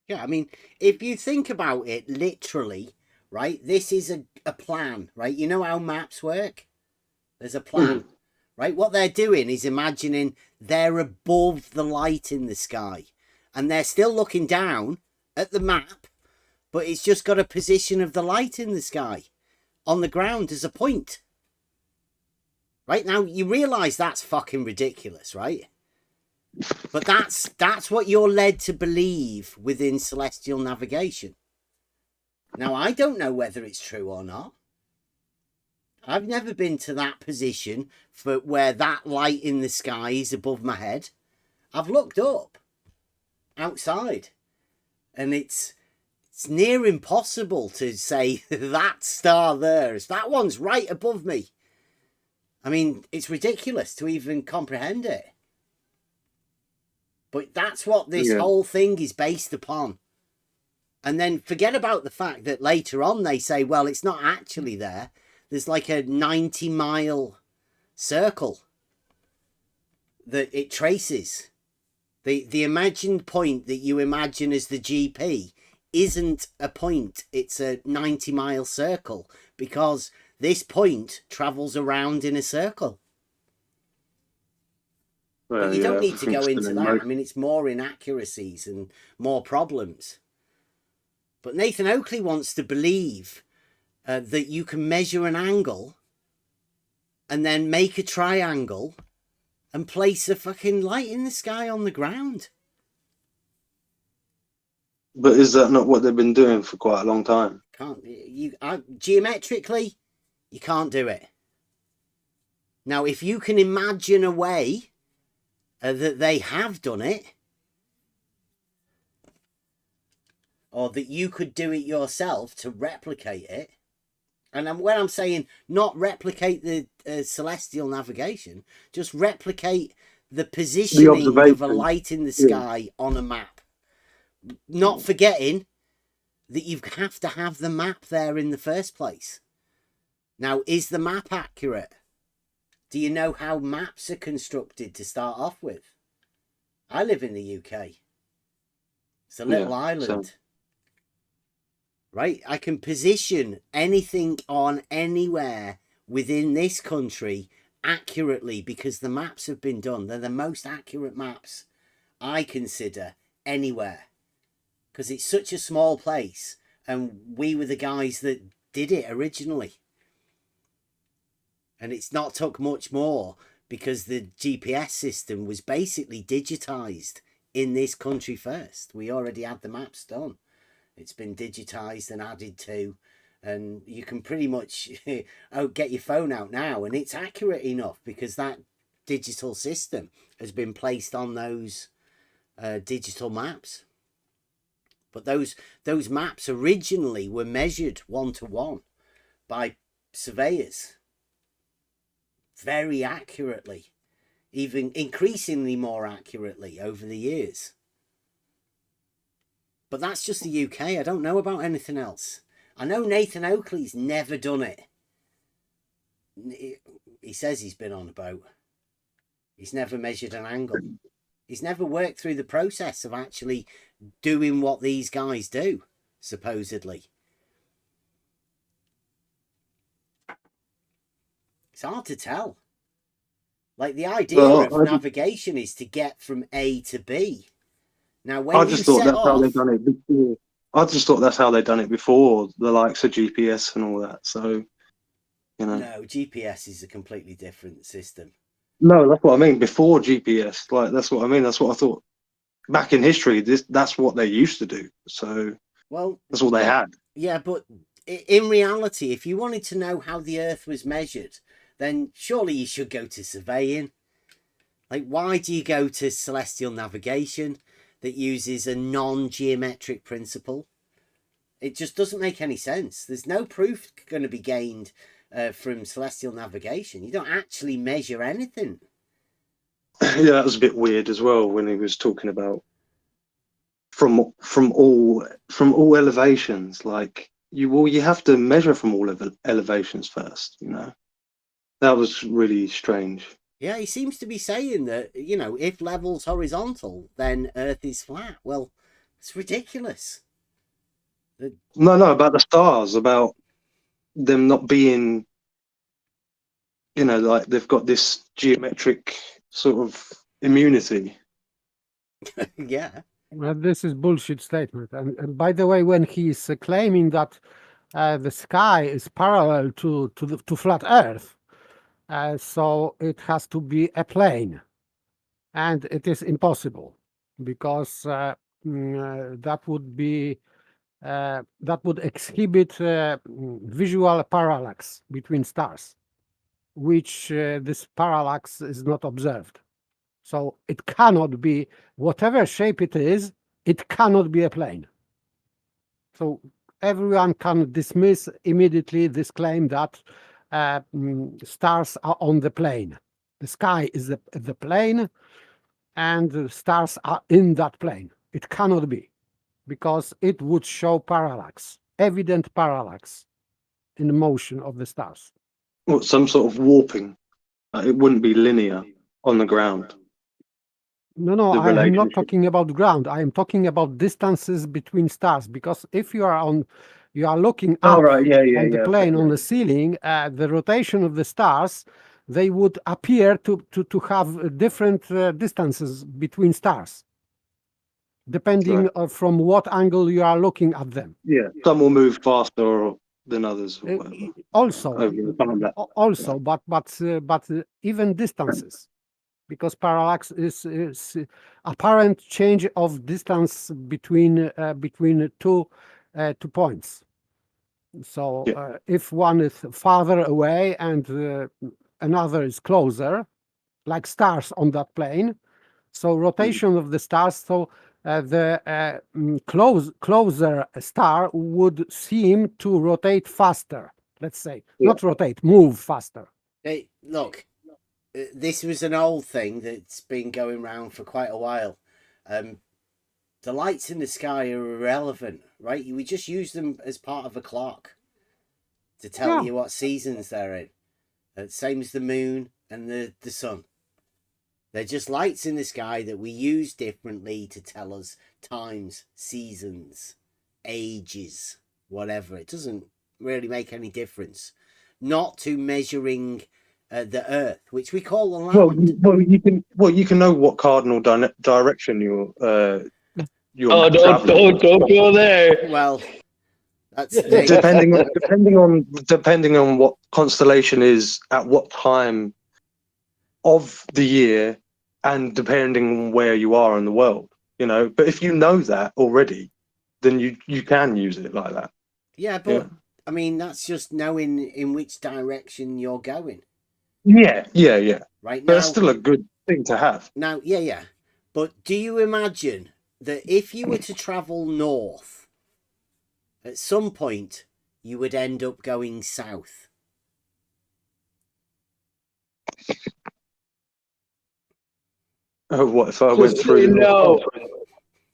Yeah, I mean, if you think about it literally, right, this is a plan, right? You know how maps work? There's a plan, right? What they're doing is imagining they're above the light in the sky, and they're still looking down at the map, but it's just got a position of the light in the sky on the ground as a point. Right? Now, you realise that's fucking ridiculous, right? But that's what you're led to believe within celestial navigation. Now, I don't know whether it's true or not. I've never been to that position for where that light in the sky is above my head. I've looked up outside, and it's near impossible to say that star there, that one's right above me. I mean, it's ridiculous to even comprehend it. But that's what this whole thing is based upon. And then forget about the fact that later on they say, well, it's not actually there. There's like a 90-mile circle that it traces. The imagined point that you imagine as the GP isn't a point. It's a 90-mile circle, because this point travels around in a circle. Well, but you don't need to go everything's into been that. I mean, it's more inaccuracies and more problems. But Nathan Oakley wants to believe that you can measure an angle and then make a triangle and place a fucking light in the sky on the ground. But is that not what they've been doing for quite a long time? Geometrically, you can't do it. Now, if you can imagine a way that they have done it, or that you could do it yourself to replicate it, and when I'm saying not replicate the celestial navigation, just replicate the positioning of a light in the sky on a map. Not forgetting that you have to have the map there in the first place. Now, is the map accurate? Do you know how maps are constructed to start off with? I live in the UK. It's a little island. Right? I can position anything on anywhere within this country accurately because the maps have been done. They're the most accurate maps I consider anywhere, because it's such a small place and we were the guys that did it originally. And it's not took much more because the GPS system was basically digitized in this country first. We already had the maps done. It's been digitized and added to, and you can pretty much get your phone out now and it's accurate enough because that digital system has been placed on those digital maps. But those maps originally were measured 1-to-1 by surveyors very accurately, even increasingly more accurately over the years. But that's just the UK. I don't know about anything else. I know Nathan Oakley's never done it. He says he's been on a boat. He's never measured an angle. He's never worked through the process of actually doing what these guys do, supposedly. It's hard to tell. Like, the idea of navigation is to get from A to B. Now, when I just thought that's how they've done it before. I just thought that's how they've done it before, the likes of GPS and all that. So, you know. No, GPS is a completely different system. No, that's what I mean. Before GPS, like that's what I mean. That's what I thought. Back in history, that's what they used to do. So, well, that's what they had. Yeah, but in reality, if you wanted to know how the Earth was measured, then surely you should go to surveying. Like, why do you go to celestial navigation that uses a non-geometric principle? It just doesn't make any sense. There's no proof going to be gained from celestial navigation. You don't actually measure anything. Yeah, that was a bit weird as well when he was talking about from all elevations. Like you have to measure from all elevations first. You know, that was really strange. Yeah, he seems to be saying that, you know, if level's horizontal, then Earth is flat. Well, it's ridiculous. No, about the stars, about them not being you know, like they've got this geometric sort of immunity. Yeah. Well, this is bullshit statement. And by the way, when he's claiming that the sky is parallel to flat Earth, so it has to be a plane, and it is impossible because that would be that would exhibit visual parallax between stars, which this parallax is not observed. So it cannot be, whatever shape it is, it cannot be a plane. So everyone can dismiss immediately this claim that stars are on the plane. The sky is the plane, and the stars are in that plane. It cannot be, because it would show parallax, evident parallax in the motion of the stars. What, some sort of warping? It wouldn't be linear on the ground. No, The I am not relationship. talking about ground. I am talking about distances between stars. Because if you are looking Oh, up right, yeah, on the yeah. plane, on the ceiling, the rotation of the stars, they would appear to have different distances between stars, depending from what angle you are looking at them. Yeah, some will move faster than others. Or whatever. Also, Over the time. but even distances, because parallax is apparent change of distance between two points. So if one is farther away and another is closer, like stars on that plane, so rotation of the stars, so the closer star would seem to rotate faster. Let's say, not rotate, move faster. Hey, look, this was an old thing that's been going around for quite a while. The lights in the sky are irrelevant, right? We just use them as part of a clock to tell you what seasons they're in. Same as the moon and the sun. They're just lights in the sky that we use differently to tell us times, seasons, ages, whatever. It doesn't really make any difference. Not to measuring the Earth, which we call the land. You can know what cardinal direction you're don't go there. Well, that's depending on what constellation is at what time of the year, and depending on where you are in the world, you know. But if you know that already, then you can use it like that. Yeah, but I mean, that's just knowing in which direction you're going. Yeah. Right, but that's still a good thing to have. Now, yeah. But do you imagine that if you were to travel north, at some point you would end up going south? Oh, what if I went through the North Pole?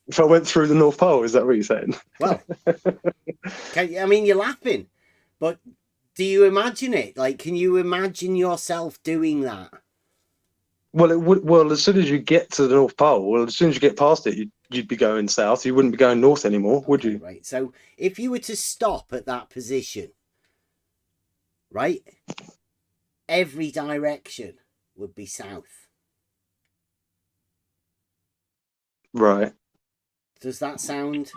If I went through the North Pole, is that what you're saying? Well, I mean, you're laughing, but do you imagine it? Like, can you imagine yourself doing that? Well, it would. Well, as soon as you get to the North Pole, as soon as you get past it, you'd be going south. You wouldn't be going north anymore, would you? Right. So, if you were to stop at that position, right, every direction would be south. Right. Does that sound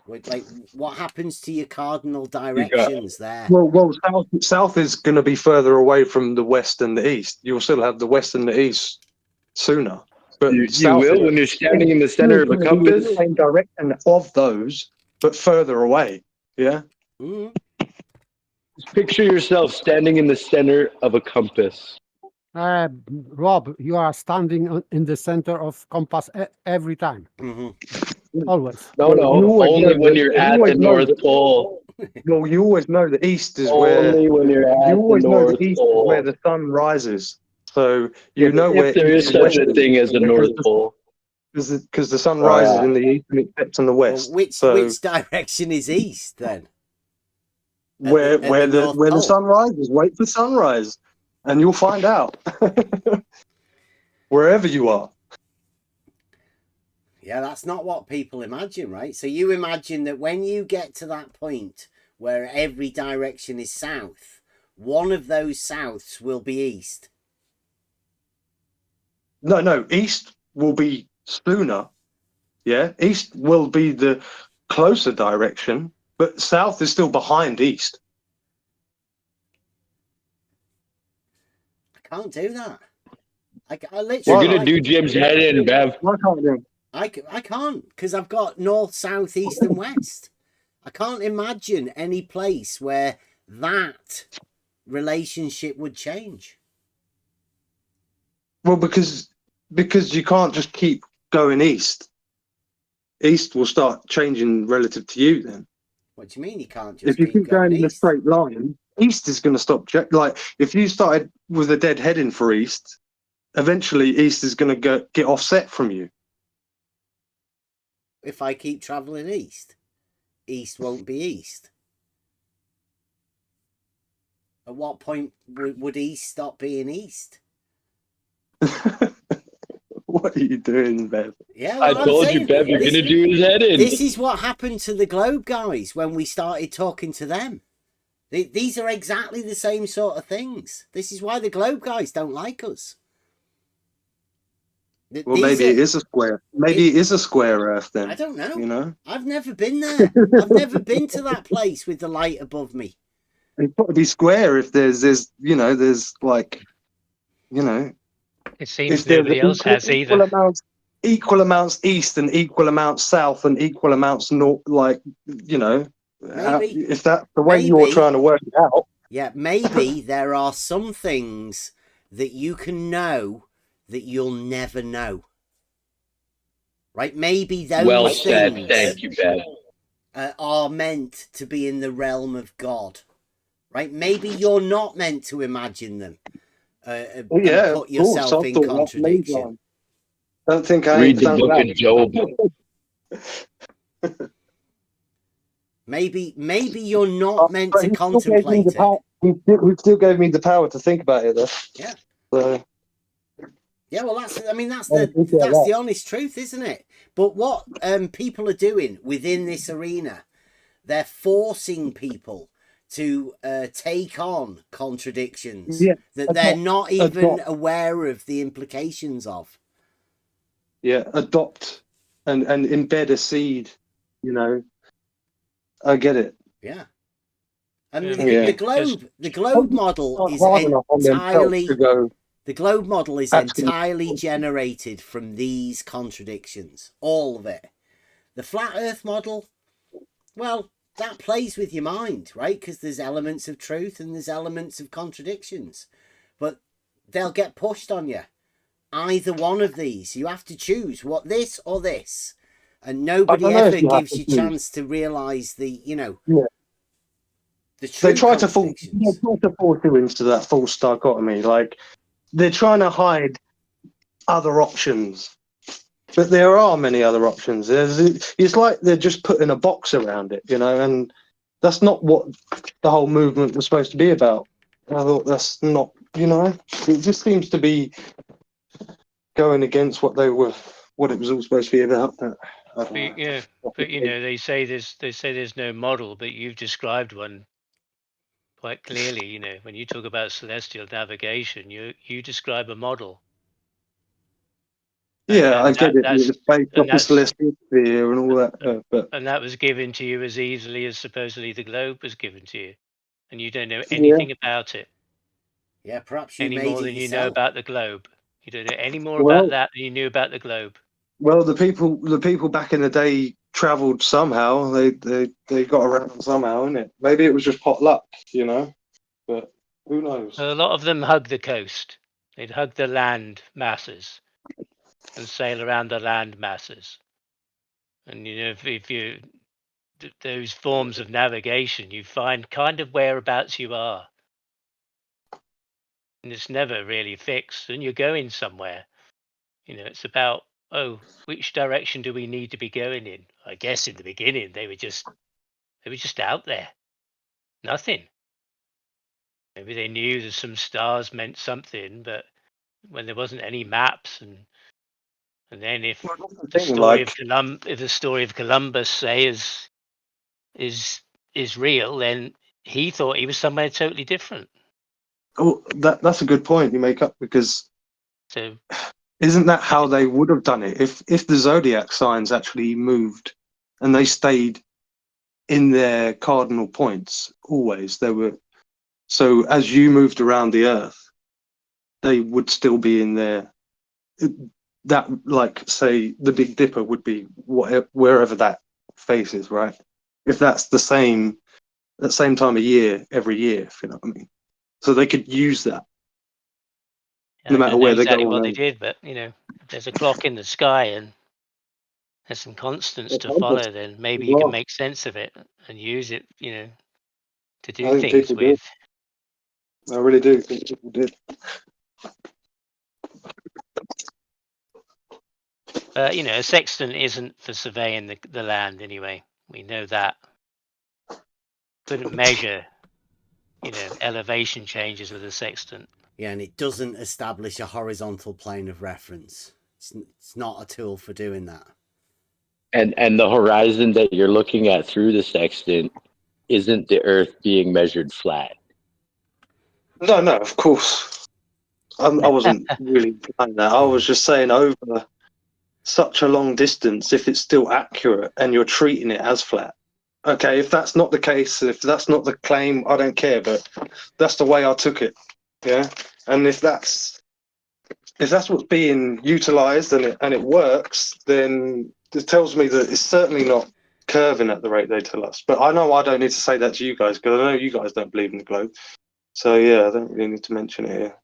like what happens to your cardinal directions there? Well, south is going to be further away from the west and the east. You'll still have the west and the east sooner. But you will when you're standing in the center of a compass. The same direction of those, but further away. Yeah. Mm-hmm. Just picture yourself standing in the center of a compass. Rob, you are standing in the center of compass every time. Mm-hmm. Always. No, only when you're at the North Pole. Well, you always know the east is only when you're at you always the know North the east Pole. is where the sun rises. So you know where if there is such a thing as a North Pole. Because the sun rises in the east and it sets in the west. Well, which direction is east then? Where the sun rises. Wait for sunrise, and you'll find out. Wherever you are. Yeah, that's not what people imagine, right? So you imagine that when you get to that point where every direction is south, one of those souths will be east. No, east will be sooner. Yeah, east will be the closer direction, but south is still behind east. I can't do that. I literally. You're gonna do Jim's head in, Bev. I can't do. I can't, because I've got north, south, east, and west. I can't imagine any place where that relationship would change. Well, because you can't just keep going east. East will start changing relative to you then. What do you mean you can't just If you keep going in a east? straight line, east is going to stop. Like if you started with a dead heading for east, eventually east is going to get offset from you. If I keep travelling east, east won't be east. At what point would east stop being east? What are you doing, Bev? Yeah, I well, told you, Bev, you're gonna do his head in. This is what happened to the Globe guys when we started talking to them. These are exactly the same sort of things. This is why the Globe guys don't like us. Well, maybe it is a square. Maybe it is a square Earth then. I don't know. You know, I've never been there. I've never been to that place with the light above me. it's got to be square if there's like, It seems if there's nobody else has either. equal amounts east and equal amounts south and equal amounts north, like, if that's the way you're trying to work it out. Yeah, maybe there are some things that you can know that you'll never know. Right? Maybe those Well things said. Thank you, Bev. Are meant to be in the realm of God. Right? Maybe you're not meant to imagine them. And put yourself in contradiction. Don't think I read the book of Job. Maybe you're not meant to contemplate it. He still gave me the power to think about it, though. Yeah. So, yeah, well, that's the honest truth, isn't it? But what people are doing within this arena, they're forcing people to take on contradictions that they're not even aware of the implications of. Yeah, adopt and embed a seed, I get it. Yeah. And the globe model is entirely generated from these contradictions, all of it. The flat Earth model, well, that plays with your mind, right? Because there's elements of truth and there's elements of contradictions, but they'll get pushed on you. Either one of these, you have to choose this or this, and nobody ever gives you a chance to realize the true. They try to force you into that false dichotomy. Like they're trying to hide other options, but there are many other options. It's like they're just putting a box around it, and that's not what the whole movement was supposed to be about. I thought that's not, it just seems to be going against what it was all supposed to be about. But they say there's no model, but you've described one quite clearly. When you talk about celestial navigation, you describe a model. I get it. It's based off the celestial sphere and all that. And that was given to you as easily as supposedly the globe was given to you, and you don't know anything about it. Yeah, perhaps you any made more it than you yourself. know about the globe. You don't know any more about that than you knew about the globe. Well, the people back in the day travelled somehow. They got around somehow, innit? Maybe it was just pot luck, But who knows? A lot of them hug the coast. They'd hug the land masses and sail around the land masses. And if you those forms of navigation, you find kind of whereabouts you are. And it's never really fixed, and you're going somewhere. It's about, which direction do we need to be going in? I guess in the beginning they were just out there. Nothing. Maybe they knew that some stars meant something, but when there wasn't any maps, and then if the story of Columbus, say, is real, then he thought he was somewhere totally different. Oh, that's a good point you make up, because So isn't that how they would have done it if the zodiac signs actually moved and they stayed in their cardinal points always? They were, so as you moved around the Earth, they would still be in there. That, like, say, the Big Dipper would be wherever that face is, right? If that's the same time of year every year, if you know what I mean. So they could use that no I matter don't know where they exactly go what on they Earth. did, but if there's a clock in the sky and there's some constants to follow, then maybe you can make sense of it and use it, to do I think things people did. with. I really do think people did. A sextant isn't for surveying the land anyway. We know that. Couldn't measure, elevation changes with a sextant. Yeah, and it doesn't establish a horizontal plane of reference. It's not a tool for doing that. And the horizon that you're looking at through the sextant isn't the Earth being measured flat. No, of course. I wasn't really implying that. I was just saying, over such a long distance, if it's still accurate and you're treating it as flat. Okay, if that's not the case, if that's not the claim, I don't care, but that's the way I took it. Yeah. And if that's what's being utilized and it works, then it tells me that it's certainly not curving at the rate they tell us. But I know I don't need to say that to you guys, because I know you guys don't believe in the globe. So yeah, I don't really need to mention it here.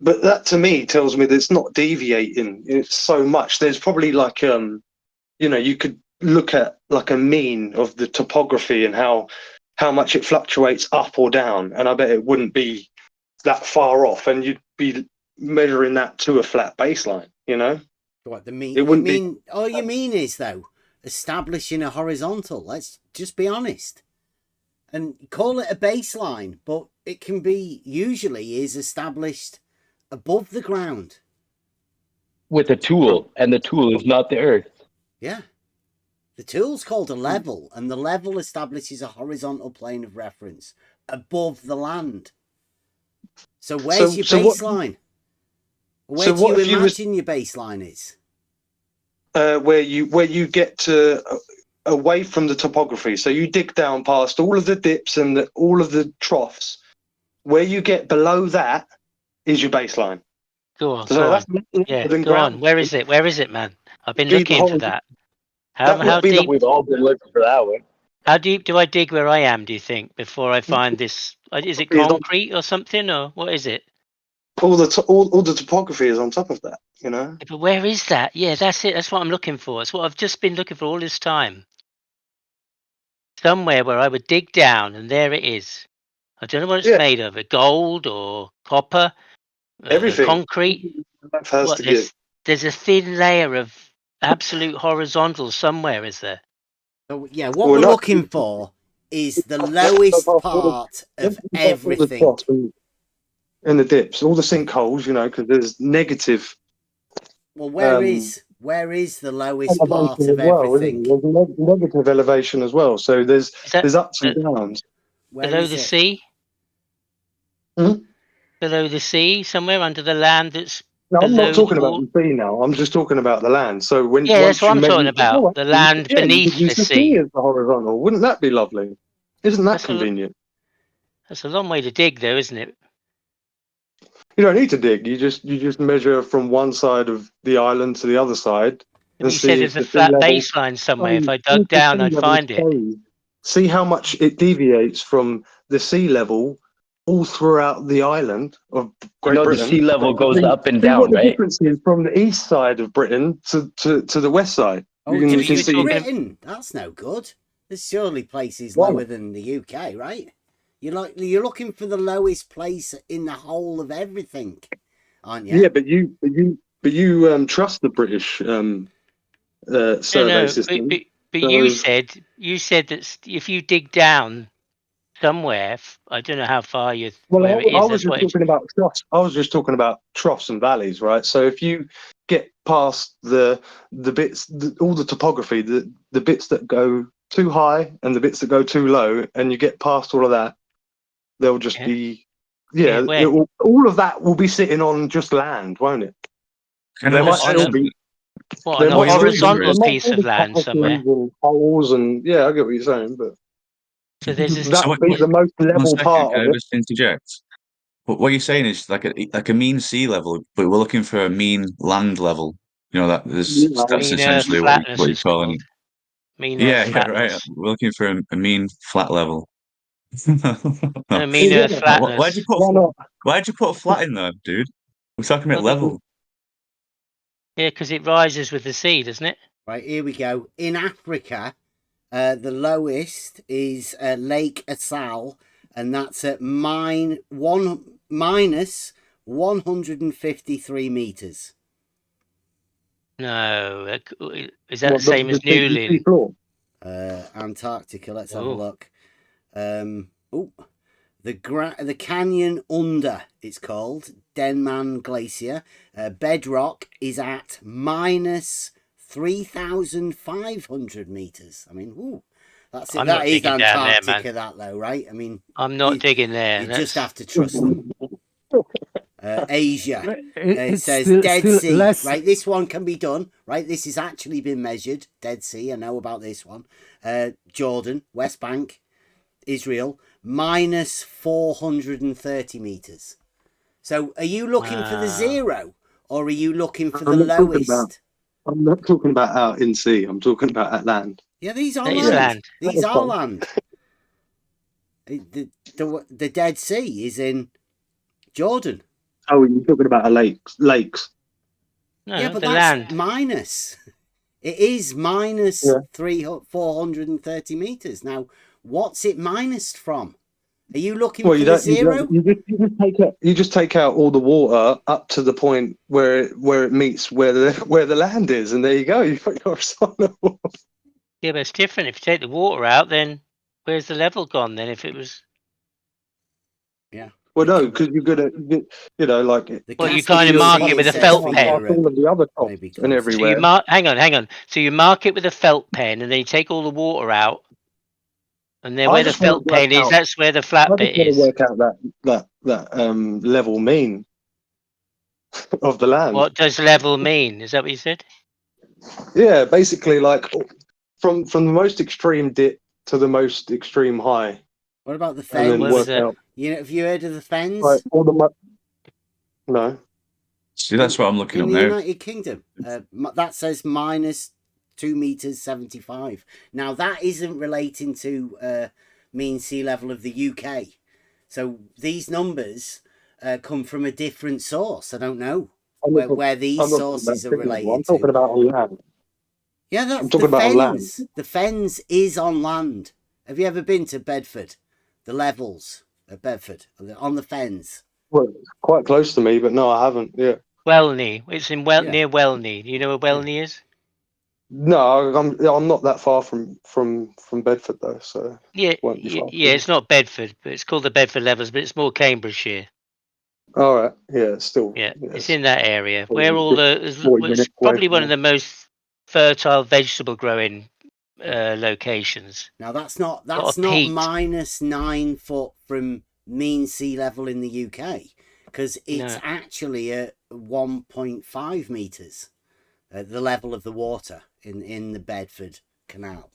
But that to me tells me that it's not deviating. It's so much. There's probably like you could look at like a mean of the topography and how much it fluctuates up or down, and I bet it wouldn't be that far off, and you'd be measuring that to a flat baseline. What the mean? It wouldn't be. All you mean is, though, establishing a horizontal. Let's just be honest and call it a baseline, but it can be usually is established above the ground with a tool, and the tool is not the Earth. Yeah. The tool's called a level, and the level establishes a horizontal plane of reference above the land. So where's your baseline? Where do you imagine your baseline is? Where you get to away from the topography. So you dig down past all of the dips and all of the troughs. Where you get below that is your baseline. Go on, so go that's on. Yeah, go on. Where is it? Where is it, man? I've been looking for that. How deep? We've all been looking for that one. How deep do I dig where I am, do you think, before I find this? Is it concrete or something, or what is it? All the topography is on top of that, Yeah, but where is that? Yeah, that's it. That's what I'm looking for. It's what I've just been looking for all this time. Somewhere where I would dig down, and there it is. I don't know what it's made of. Gold or copper? Everything. Concrete? What, there's a thin layer of absolute horizontal somewhere, is there? So, yeah, what we're looking for is the lowest part of everything. In the dips, all the sinkholes, because there's negative. Well, where is the lowest part of everything? There's negative elevation as well, so there's ups and downs. Below the sea? Below the sea, somewhere under the land that's. No, I'm not talking about the sea now. I'm just talking about the land. So that's what I'm talking about. The land beneath the sea. Is the horizontal. Wouldn't that be lovely? Isn't that convenient? That's a long way to dig, though, isn't it? You don't need to dig. You just measure from one side of the island to the other side. And you said there's a flat baseline somewhere. If I dug down, I'd find it. See how much it deviates from the sea level all throughout the island of Great Britain. The sea level goes up and down, what the right? difference is from the east side of Britain to the west side. You can see Britain. That's no good. There's surely places lower than the UK, right? You're looking for the lowest place in the whole of everything, aren't you? Yeah, but you trust the British survey system. But you said that if you dig down somewhere, I don't know how far you. Where it is. I was just talking about troughs. I was just talking about troughs and valleys, right? So if you get past the bits, all the topography, the bits that go too high and the bits that go too low, and you get past all of that, there'll just be Yeah, where? all of that will be sitting on just land, won't it? Kind There of might what still side? be. What, There on a might still be, horizontal there might piece still of be land somewhere? passages and holes and yeah, I get what you're saying, but So there's this. that would be the most One level second, part can of I it. just interject? What you're saying is like a mean sea level, but we're looking for a mean land level. You know that Yeah. that's Mean Earth essentially flatness what you're is calling called. it. Mean Earth Yeah, right. flatness. We're looking for a mean flat level. No, Mean Earth Yeah. Why'd you flatness. put Why not? why'd you put flat in there, dude? We're talking about level. Yeah, because it rises with the sea, doesn't it? Right, here we go. In Africa, the lowest is Lake Assal, and that's at minus 153 meters. No, is that the What, same as the sea Newlyn? floor? Antarctica. Let's have a Oh. look. The canyon under, it's called Denman Glacier. Bedrock is at minus 3,500 meters. I mean, that's it. I'm That not is digging down there, Antarctica, man. that though, right? I mean, I'm not digging there. You That's... just have to trust them. Asia. It It's says still- Dead still Sea. less- Right, this one can be done. Right, this has actually been measured. Dead Sea. I know about this one. Jordan, West Bank, Israel, minus 430 meters. So, are you looking for the zero, or are you looking for the lowest? I'm not talking about out in sea. I'm talking about at land. Yeah, these are That is land. land. These That's are fine. land. The Dead Sea is in Jordan. Oh, you're talking about lakes. No, Yeah, but the that's land. minus. It is minus Yeah. 430 meters. Now, what's it minus from? Are you looking Well, for you the don't. zero? You just take out all the water up to the point where it meets where the land is, and there you go. You've got your horizontal. Yeah, but it's different. If you take the water out, then where's the level gone? Then if it was, Yeah. Well, no, because you're gonna, like. well, you kind of mark it with a felt pen. All of the other tops and everywhere. So you mark. Hang on. So you mark it with a felt pen, and then you take all the water out, and then I where the just wanna felt work pen is, out- that's where the flat I bit just want is. to work out that level mean of the land. What does level mean? Is that what you said? Yeah, basically, like from the most extreme dip to the most extreme high. What about the And then fens? work out. Have you heard of the fens? Like no. See, that's what I'm looking in up the now. United Kingdom? That says minus 2 meters 75. Now, that isn't relating to mean sea level of the UK. So these numbers come from a different source. I don't know where these sources are related I'm talking about on land. Yeah, that's I'm talking the about on land. fens. The fens is on land. Have you ever been to Bedford? The levels at Bedford on the fens. Well, it's quite close to me, but no, I haven't. Yeah. Welney. It's in near Welney. Do you know where Welney is? No, I'm not that far from Bedford though, so Yeah, won't be far. yeah. It's not Bedford, but it's called the Bedford Levels, but it's more Cambridgeshire. All right. Yeah, it's still. Yeah, Yes. it's in that area Probably where all the. 40 It's minutes probably away one from of the most fertile vegetable growing locations. Now that's not Got a peat. minus 9 foot from mean sea level in the UK, because it's No. actually at 1.5 meters. The level of the water in the Bedford Canal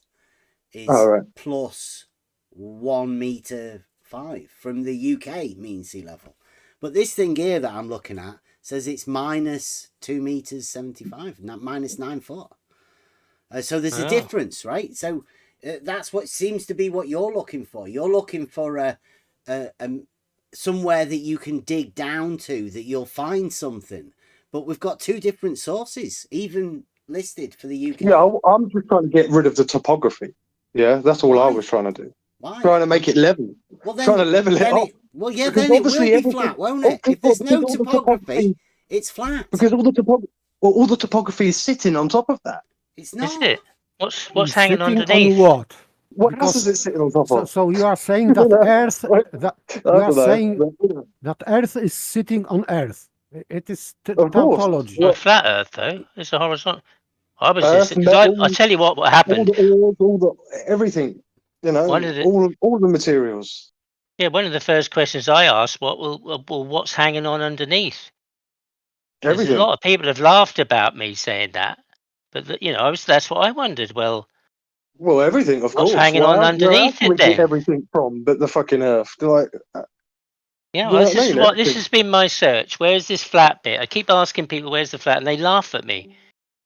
is plus 1 meter 5 from the UK mean sea level. But this thing here that I'm looking at says it's minus 2 meters 75, not minus 9 foot. So there's a difference, right? So that's what seems to be what you're looking for. You're looking for somewhere that you can dig down to, that you'll find something. But we've got two different sources, even listed for the UK. Yeah, I'm just trying to get rid of the topography. Yeah, that's all I was trying to do. Why? Trying to make it level. Well, then, trying to level it up. Well, yeah, Because then it will obviously be everything- flat, won't it? If there's no topography, it's flat. Because all the topography is sitting on top of that. It's not. Is it? What's hanging Sitting underneath? on what? What else is it sitting on top So, of? so you are saying that Earth, that Earth is sitting on Earth. It is tautology. Not flat Earth though. It's a horizontal. I was Earth, just because I metal, tell you what happened. all the everything. You know, One of the- all the materials. Yeah, one of the first questions I asked, what's hanging on underneath? There's a Everything. lot of people have laughed about me saying that, but that's what I wondered. Well, everything, of what's course. hanging on Where else underneath do it we get then? everything from but the fucking Earth? Like, Yeah, you well, know what I mean? this Everything. has been my search. Where's this flat bit? I keep asking people, where's the flat, and they laugh at me.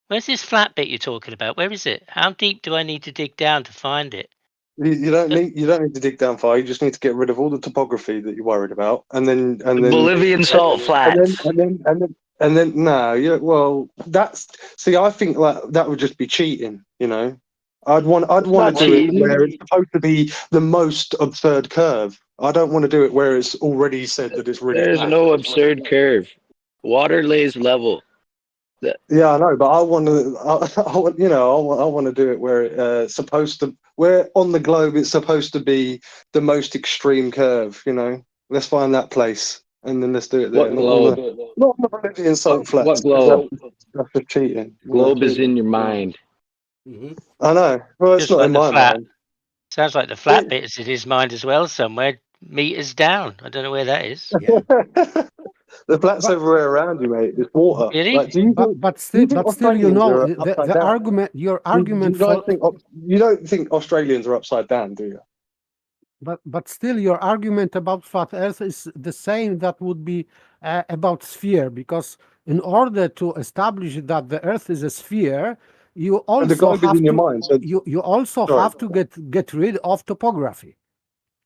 Where's this flat bit you're talking about? Where is it? How deep do I need to dig down to find it? You don't need to dig down far. You just need to get rid of all the topography that you're worried about, and then Bolivian salt flats. no, yeah. Well, see. I think like that would just be cheating. You know, I'd want It's to not do it where cheating. it's supposed to be the most absurd curve. I don't want to do it where it's already said that it's really There's flat. no absurd curve. Water lays level. Yeah, I know, but I want to. I want, I want to do it where it's supposed to. Where on the globe it's supposed to be the most extreme curve. You know, let's find that place and then let's do it there. What globe? Not on the Bolivian salt flats. What globe? That's just cheating. You know? Globe is in your mind. I know. Well, it's Just not like in the my flat. mind. Sounds like the flat bit is in his mind as well, somewhere meters down. I don't know where that is. Yeah. The flats everywhere around you, mate. It's water. Really? Like, do you think Still, you Australians know, are upside the down? argument, your Do argument you guys for, think you don't think Australians are upside down, do you? but still, your argument about flat Earth is the same that would be about sphere, because in order to establish that the Earth is a sphere, you And the also globe is have in your to mind. So you also sorry. have to get rid of topography,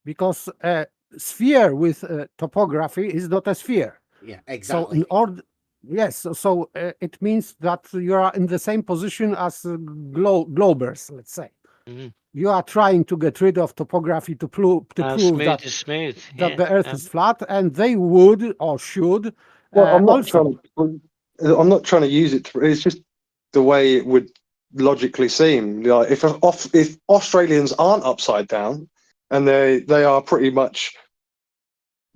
because a sphere with topography is not a sphere. Yeah, So exactly. in order, yes, so it means that you are in the same position as globers, let's say. Mhm. You are trying to get rid of topography to prove Smooth that is smooth. that Yeah. the Earth is flat, and they would or should Well, I'm not also. I'm not trying to use it. It's just the way it would logically seem. Like if Australians aren't upside down, and they are pretty much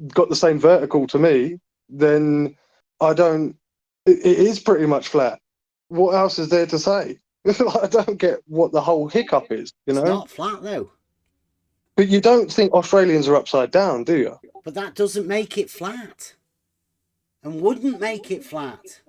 got the same vertical to me, then I don't. It is pretty much flat. What else is there to say? I don't get what the whole hiccup is. You It's know. not flat though. But you don't think Australians are upside down, do you? But that doesn't make it flat, and wouldn't make it flat.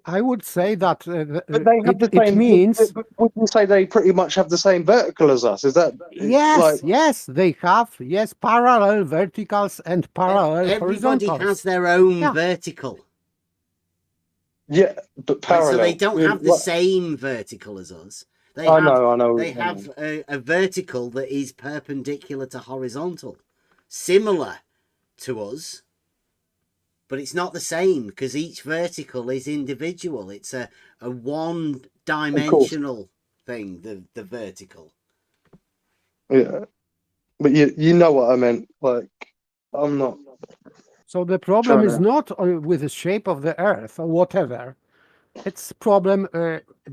I would say that But they have the it same. means Would you say they pretty much have the same vertical as us? Is that like? yes, they have parallel verticals and parallel Everybody horizontals. has their own Yeah. vertical. Yeah, but Right, parallel. so they don't have the What- same vertical as us. They I have, know. They have a vertical that is perpendicular to horizontal, similar to us, but it's not the same because each vertical is individual. It's a one-dimensional thing. The vertical. Yeah, but you know what I meant. Like, I'm not. So the problem Trying is to- not with the shape of the Earth or whatever. It's problem.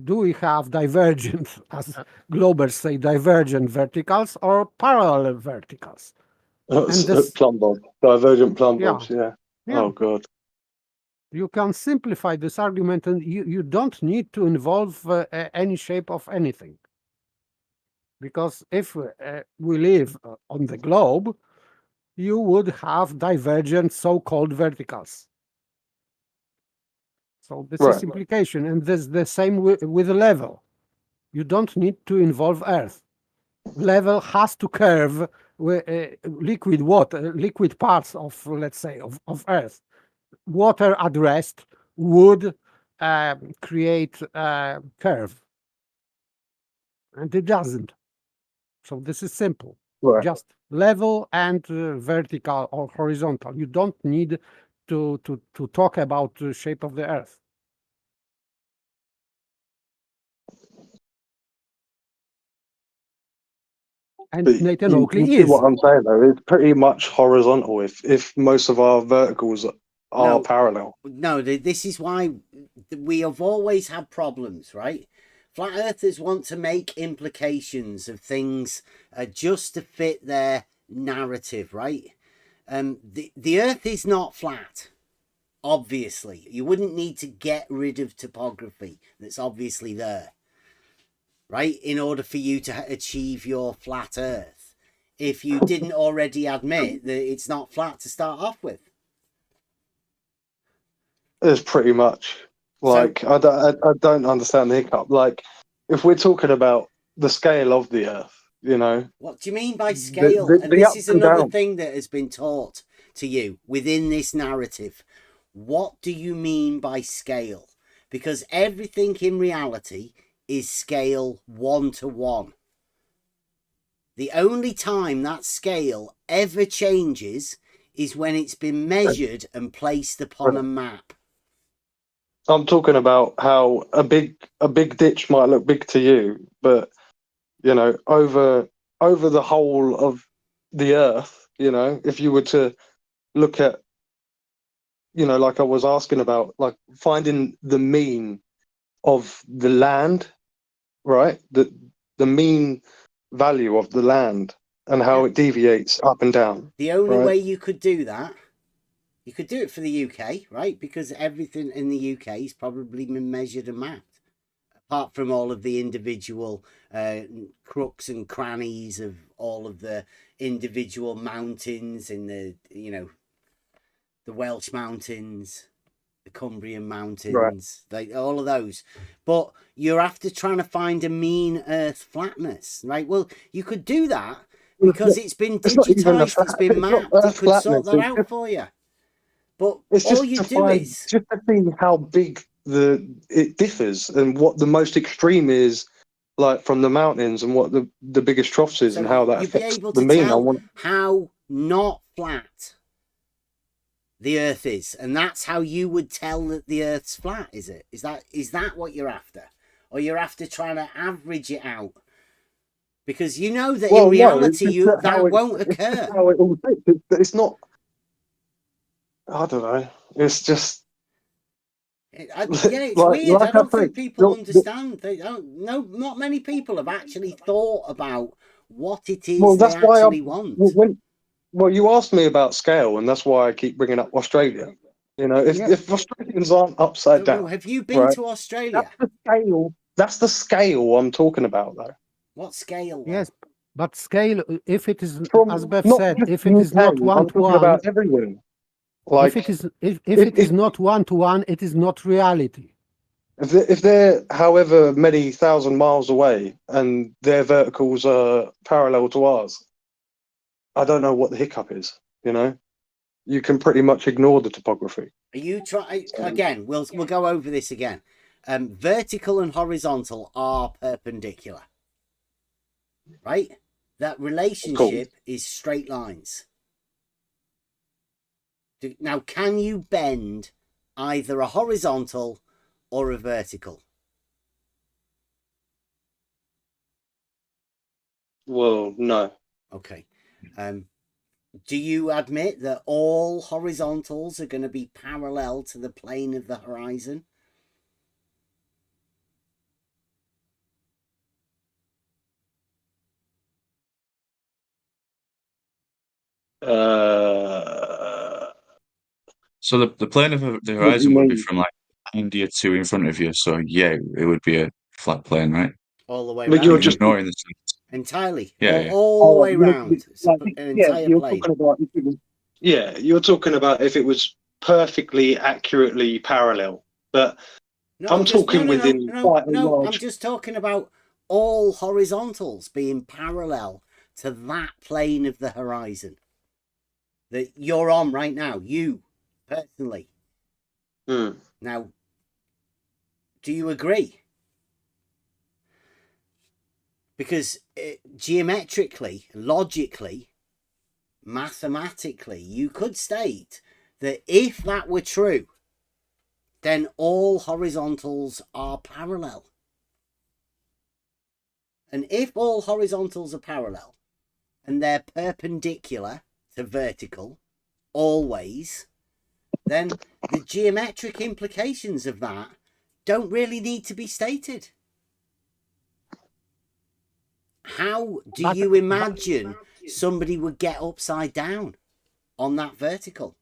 Do we have divergent, as globers say, divergent verticals or parallel verticals? And this, plumb bob, divergent plumb yeah, bobs. Yeah. yeah. Oh god. You can simplify this argument, and you don't need to involve any shape of anything. Because if we live on the globe, you would have divergent so-called verticals. So this Right. is implication, and this the same with the level. You don't need to involve Earth. Level has to curve with liquid water, liquid parts of, let's say, of Earth. Water at rest would create a curve, and it doesn't. So this is simple. Right. Just level and vertical or horizontal. You don't need to talk about the shape of the Earth. And But Nathan you Oakley see is. what I'm saying though. It's pretty much horizontal. If most of our verticals are parallel. No, this is why we have always had problems, right? Flat earthers want to make implications of things just to fit their narrative, right? The earth is not flat, obviously. You wouldn't need to get rid of topography that's obviously there, right? In order for you to achieve your flat earth. if you didn't already admit that it's not flat to start off with. It's pretty much like I don't understand the hiccup. Like, if we're talking about the scale of the Earth, you know. What do you mean by scale? And this is another thing that has been taught to you within this narrative. What do you mean by scale? Because everything in reality is scale 1 to 1. The only time that scale ever changes is when it's been measured and placed upon a map. I'm talking about how a big ditch might look big to you, but you know, over the whole of the Earth, you know, if you were to look at, you know, like I was asking about, like finding the mean of the land, right? The mean value of the land and how it deviates up and down. The only right? way you could do that, you could do it for the UK, right? Because everything in the UK is probably been measured and mapped, apart from all of the individual crooks and crannies of all of the individual mountains in the, you know, the Welsh mountains, the Cumbrian mountains, like all of those. But you're after trying to find a mean Earth flatness, right? Well, you could do that because it's been digitized, it's been mapped, it could sort that out for you. But it's all just you to do find, is just to see how big it differs and what the most extreme is, like from the mountains, and what the biggest troughs is, and how that you'd be affects able the to mean. tell how not flat the Earth is, and that's how you would tell that the Earth's flat. Is it? Is that what you're after, or you're after trying to average it out? Because you know that in reality that won't occur. How it all fits. It's not. I don't know. It's just. It's weird. I don't think people understand. They don't. No, not many people have actually thought about what it is they actually want. Well, you asked me about scale, and that's why I keep bringing up Australia. You know, if Australians aren't upside down, have you been to Australia? That's the scale. That's the scale I'm talking about, though. What scale? Yes, but scale, if it is, From, as Bev not said, just if it is not UK, one I'm to talking one, about everywhere. Like, if it is not 1 to 1, it is not reality. If they're however many thousand miles away and their verticals are parallel to ours, I don't know what the hiccup is. You know, you can pretty much ignore the topography. Are you trying again? We'll go over this again. Vertical and horizontal are perpendicular, right? That relationship is straight lines. Now, can you bend either a horizontal or a vertical? Well, no. Okay. Do you admit that all horizontals are going to be parallel to the plane of the horizon? So the plane of the horizon would be from like India to in front of you. So yeah, it would be a flat plane, right? All the way But around. you're just ignoring the entirely. Yeah, all the way around. An entire you're plane. talking about you're talking about if it was perfectly accurately parallel, but I'm talking within quite a large. I'm just talking about all horizontals being parallel to that plane of the horizon that you're on right now, you personally. Now, do you agree? Because geometrically, logically, mathematically, you could state that if that were true, then all horizontals are parallel. And if all horizontals are parallel and they're perpendicular to vertical, always, then the geometric implications of that don't really need to be stated. How do you imagine somebody would get upside down on that vertical?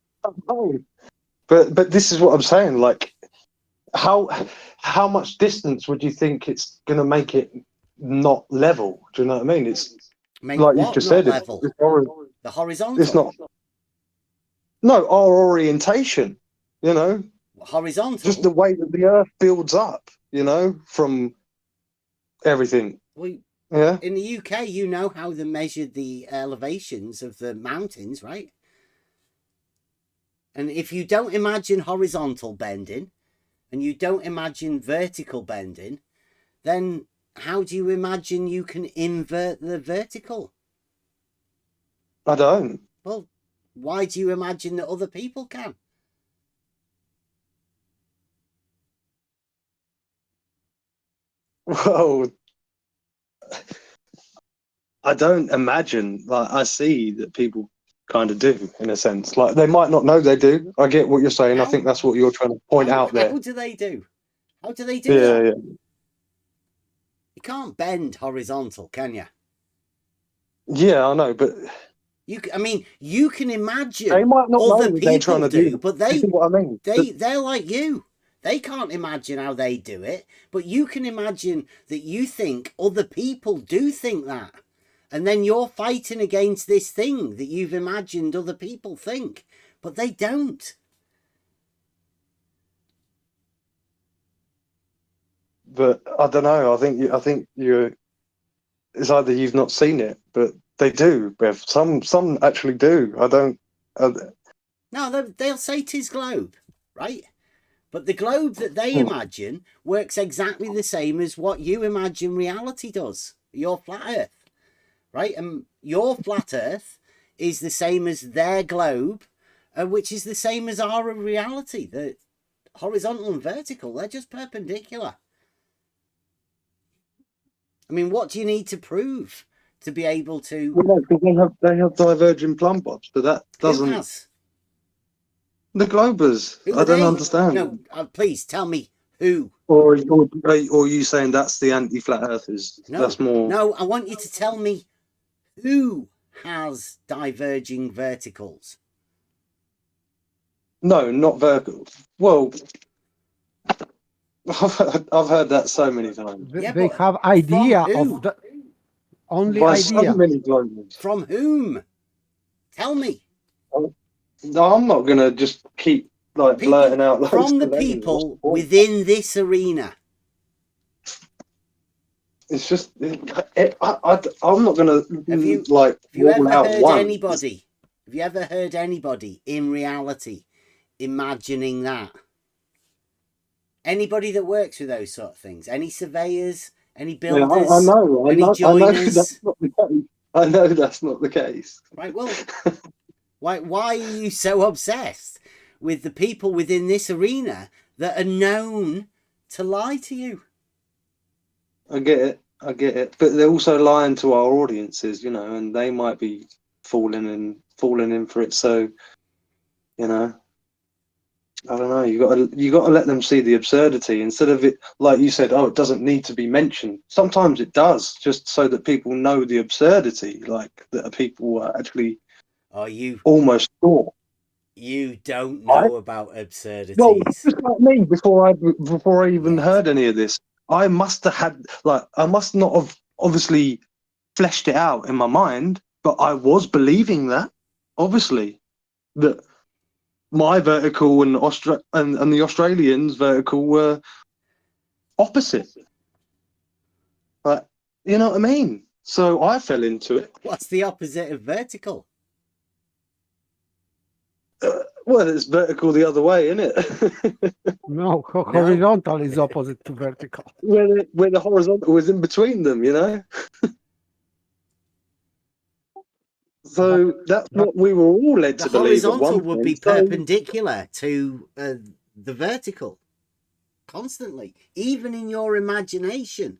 But this is what I'm saying. Like, how much distance would you think it's going to make it not level? Do you know what I mean? Make like what you've just not said, level? The horizontal. It's not. No, our orientation. You know, horizontal. just the way that the Earth builds up. You know, from everything. Well, yeah. In the UK, you know how they measured the elevations of the mountains, right? And if you don't imagine horizontal bending and you don't imagine vertical bending, then how do you imagine you can invert the vertical? I don't. Well, why do you imagine that other people can? Well, I don't imagine. Like, I see that people kind of do, in a sense. Like, they might not know they do. I get what you're saying. I think that's what you're trying to point out there. How do they do? How do they do Yeah, that? yeah. You can't bend horizontal, can you? Yeah, I know, but I mean, you can imagine they might not know other what they're trying people to do. do, but You see what I mean? they're like you. They can't imagine how they do it, but you can imagine that you think other people do think that. And then you're fighting against this thing that you've imagined other people think, but they don't. But I don't know. I think you're. It's either you've not seen it, but they do, Bev. Some actually do. I don't. No, they'll say 'tis globe, right? But the globe that they imagine works exactly the same as what you imagine reality does. Your flat Earth, right? And your flat Earth is the same as their globe, which is the same as our reality. The horizontal and vertical, they're just perpendicular. I mean, what do you need to prove to be able to? Well, no, because they have diverging plumb bobs, but that doesn't. Who has? The Globers. Who I don't they? understand. No, please tell me who. Or you saying that's the anti-flat earthers? No, that's more. No, I want you to tell me who has diverging verticals. No, not vertical. Well, I've heard that so many times. They have idea of the only By idea. so many Globers. From whom? Tell me. No, I'm not gonna just keep like blurting out from the people within this arena. It's just I'm not gonna Have you ever heard anybody? Have you ever heard anybody in reality imagining that? Anybody that works with those sort of things? Any surveyors? Any builders? I know. Any joiners? That's not the case. I know that's not the case. Right. Well, why are you so obsessed with the people within this arena that are known to lie to you? I get it, but they're also lying to our audiences, you know, and they might be falling in for it. So, you know, I don't know. You got to let them see the absurdity instead of it, like you said. Oh, it doesn't need to be mentioned. Sometimes it does, just so that people know the absurdity, like that people are actually. You almost thought. You don't know about absurdities. Well, just like me, before I even heard any of this, I must not have obviously fleshed it out in my mind, but I was believing that, obviously, that my vertical and the Australians' vertical were opposite. But you know what I mean? So I fell into it. What's the opposite of vertical? Well, it's vertical the other way, isn't it? No, horizontal is opposite to vertical. Where the horizontal is in between them, you know? So that's what we were all led to believe at one point. The horizontal would be perpendicular to the vertical. Constantly. Even in your imagination.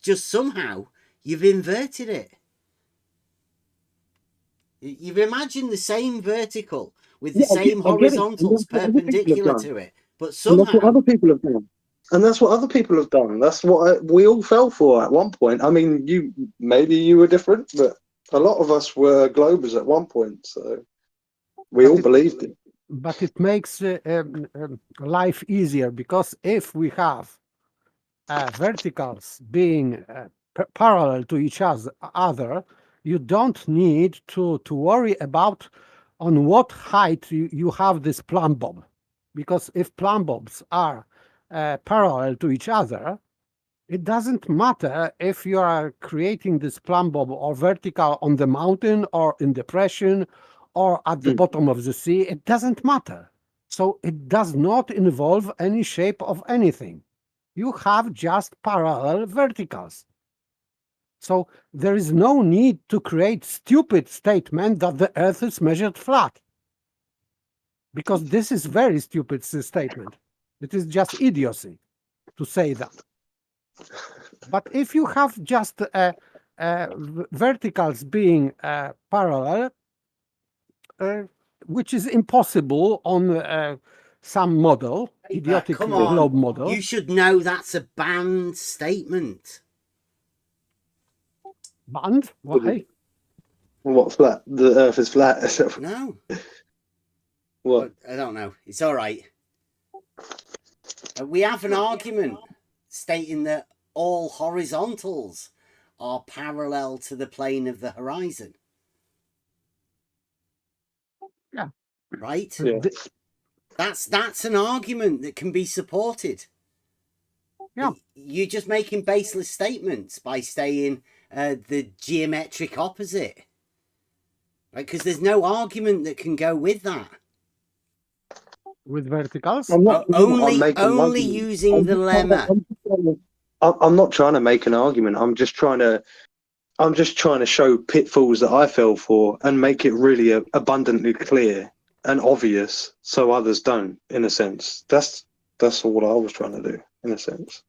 Just somehow, you've inverted it. You've imagined the same vertical with the same horizontals perpendicular to it, but somehow that's what other people have done. And that's what other people have done. That's what we all fell for at one point. I mean, maybe you were different, but a lot of us were Globers at one point, so we all believed it. But it makes life easier, because if we have verticals being parallel to each other, you don't need to worry about on what height you have this plumb bob. Because if plumb bobs are parallel to each other, it doesn't matter if you are creating this plumb bob or vertical on the mountain or in depression or at the bottom of the sea. It doesn't matter. So it does not involve any shape of anything. You have just parallel verticals. So there is no need to create stupid statement that the Earth is measured flat. Because this is very stupid statement. It is just idiocy to say that. But if you have just verticals being parallel, which is impossible on some model, idiotic Come on, globe model. you should know that's a banned statement. Banned? Why? What, flat? The Earth is flat? No. What? I don't know. It's all right. We have an argument stating that all horizontals are parallel to the plane of the horizon. Yeah. Right? Yeah. That's an argument that can be supported. Yeah. You're just making baseless statements by saying the geometric opposite. Right? Because there's no argument that can go with that. With verticals? Only using the lemma. I'm not trying to make an argument. I'm just trying to show pitfalls that I fell for and make it really abundantly clear and obvious so others don't, in a sense. That's all I was trying to do, in a sense.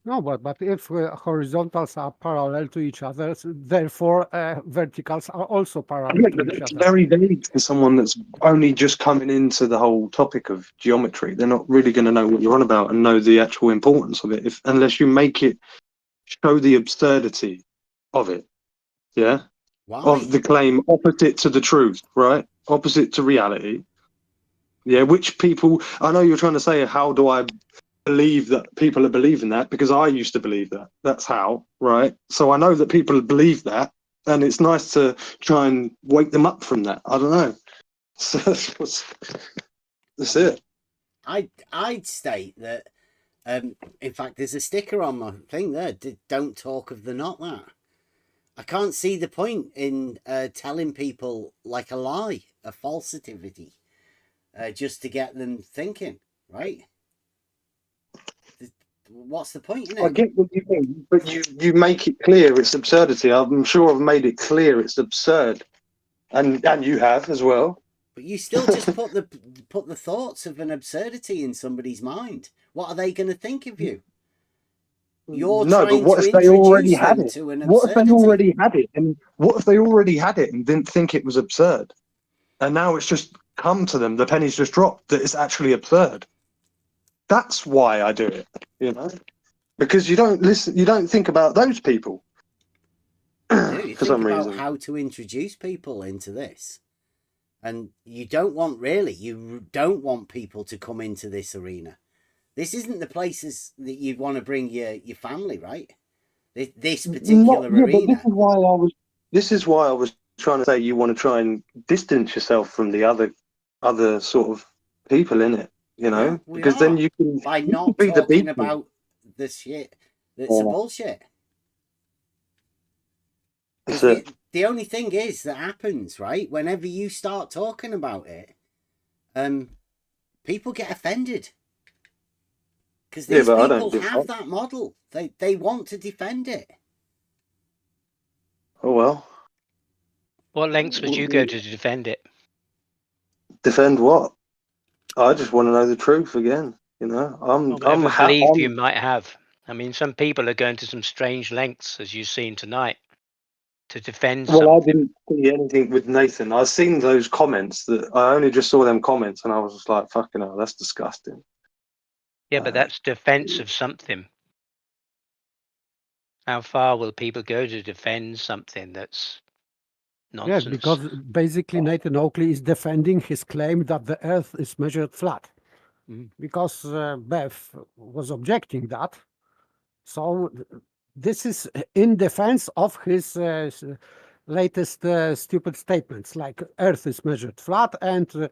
No, but if horizontals are parallel to each other, therefore verticals are also parallel to each It's other. very vague for someone that's only just coming into the whole topic of geometry. They're not really going to know what you're on about and know the actual importance of it, unless you make it show the absurdity of it. Yeah? Why? Of the claim opposite to the truth, right? Opposite to reality. Yeah, which people, I know you're trying to say, how do I believe that people are believing that? Because I used to believe that. That's how, right? So I know that people believe that, and it's nice to try and wake them up from that. I don't know. So that's it. I'd state that, in fact, there's a sticker on my thing there, don't talk of the not that. I can't see the point in telling people like a lie, a falsity, just to get them thinking, right? What's the point in it? I get what you mean, but you make it clear it's absurdity. I'm sure I've made it clear it's absurd, and you have as well. But you still just put the thoughts of an absurdity in somebody's mind. What are they going to think of you? You're no, trying but what to if they already introduce had them it? to an What if they absurdity. already had it? And what if they already had it and didn't think it was absurd? And now it's just come to them. The penny's just dropped that it's actually absurd. That's why I do it, you know, because you don't listen. You don't think about those people. You For think some about reason. how to introduce people into this, and you don't want people to come into this arena. This isn't the places that you'd want to bring your family, right? This particular arena. But this is why I was trying to say you want to try and distance yourself from the other sort of people in it, you know, Yeah, because then you can by you not can be the talking people. about the shit that's a Yeah. bullshit. That's Because it. the only thing is that happens, right? Whenever you start talking about it, people get offended. Because Yeah, these but I don't people give have up. that model. They want to defend it. Oh well. What lengths would you go to defend it? Defend what? I just want to know the truth again. You know, Or whatever belief you might have. I mean, some people are going to some strange lengths, as you've seen tonight, to defend Well, I something. didn't see anything with Nathan. I've seen those comments that I only just saw them comments, and I was just like, "Fucking hell, that's disgusting." Yeah, but that's defense of something. How far will people go to defend something that's nonsense? Yes, because basically Nathan Oakley is defending his claim that the Earth is measured flat. Because Beth was objecting that, So this is in defense of his latest stupid statements, like Earth is measured flat and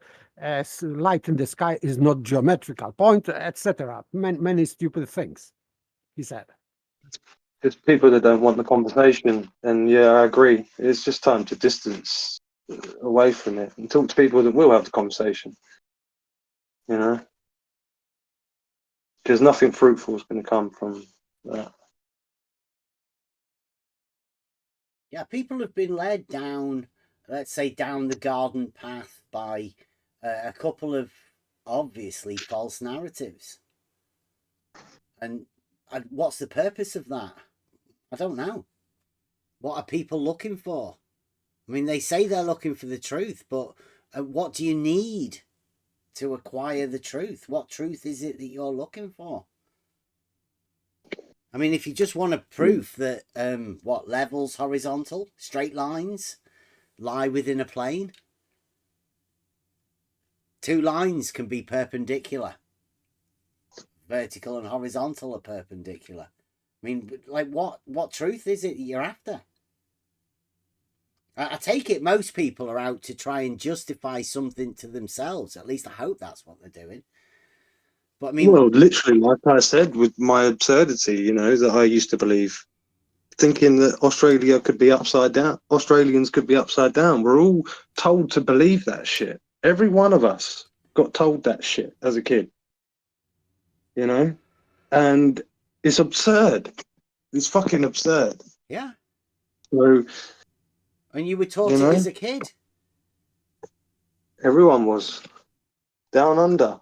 light in the sky is not geometrical point, etc. Many stupid things, he said. It's people that don't want the conversation, and yeah, I agree. It's just time to distance away from it and talk to people that will have the conversation. You know, because nothing fruitful is going to come from that. Yeah, people have been led down, let's say, down the garden path by a couple of obviously false narratives. And what's the purpose of that? I don't know. What are people looking for? I mean, they say they're looking for the truth, but what do you need to acquire the truth? What truth is it that you're looking for? I mean, if you just want a proof that what levels horizontal, straight lines lie within a plane, two lines can be perpendicular. Vertical and horizontal are perpendicular. I mean, like, what truth is it that you're after? I take it most people are out to try and justify something to themselves. At least I hope that's what they're doing. But I mean, well, literally, like I said, with my absurdity, you know, that I used to believe, thinking that Australia could be upside down, Australians could be upside down. We're all told to believe that shit. Every one of us got told that shit as a kid, you know, and it's absurd. It's fucking absurd. yeah. So, And you were taught you it know, as a kid. everyone was down under.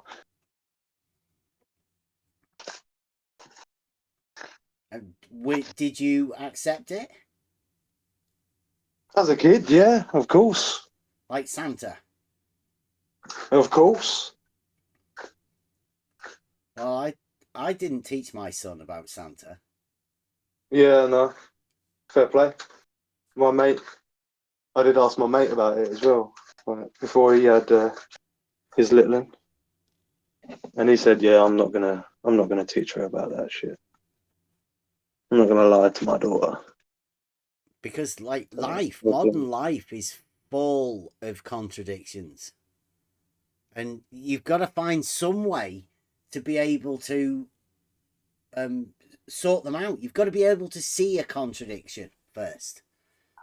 Did you accept it? As a kid, yeah, of course. Like Santa? Of course. Well, I didn't teach my son about Santa. Yeah, no. Fair play. My mate, I did ask my mate about it as well, like, before he had his little one. And he said, yeah, I'm not gonna teach her about that shit. I'm not gonna lie to my daughter. Because, like, modern life is full of contradictions. And you've got to find some way to be able to sort them out. You've got to be able to see a contradiction first.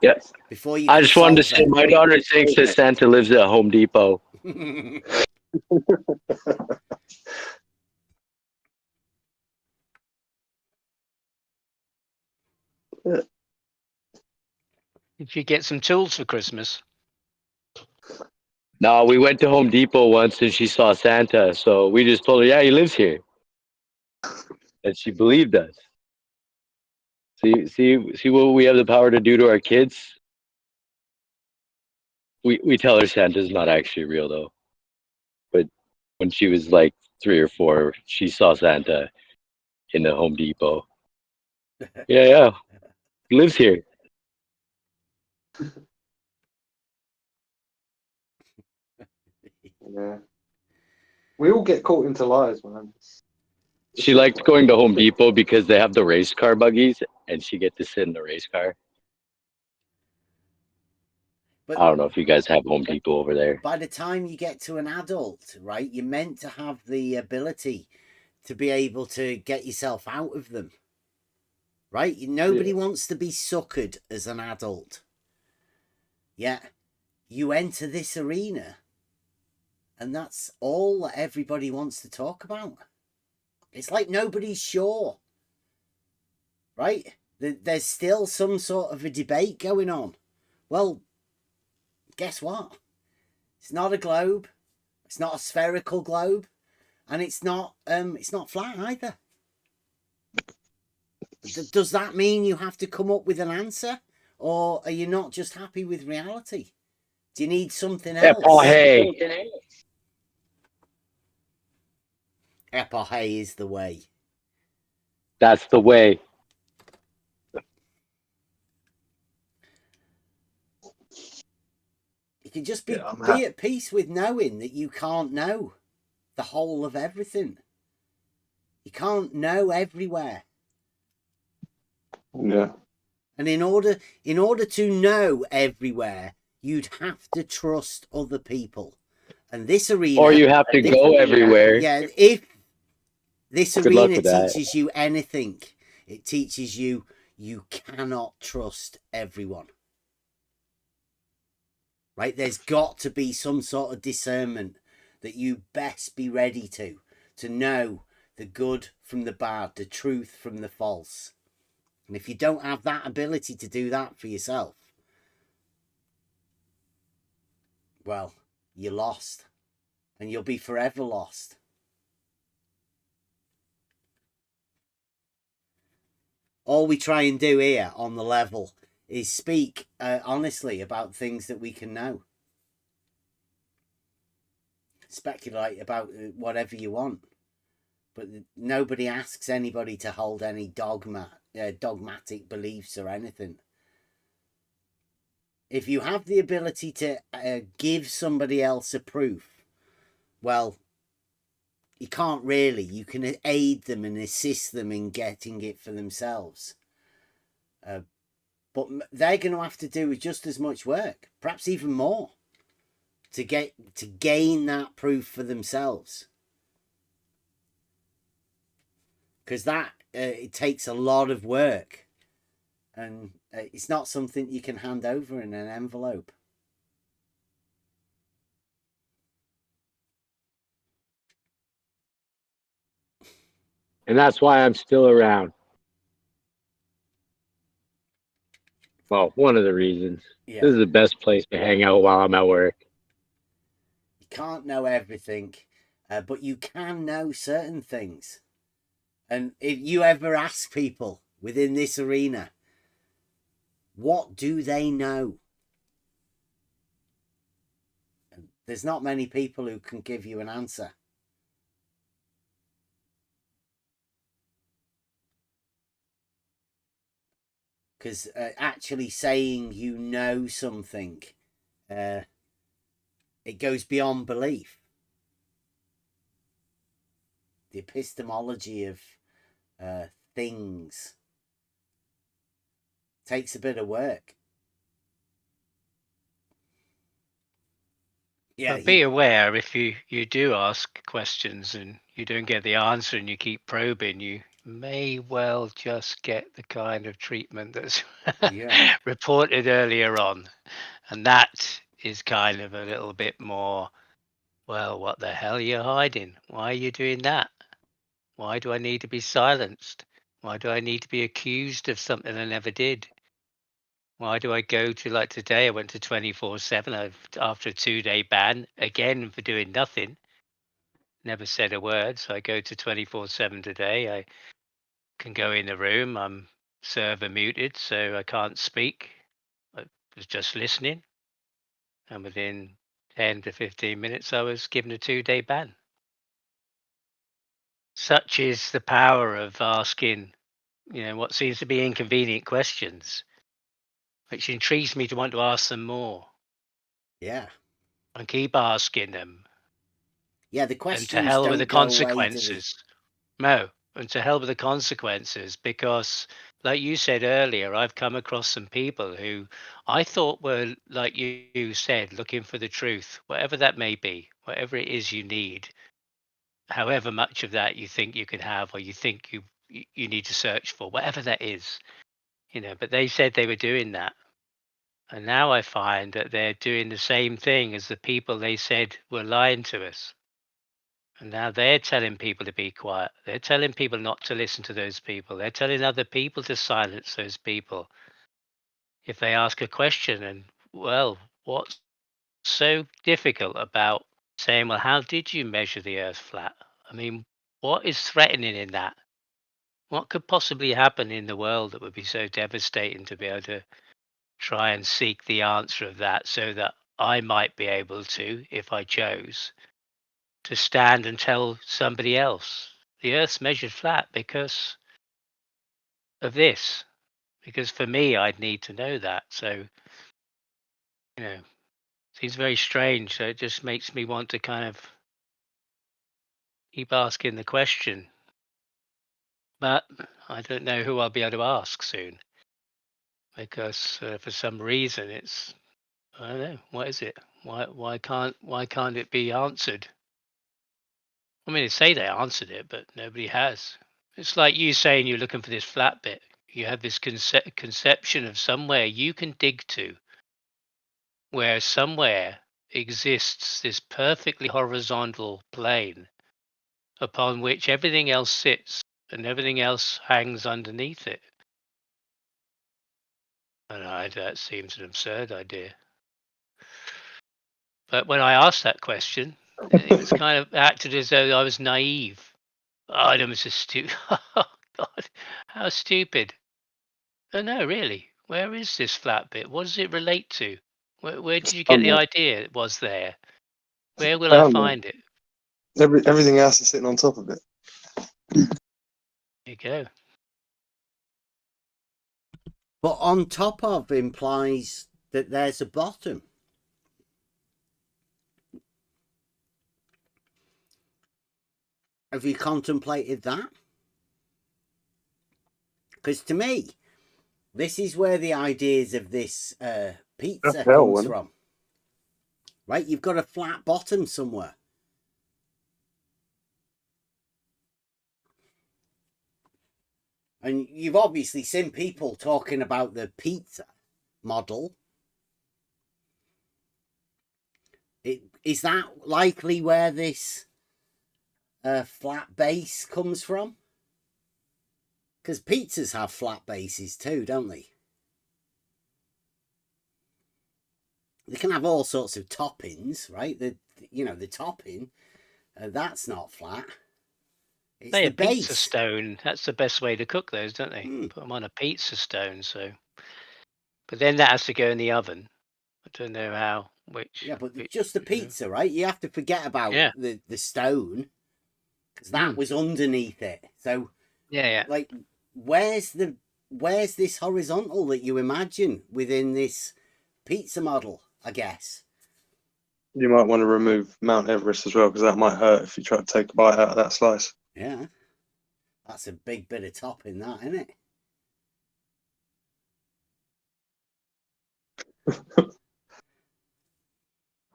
Yes. Before you I can just wanted to solve say them. my daughter thinks that Santa lives at Home Depot. Did you get some tools for Christmas? No, we went to Home Depot once and she saw Santa, so we just told her, yeah, he lives here. And she believed us. See what we have the power to do to our kids? We tell her Santa's not actually real though. But when she was like 3 or 4, she saw Santa in the Home Depot. Yeah, he lives here. Yeah. We all get caught into lies, man. She liked going to Home Depot because they have the race car buggies and she get to sit in the race car. But I don't know if you guys have Home Depot over there. by the time you get to an adult, right, you're meant to have the ability to be able to get yourself out of them. Right? Nobody wants to be suckered as an adult. Yet you enter this arena and that's all that everybody wants to talk about. It's like nobody's sure. Right? There's still some sort of a debate going on. Well, guess what? It's not a globe. It's not a spherical globe. And it's not flat either. Does that mean you have to come up with an answer? Or are you not just happy with reality? Do you need something else? Epohe is the way. That's the way. You can just be at peace with knowing that you can't know the whole of everything. You can't know everywhere. Yeah. And in order to know everywhere, you'd have to trust other people. And this arena, Or you have to go everywhere. Yeah, if this Good luck arena with that. teaches you anything, it teaches you cannot trust everyone. Right? There's got to be some sort of discernment that you best be ready to know the good from the bad, the truth from the false. And if you don't have that ability to do that for yourself, well, you're lost. And you'll be forever lost. All we try and do here on the level is speak honestly about things that we can know. Speculate about whatever you want. But nobody asks anybody to hold any dogmatic beliefs or anything. If you have the ability to give somebody else a proof, well, you can't really. You can aid them and assist them in getting it for themselves. But they're going to have to do just as much work, perhaps even more, to gain that proof for themselves. Because that it takes a lot of work, and it's not something you can hand over in an envelope. And that's why I'm still around. Well, one of the reasons. Yeah. This is the best place to hang out while I'm at work. You can't know everything, but you can know certain things. And if you ever ask people within this arena, what do they know? And there's not many people who can give you an answer. Because actually saying you know something, it goes beyond belief. The epistemology of things takes a bit of work. Yeah, but be aware if you do ask questions and you don't get the answer and you keep probing, you may well just get the kind of treatment that's reported earlier on. And that is kind of a little bit more, well, what the hell are you hiding? Why are you doing that? Why do I need to be silenced? Why do I need to be accused of something I never did? Why do I go to, like today, I went to 24/7 after a 2-day ban, again for doing nothing. Never said a word, so I go to 24/7 today. I can go in the room, I'm server muted, so I can't speak. I was just listening. And within 10 to 15 minutes, I was given a 2-day ban. Such is the power of asking, what seems to be inconvenient questions, which intrigues me to want to ask them more. Yeah. And keep asking them. Yeah, the questions and to hell don't with the go away, consequences. No, and to hell with the consequences, because like you said earlier, I've come across some people who I thought were, like you said, looking for the truth, whatever that may be, whatever it is you need, however much of that you think you can have, or you think you need to search for, whatever that is, but they said they were doing that. And now I find that they're doing the same thing as the people they said were lying to us. And now they're telling people to be quiet. They're telling people not to listen to those people. They're telling other people to silence those people if they ask a question. And, well, what's so difficult about saying, well, how did you measure the earth flat? I mean, what is threatening in that? What could possibly happen in the world that would be so devastating to be able to try and seek the answer of that, so that I might be able to, if I chose, to stand and tell somebody else the earth's measured flat because of this? Because for me, I'd need to know that. So, seems very strange. So it just makes me want to kind of keep asking the question. But I don't know who I'll be able to ask soon. because for some reason it's, I don't know, what is it? Why can't it be answered? I mean, they say they answered it, but nobody has. It's like you saying you're looking for this flat bit. You have this conception of somewhere you can dig to, where somewhere exists this perfectly horizontal plane upon which everything else sits and everything else hangs underneath it. And that seems an absurd idea. But when I asked that question, it was kind of acted as though I was naive. Oh, that was just stupid. Oh, God, how stupid. Oh, no, really. Where is this flat bit? What does it relate to? Where did you get the idea it was there? Where will I find it? Everything else is sitting on top of it. There you go. But on top of implies that there's a bottom. Have you contemplated that? Because to me, this is where the ideas of this pizza comes from. Right? You've got a flat bottom somewhere. And you've obviously seen people talking about the pizza model. Is that likely where this flat base comes from? Because pizzas have flat bases too, don't they? They can have all sorts of toppings, right? The topping, that's not flat. It's They the a pizza base. stone. That's the best way to cook those, don't they? Put them on a pizza stone. So, but then that has to go in the oven. I don't know how. Yeah, but just the pizza, right? You have to forget about the stone, because that was underneath it. So yeah. Like, where's this horizontal that you imagine within this pizza model? I guess You might want to remove Mount Everest as well, because that might hurt if you try to take a bite out of that slice. Yeah, that's a big bit of topping, that, isn't it?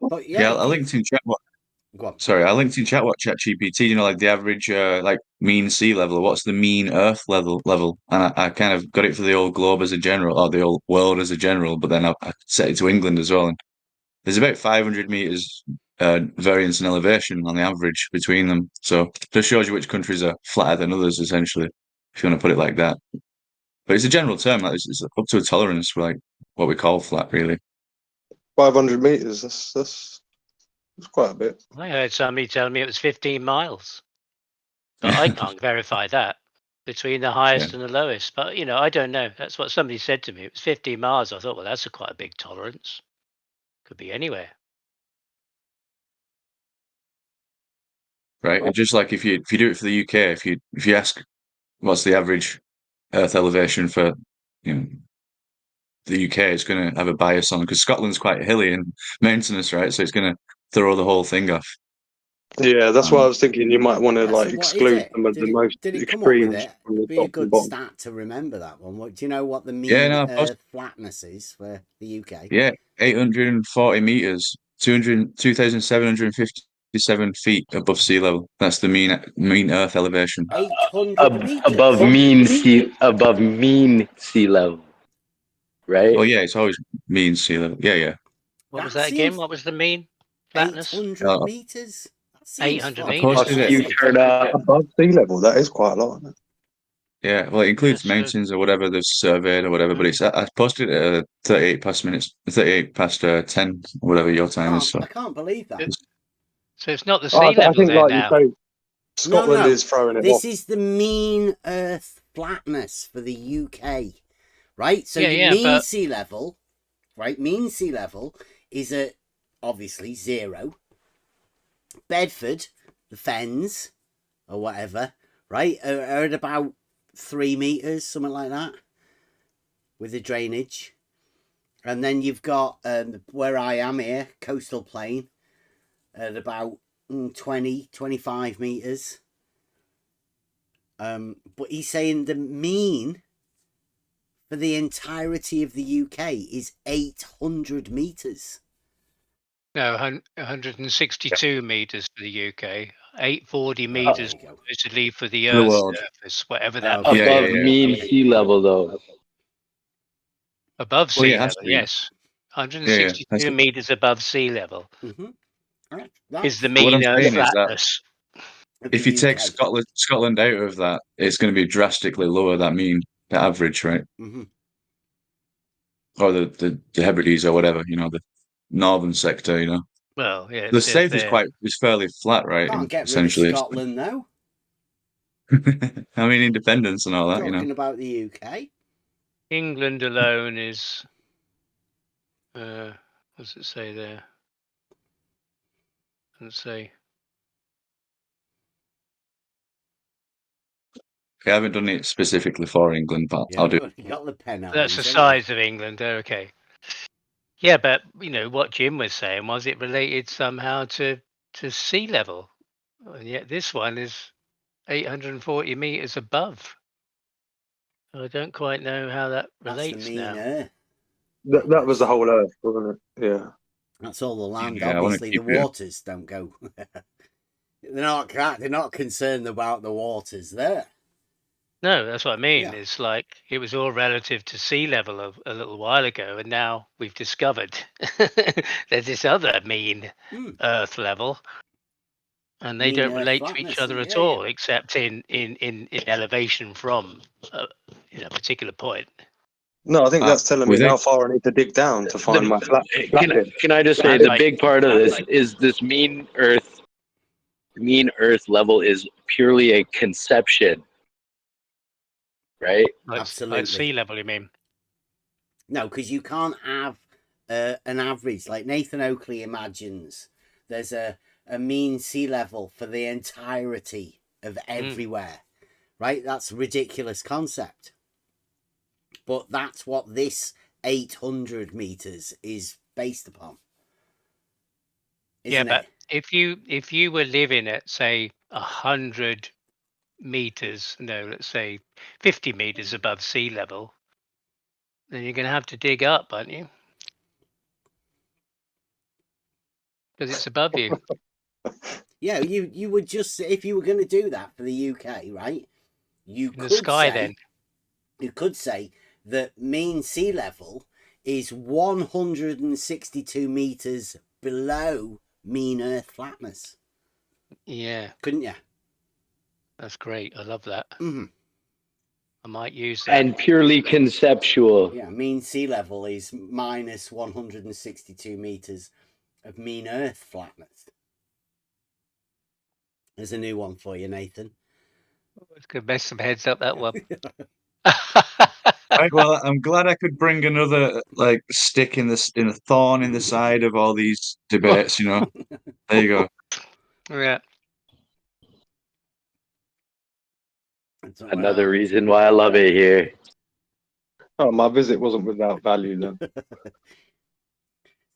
But Yeah, I linked in chat what. Sorry, I linked in chat what ChatGPT. You know, like the average, like mean sea level. What's the mean Earth level? And I kind of got it for the old globe as a general, or the old world as a general. But then I set it to England as well. And there's about 500 meters variance in elevation on the average between them. So just shows you which countries are flatter than others, essentially, if you want to put it like that. But it's a general term. Like it's up to a tolerance for like what we call flat, really. 500 meters. That's quite a bit. I heard somebody telling me it was 15 miles. But I can't verify that between the highest and the lowest. But, I don't know. That's what somebody said to me. It was 15 miles. I thought, well, that's quite a big tolerance. Could be anywhere. Right. And just like if you do it for the UK, if you ask what's the average Earth elevation for the UK, it's going to have a bias on because Scotland's quite hilly and mountainous, right? So it's going to throw the whole thing off. Yeah, that's what I was thinking. You might want to So exclude some of the most did it come up with extremes it? from the It'd be a top and good bottom. stat to remember that one. Do you know what the mean Earth flatness is for the UK? Yeah, 840 meters, 2,757 feet above sea level. That's the mean Earth elevation. 800 meters above mean sea level, right? Oh yeah, it's always mean sea level. Yeah. What was that again? What was the mean flatness? 800 meters. 800 I meters. posted it. Above sea level, that is quite a lot, isn't it? Yeah, well, it includes mountains or whatever they've surveyed or whatever. But I posted it at 38 past 10, whatever your time is. So I can't believe that. So it's not the sea level there now. Scotland is throwing it This off. is the mean Earth flatness for the UK, right? So sea level, right? Mean sea level is at obviously 0. Bedford, the Fens, or whatever, right, are at about 3 meters, something like that, with the drainage. And then you've got where I am here, coastal plain, at about 20-25 meters. But he's saying the mean for the entirety of the UK is 800 meters. No, 162 meters for the UK, 840 meters supposedly for the For the Earth's world. surface, whatever that Okay. means. Above mean sea level, though. Above Well, sea yeah, it has level, to be. yes. Yeah, 162 meters above sea level is the What I'm mean Earth saying is that flatness. if you take Scotland out of that, it's going to be drastically lower, that mean, the average, right? Mm-hmm. Or the Hebrides or whatever, the northern sector, Well, yeah, The it says South there. is fairly flat, right? Can't get rid of Essentially. Scotland though. I mean, independence and all that, Talking about the UK. England alone is, what does it say there? Let's see. I haven't done it specifically for England, but I'll do it. You got the pen out. That's the size of England. Okay. Yeah, but what Jim was saying was it related somehow to sea level, and yet this one is 840 meters above. I don't quite know how that relates now. That was the whole Earth, wasn't it? Yeah. That's all the land. Yeah, Obviously, the waters don't go. They're not concerned about the waters there. No, that's what I mean. Yeah. It's like it was all relative to sea level a little while ago, and now we've discovered there's this other mean Earth level, and they Mean don't Earth relate to flatness, each other at yeah, all, except in elevation from a particular point. No, I think that's telling me how far I need to dig down to find my flat bit. Can I just say the big part of this is this mean Earth level is purely a conception, right? Absolutely. Like sea level, you mean? No, because you can't have an average. Like Nathan Oakley imagines there's a mean sea level for the entirety of everywhere, right? That's a ridiculous concept. But that's what this 800 meters is based upon. Yeah, but if you were living at, say, 100 meters, no, let's say 50 meters above sea level, then you're going to have to dig up, aren't you? Because it's above you. Yeah, you would just, if you were going to do that for the UK, right? You In could the sky, say, then. You could say that mean sea level is 162 meters below mean Earth flatness. Yeah. Couldn't you? That's great. I love that. Mm-hmm. I might use that. And purely conceptual. Yeah, mean sea level is minus 162 meters of mean Earth flatness. There's a new one for you, Nathan. It's going to mess some heads up, that one. Right, well, I'm glad I could bring another stick in the thorn in the side of all these debates. There you go. Yeah. Another reason why I love it here. Oh, my visit wasn't without value then.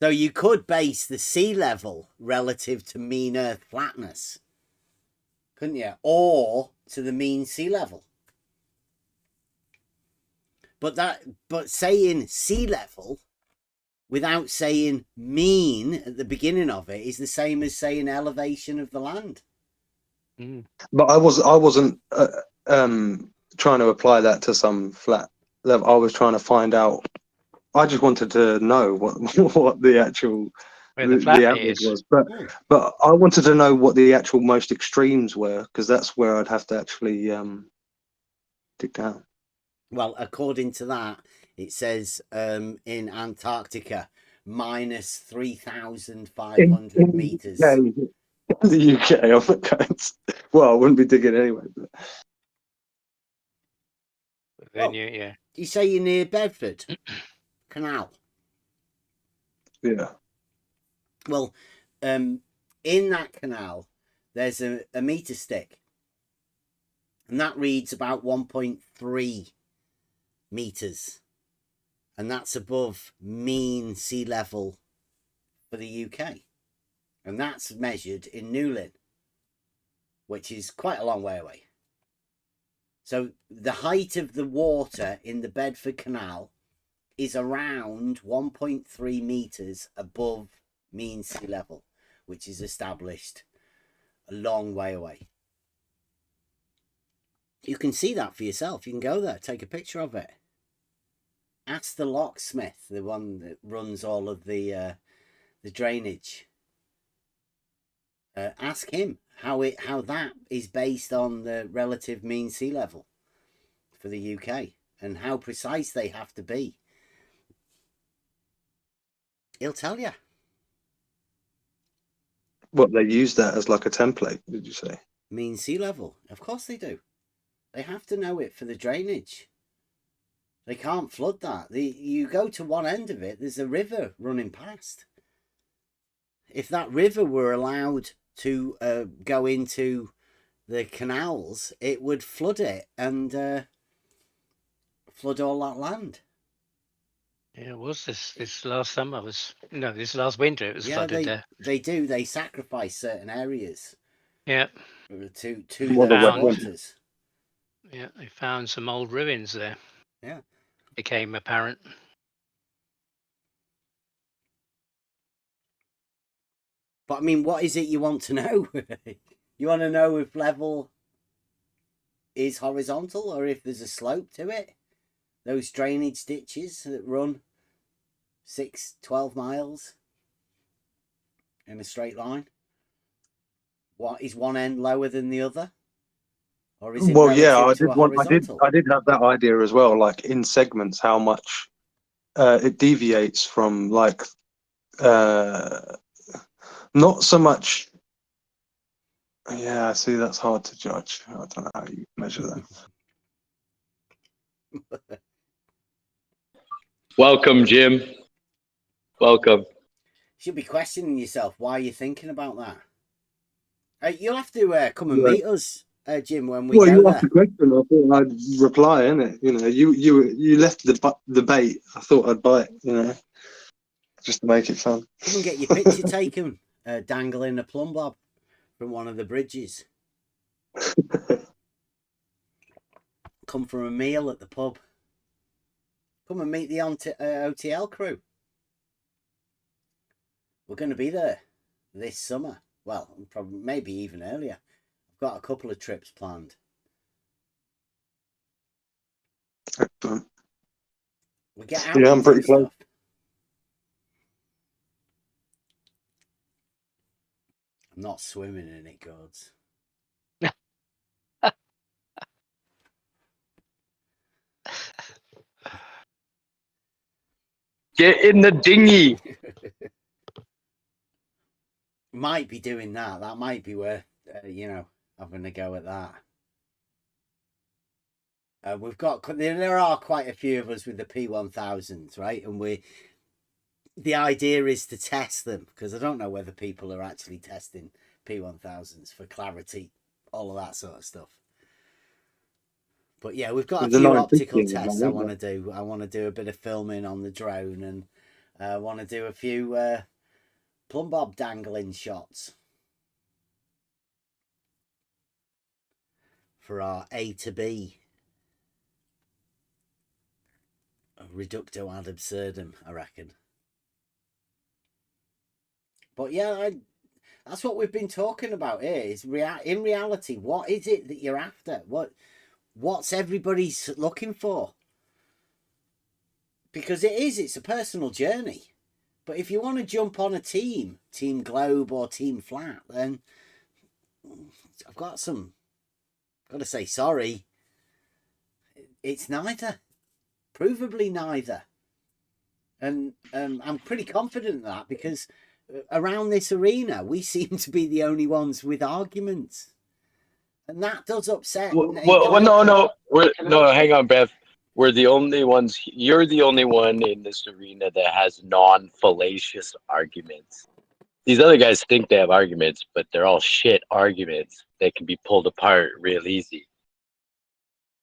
So you could base the sea level relative to mean Earth flatness, couldn't you? Or to the mean sea level. But saying sea level without saying mean at the beginning of it is the same as saying elevation of the land. But I wasn't trying to apply that to some flat level. I was trying to find out. I just wanted to know what the actual the average was. But I wanted to know what the actual most extremes were, because that's where I'd have to actually dig down. Well, according to that, it says in Antarctica, minus 3,500 meters. The UK, I'm not going to, well, I wouldn't be digging anyway. But. Then yeah. You say you're near Bedford Canal. Yeah. Well, in that canal, there's a meter stick, and that reads about 1.3 meters, and that's above mean sea level for the UK, and that's measured in Newlyn, which is quite a long way away. So the height of the water in the Bedford Canal is around 1.3 meters above mean sea level, which is established a long way away. You can see that for yourself. You can go there, take a picture of it. Ask the locksmith, the one that runs all of the drainage. Ask him how that is based on the relative mean sea level for the UK and how precise they have to be. He'll tell you. What, they use that as like a template, did you say? Mean sea level. Of course they do. They have to know it for the drainage. They can't flood that. You go to one end of it, there's a river running past. If that river were allowed to go into the canals, it would flood it and flood all that land. Yeah, it was this last summer this last winter it was flooded there. They do. They sacrifice certain areas. Yeah. To those waters. Yeah, they found some old ruins there. Yeah. Became apparent. But I mean, what is it you want to know? You want to know if level is horizontal or if there's a slope to it? Those drainage ditches that run 12 miles in a straight line. What is one end lower than the other? Or is it Well, yeah, I did have that idea as well, like in segments, how much it deviates from like not so much. Yeah, see, that's hard to judge. I don't know how you measure that. Welcome, Jim. Welcome. You should be questioning yourself why you're thinking about that. You'll have to come and meet us, Jim, when we go you there. asked the question. I thought I'd reply, innit? You know, you left the bait. I thought I'd bite. You know, just to make it fun. Come and get your picture taken, dangling a plumb bob from one of the bridges. Come for a meal at the pub. Come and meet the OTL crew. We're going to be there this summer. Well, probably maybe even earlier. I've got a couple of trips planned. Excellent. We get out. Yeah, I'm pretty close. I'm not swimming in it, gods. Get in the dinghy. Might be doing that. That might be worth, having a go at that. There are quite a few of us with the P1000s, right? And the idea is to test them because I don't know whether people are actually testing P1000s for clarity, all of that sort of stuff. But yeah, we've got a few optical tests I want to do. I want to do a bit of filming on the drone and I want to do a few plumb bob dangling shots for our A to B reducto ad absurdum, I reckon. But yeah, that's what we've been talking about here. Is in reality, what is it that you're after? What's everybody's looking for? Because it's a personal journey. But if you want to jump on a team globe or team flat, then I've got to say sorry. It's neither. Provably neither. And I'm pretty confident in that because around this arena, we seem to be the only ones with arguments. And that does upset. No, hang on, Bev. We're the only ones. You're the only one in this arena that has non-fallacious arguments. These other guys think they have arguments, but they're all shit arguments that can be pulled apart real easy.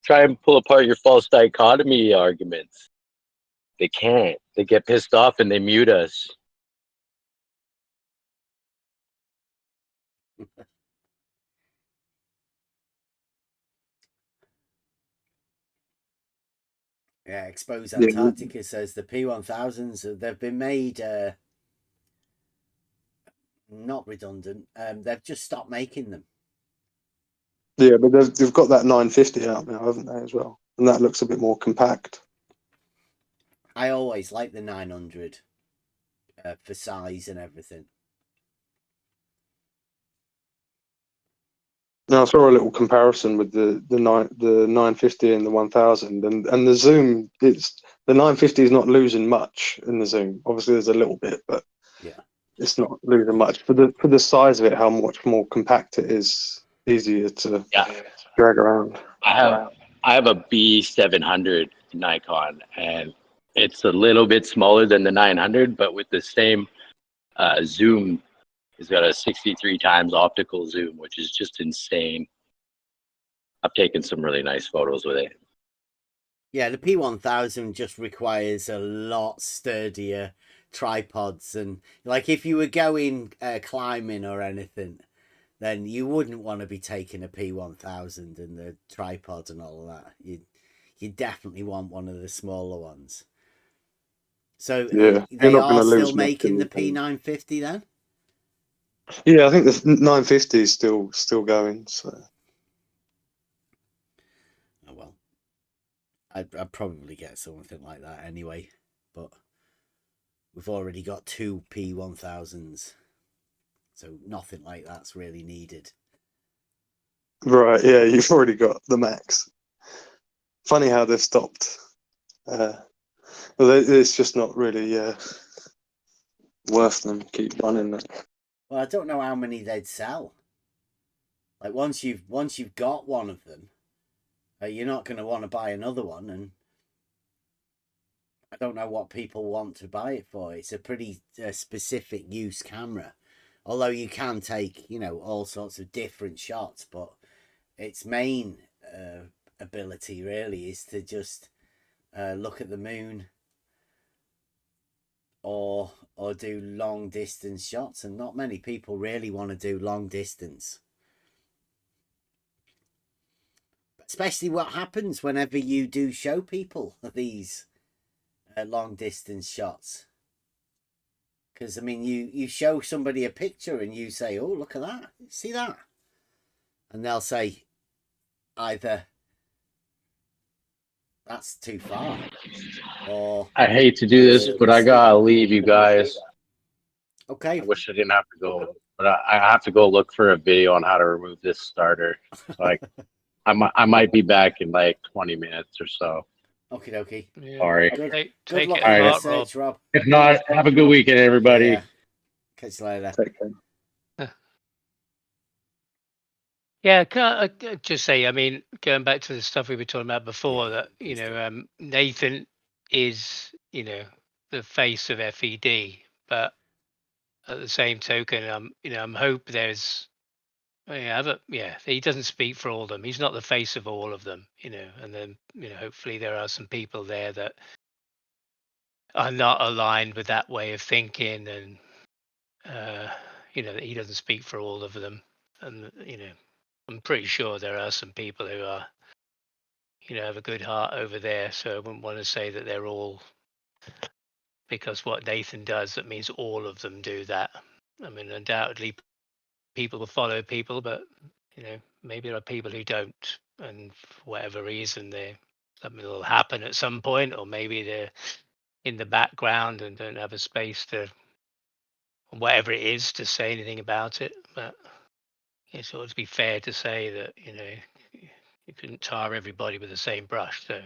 Try and pull apart your false dichotomy arguments. They can't. They get pissed off and they mute us. Yeah, Expose Yeah. Antarctica says the P1000s, they've been made not redundant. They've just stopped making them. Yeah, but they've got that 950 out now, haven't they, as well? And that looks a bit more compact. I always like the 900 for size and everything. Now I saw a little comparison with the 950 and the 1000, and the zoom. It's the 950 is not losing much in the zoom. Obviously, there's a little bit, but yeah, it's not losing much for the size of it. How much more compact it is, easier to drag around. I have a B700 Nikon, and it's a little bit smaller than the 900, but with the same zoom, it's got a 63 times optical zoom, which is just insane. I've taken some really nice photos with it. Yeah, the P1000 just requires a lot sturdier tripods, and like if you were going climbing or anything, then you wouldn't want to be taking a P1000 and the tripod and all of that. You definitely want one of the smaller ones. So Yeah, they are still making the P950 then? Yeah, I think the 950 is still going. So. Oh well, I'd probably get something like that anyway, but we've already got two P1000s, so nothing like that's really needed. Right, yeah, you've already got the Max. Funny how they've stopped. It's just not really worth them keep running that. Well, I don't know how many they'd sell. Like once you've got one of them, you're not going to want to buy another one, and I don't know what people want to buy it for. It's a pretty specific use camera, although you can take all sorts of different shots, but its main ability really is to just look at the moon or do long distance shots, and not many people really want to do long distance. Especially what happens whenever you do show people these long distance shots. Because I mean, you show somebody a picture and you say, "Oh, look at that! See that?" And they'll say either that's too far, or I hate to do this, but I gotta leave you guys. Okay. I wish I didn't have to go, but I have to go look for a video on how to remove this starter. So I might be back in like 20 minutes or so. Okie dokie. Yeah. Sorry. Good luck All with right. your search, Rob. If not, have a good weekend, everybody. Yeah. Catch you later. Take care. Yeah, can I just say, I mean, going back to the stuff we were talking about before, that Nathan is the face of FED, but at the same token, I'm hope there's he doesn't speak for all of them. He's not the face of all of them, and then hopefully there are some people there that are not aligned with that way of thinking, and that he doesn't speak for all of them, and I'm pretty sure there are some people who are have a good heart over there, so I wouldn't want to say that they're all, because what Nathan does, that means all of them do that. I mean, undoubtedly people will follow people, but maybe there are people who don't, and for whatever reason something will happen at some point, or maybe they're in the background and don't have a space to, whatever it is, to say anything about it. But it's ought to be fair to say that you couldn't tar everybody with the same brush. So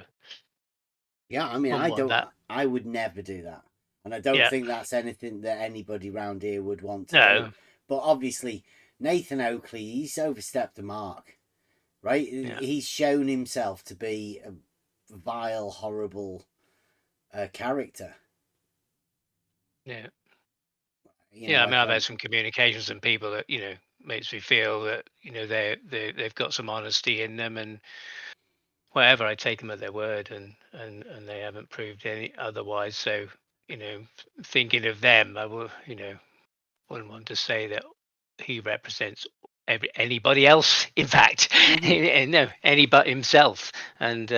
yeah, I mean, I would never do that, and I don't think that's anything that anybody round here would want to do. But obviously, Nathan Oakley, he's overstepped the mark, right? Yeah. He's shown himself to be a vile, horrible character. Yeah. I mean, I've had some communications and people that makes me feel that they've got some honesty in them, and whatever, I take them at their word, and they haven't proved any otherwise. So thinking of them, I will wouldn't want to say that he represents anybody else, in fact. No, any but himself. And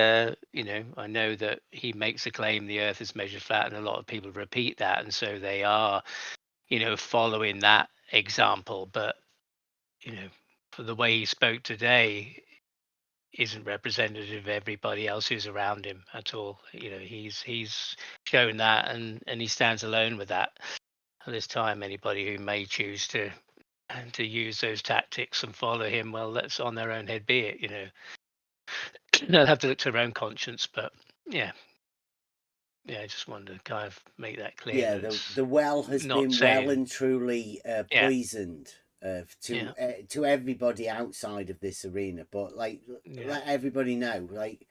you know, I know that he makes a claim the earth is measured flat, and a lot of people repeat that, and so they are, you know, following that example. But you know, for the way he spoke today isn't representative of everybody else who's around him at all. You know, he's shown that, and he stands alone with that. At this time, anybody who may choose to use those tactics and follow him, well, that's on their own head be it. You know, they'll have to look to their own conscience. But yeah, I just wanted to kind of make that clear. Yeah, the well has been well and truly poisoned to everybody outside of this arena. But like, let everybody know, like,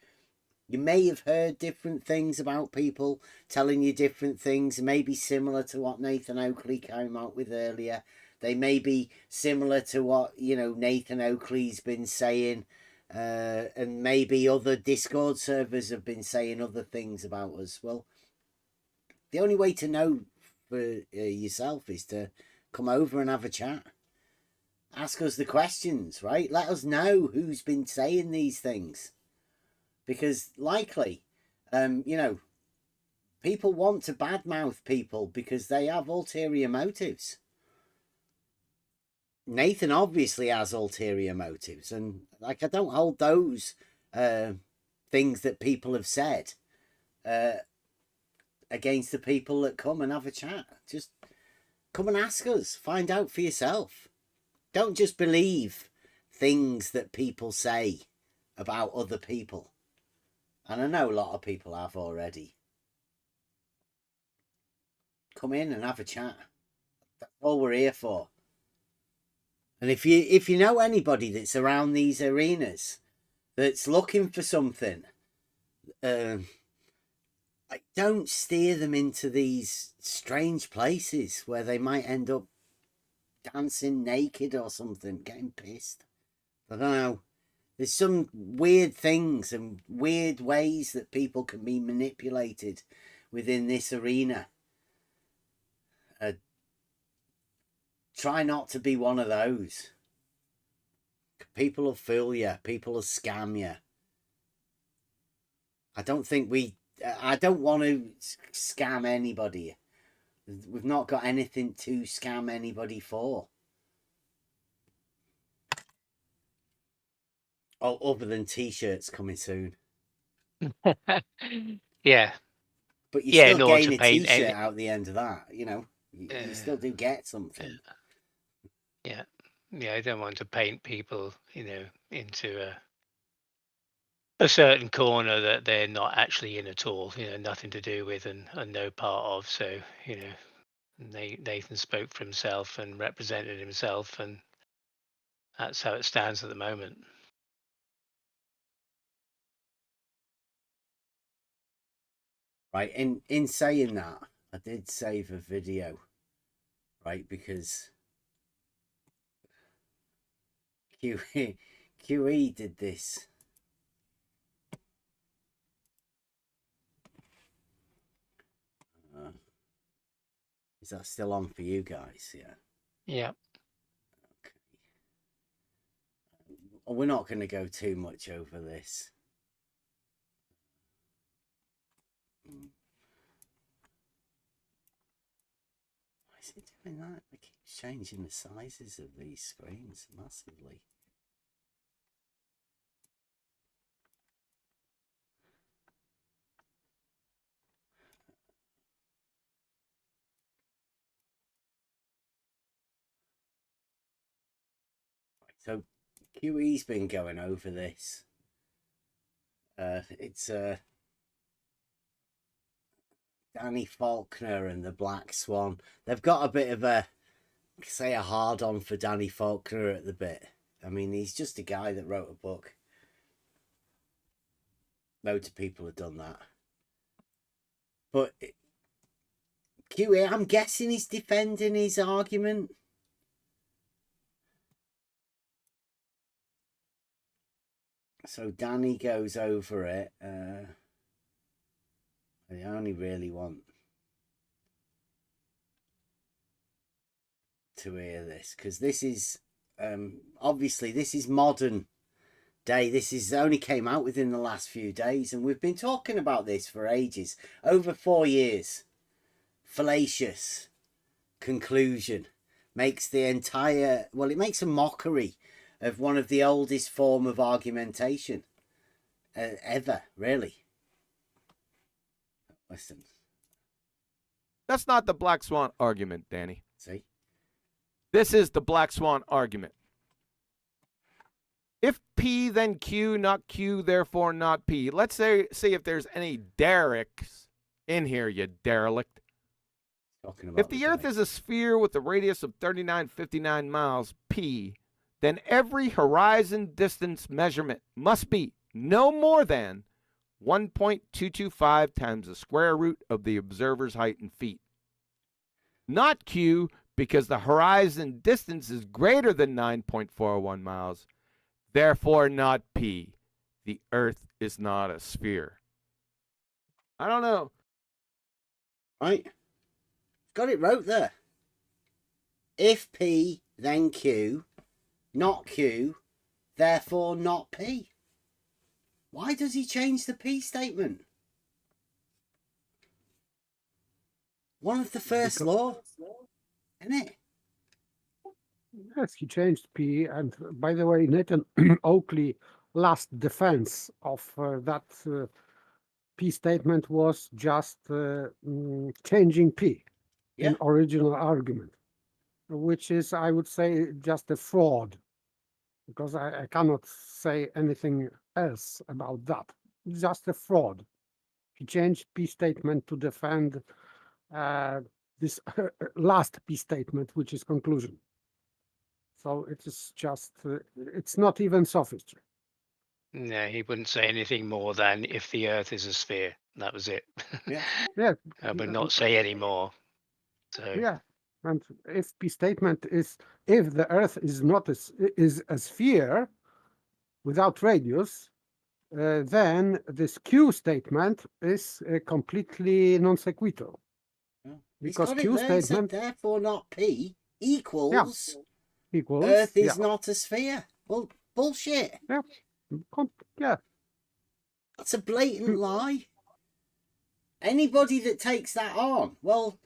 you may have heard different things about people telling you different things, maybe similar to what Nathan Oakley came out with earlier. They may be similar to what, you know, Nathan Oakley's been saying, and maybe other Discord servers have been saying other things about us. Well, the only way to know for yourself is to come over and have a chat. Ask us the questions, right? Let us know who's been saying these things. Because likely, you know, people want to badmouth people because they have ulterior motives. Nathan obviously has ulterior motives, and like, I don't hold those things that people have said against the people that come and have a chat. Just come and ask us, find out for yourself. Don't just believe things that people say about other people. And I know a lot of people have already. Come in and have a chat. That's all we're here for. And if you know anybody that's around these arenas that's looking for something, don't steer them into these strange places where they might end up dancing naked or something, getting pissed. I don't know. There's some weird things and weird ways that people can be manipulated within this arena. Try not to be one of those. People will fool you. People will scam you. I don't want to scam anybody. We've not got anything to scam anybody for. Oh, other than t-shirts coming soon. Yeah. But you in still order gain to a paint t-shirt out the end of that, you know. You still do get something. Yeah, I don't want to paint people, you know, into a certain corner that they're not actually in at all, you know, nothing to do with and no part of. So, you know, Nathan spoke for himself and represented himself, and that's how it stands at the moment. Right, in saying that, I did save a video, right, because QE did this. Is that still on for you guys? Yeah. Yeah. Okay. We're not going to go too much over this. Why is it doing that? It keeps changing the sizes of these screens massively. So QE's been going over this. It's Danny Faulkner and the Black Swan. They've got a bit of a hard on for Danny Faulkner at the bit. I mean, he's just a guy that wrote a book. Loads of people have done that. But QE, I'm guessing he's defending his argument. So Danny goes over it. I only really want to hear this because this is Obviously, this is modern day. This is only came out within the last few days, and we've been talking about this for ages, over 4 years. Fallacious conclusion makes the entire, well, it makes a mockery of one of the oldest form of argumentation ever, really. Listen. That's not the black swan argument, Danny. See? This is the black swan argument. If P, then Q, not Q, therefore not P. Let's see if there's any Derek's in here, you derelict. If the Earth is a sphere with a radius of 3959 miles, P, then every horizon distance measurement must be no more than 1.225 times the square root of the observer's height in feet. Not Q, because the horizon distance is greater than 9.41 miles. Therefore, not P. The Earth is not a sphere. I don't know. Right. Got it wrote there. If P, then Q, not Q, therefore not P. Why does he change the P statement? One of the first law, isn't it? Yes, he changed P. And by the way, Nathan Oakley last defense of that P statement was just changing P in original argument, which is, I would say, just a fraud, because I cannot say anything else about that. It's just a fraud. He changed P statement to defend this last P statement, which is conclusion. So it is just, it's not even sophistry. No, he wouldn't say anything more than if the Earth is a sphere. That was it. Yeah. Yeah. But not say any more. So yeah, and if P statement is if the Earth is not is a sphere without radius, then this Q statement is completely non sequitur. Because Q statement, therefore not P equals equals Earth is not a sphere. Well, bullshit. Yeah. Yeah. That's a blatant lie. Anybody that takes that on, well,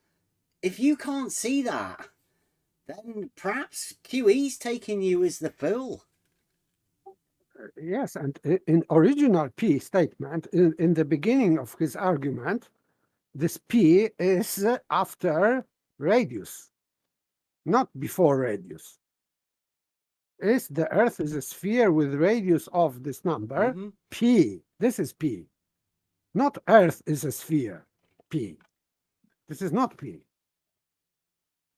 if you can't see that, then perhaps QE's taking you as the fool. Yes, and in original P statement, in the beginning of his argument, this P is after radius, not before radius. Is the Earth is a sphere with radius of this number, P. This is P. Not Earth is a sphere, P. This is not P.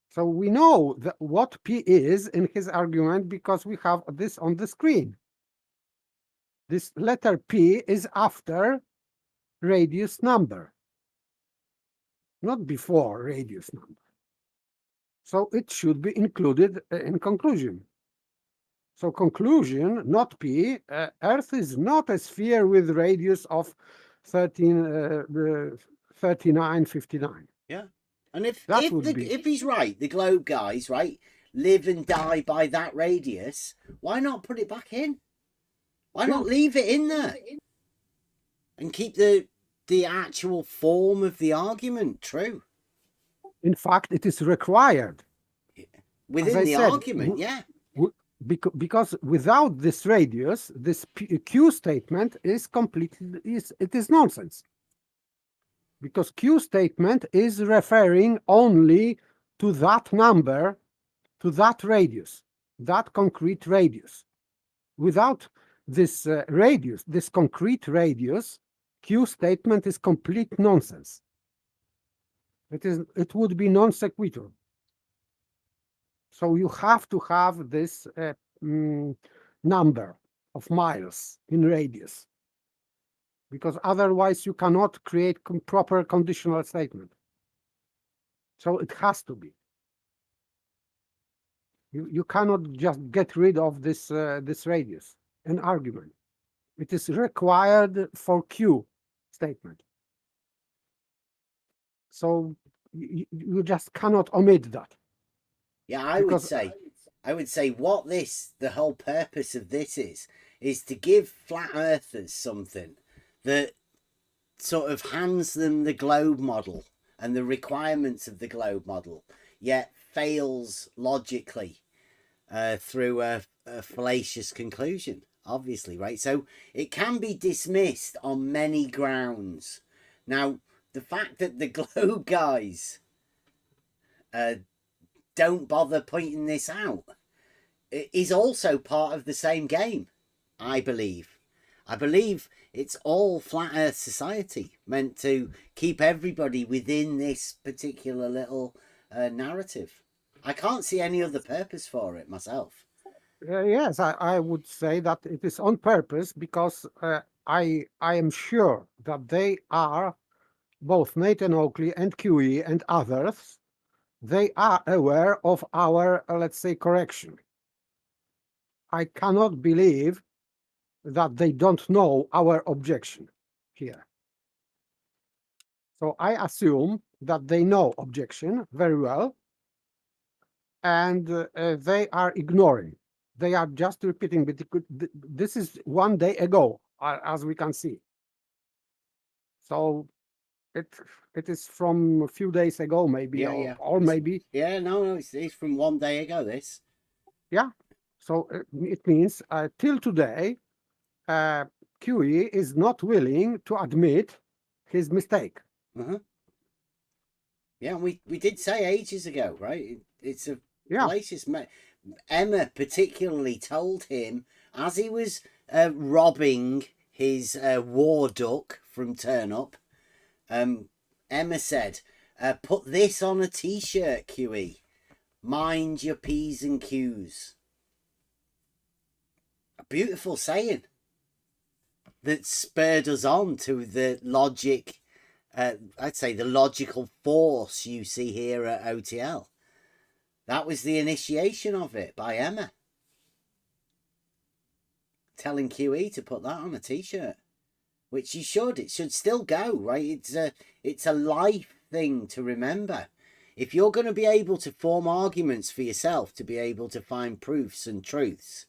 So we know that what P is in his argument because we have this on the screen. This letter P is after radius number, not before radius number. So it should be included in conclusion. So conclusion, not P, Earth is not a sphere with radius of 3959. Yeah. And if he's right, the globe guys, right, live and die by that radius, why not put it back in? Why not leave it in there? And keep the actual form of the argument true. In fact, it is required. Within the argument, yeah. Because without this radius, this Q statement is completely, it is nonsense. Because Q statement is referring only to that number, to that radius, that concrete radius. Without this radius, this concrete radius, Q statement is complete nonsense. It would be non sequitur. So you have to have this number of miles in radius, because otherwise you cannot create proper conditional statement. So it has to be. You cannot just get rid of this this radius in argument. It is required for Q statement. So you just cannot omit that. Yeah, I would say I would say what the whole purpose of this is to give flat earthers something that sort of hands them the globe model and the requirements of the globe model, yet fails logically through a fallacious conclusion, obviously, right? So it can be dismissed on many grounds. Now, the fact that the globe guys don't bother pointing this out is also part of the same game, I believe. I believe it's all flat earth society meant to keep everybody within this particular little narrative. I can't see any other purpose for it myself. Yes, I would say that it is on purpose because I am sure that they are, both Nathan Oakley and QE and others, they are aware of our, let's say, correction. I cannot believe that they don't know our objection here. So I assume that they know objection very well, and they are ignoring. They are just repeating. But this is 1 day ago, as we can see. So it is from a few days ago, maybe, or maybe. Yeah, no, it's from 1 day ago. This. Yeah. So it means till today, QE is not willing to admit his mistake. Yeah, we did say ages ago, right? It's a fallacious. Emma particularly told him as he was robbing his war duck from Turnup. Emma said, "Put this on a T-shirt, QE. Mind your P's and Q's." A beautiful saying that spurred us on to the logic. I'd say the logical force you see here at OTL. That was the initiation of it by Emma. Telling QE to put that on a T-shirt. Which you should. It should still go, right? It's a life thing to remember. If you're going to be able to form arguments for yourself, to be able to find proofs and truths,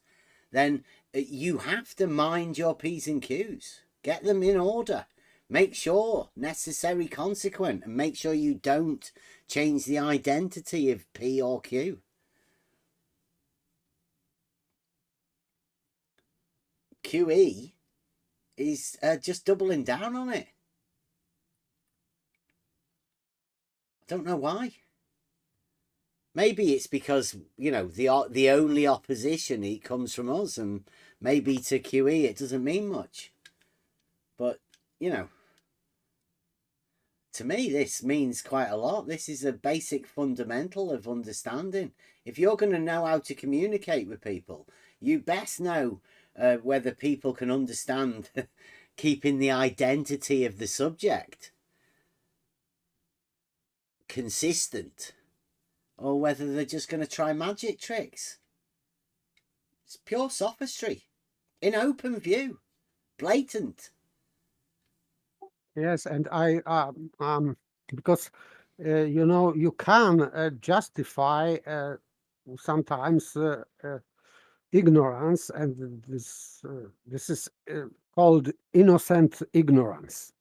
then you have to mind your P's and Q's. Get them in order. Make sure necessary, consequent, and make sure you don't change the identity of P or Q. QE is just doubling down on it. I don't know why. Maybe it's because, you know, the only opposition it comes from us, and maybe to QE it doesn't mean much. But, you know, to me this means quite a lot. This is a basic fundamental of understanding. If you're going to know how to communicate with people, you best know whether people can understand keeping the identity of the subject consistent, or whether they're just going to try magic tricks. It's pure sophistry in open view, blatant. Yes, and I because you know, you can justify sometimes ignorance, and this is called innocent ignorance.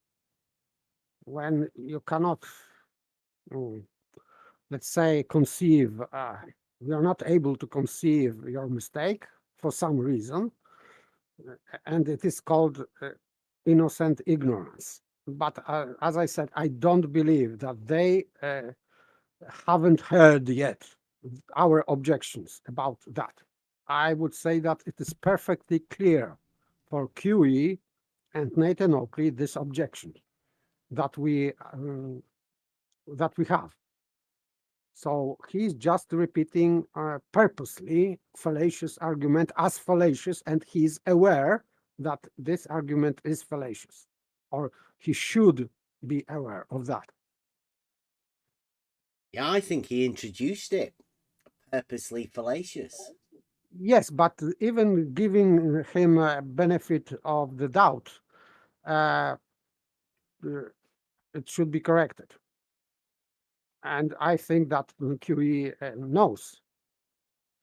When you cannot, let's say, conceive, you are not able to conceive your mistake for some reason, and it is called innocent ignorance. But as I said, I don't believe that they haven't heard yet our objections about that. I would say that it is perfectly clear for QE and Nathan Oakley this objection that we have. So he's just repeating purposely fallacious argument as fallacious, and he's aware that this argument is fallacious, or he should be aware of that. Yeah, I think he introduced it purposely fallacious. Yes, but even giving him a benefit of the doubt, it should be corrected. And I think that QE knows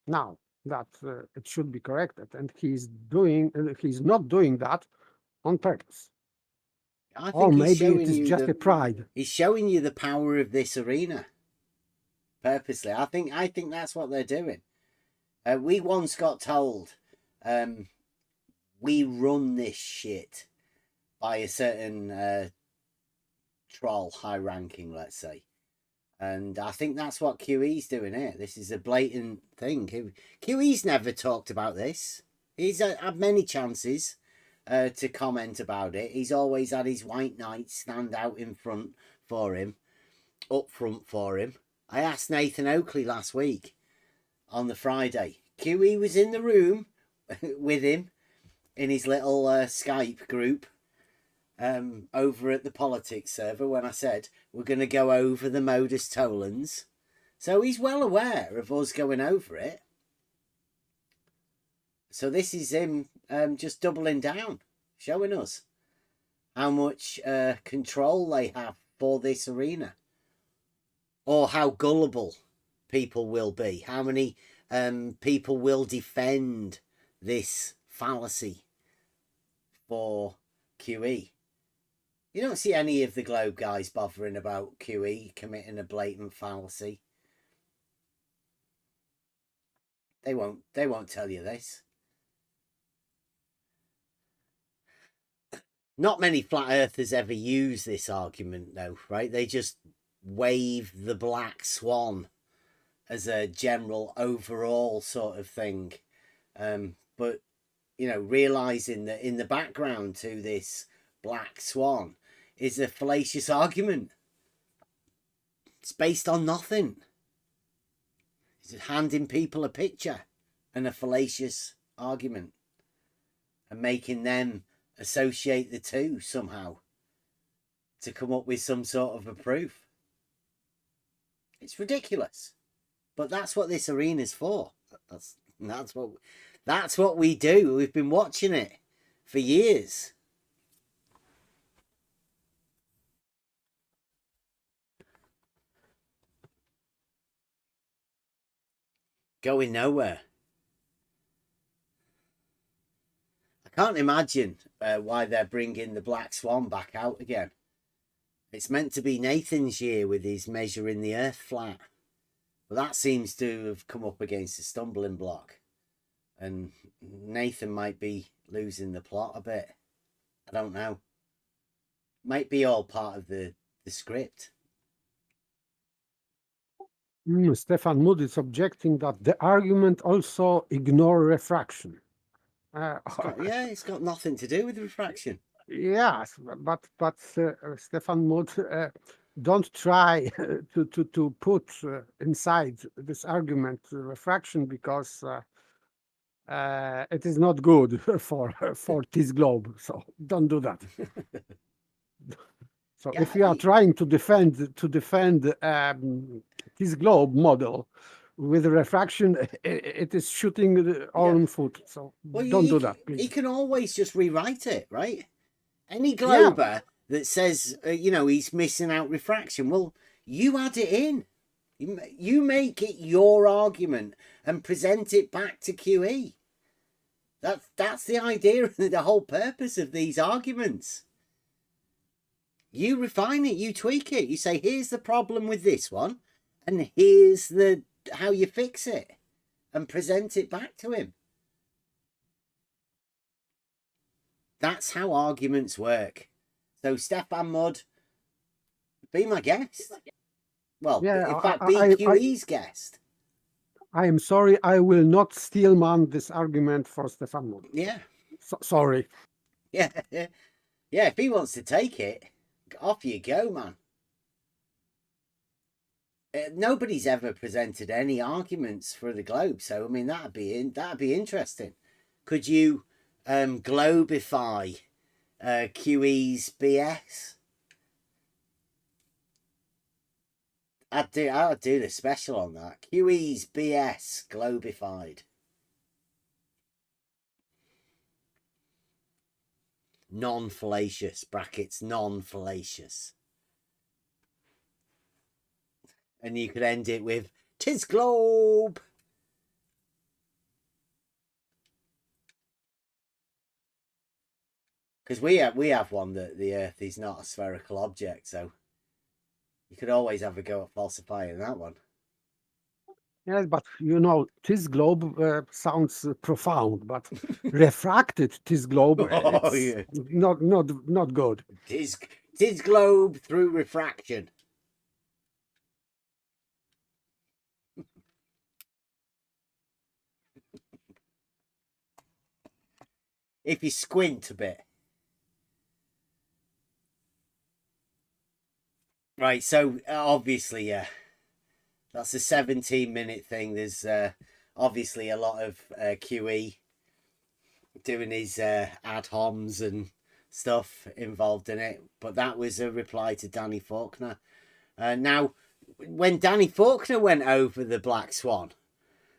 Now that it should be corrected, and he's not doing that on purpose. I Or think he's maybe it showing is you just a pride. He's showing you the power of this arena. Purposely. I think that's what they're doing. We once got told we run this shit by a certain troll, high ranking, let's say. And I think that's what QE's doing here. This is a blatant thing. QE's never talked about this. He's had many chances to comment about it. He's always had his white knights stand out in front for him, up front for him. I asked Nathan Oakley last week on the Friday. QE was in the room with him in his little Skype group over at the politics server when I said we're going to go over the modus tollens. So he's well aware of us going over it. So this is him just doubling down, showing us how much control they have for this arena, or how gullible people will be, how many people will defend this fallacy for QE. You don't see any of the Globe guys bothering about QE committing a blatant fallacy. They won't tell you this. Not many flat earthers ever use this argument though, right? They just wave the black swan as a general overall sort of thing. But you know, realizing that in the background to this black swan is a fallacious argument. It's based on nothing. It's handing people a picture and a fallacious argument and making them associate the two somehow to come up with some sort of a proof. It's ridiculous. But that's what this arena's for. That's what we do. We've been watching it for years. Going nowhere. I can't imagine why they're bringing the Black Swan back out again. It's meant to be Nathan's year with his measuring the earth flat. But that seems to have come up against a stumbling block. And Nathan might be losing the plot a bit. I don't know. Might be all part of the script. Stefan Mood is objecting that the argument also ignore refraction. It's got nothing to do with refraction. Yes, but Stefan Mood, don't try to put inside this argument refraction, because it is not good for this globe. So don't do that. So if you are trying to defend this globe model with refraction, it is shooting the own foot. So don't do that, please. He can always just rewrite it, right? Any glober that says, he's missing out refraction, well, you add it in. You make it your argument and present it back to QE. That's the idea and the whole purpose of these arguments. You refine it, you tweak it. You say, here's the problem with this one, and here's how you fix it, and present it back to him. That's how arguments work. So, Stefan Mudd, be my guest. Well, in fact, be QE's guest. I am sorry, I will not steel man this argument for Stefan Mudd. Yeah. Sorry. Yeah, if he wants to take it, off you go, man. Nobody's ever presented any arguments for the globe, so I mean that'd be interesting. Could you globify QE's BS? I'd do the special on that. QE's BS globified. Non-fallacious, brackets, non-fallacious. And you could end it with, "'Tis globe." Because we have one that the Earth is not a spherical object, so you could always have a go at falsifying that one. Yes, but you know, this globe sounds profound, but refracted this globe, Oh, it's yeah. not good. Tis globe through refraction. If you squint a bit. Right, so obviously, yeah, that's a 17-minute thing. There's obviously a lot of QE doing his ad homs and stuff involved in it, but that was a reply to Danny Faulkner. Now, when Danny Faulkner went over the Black Swan,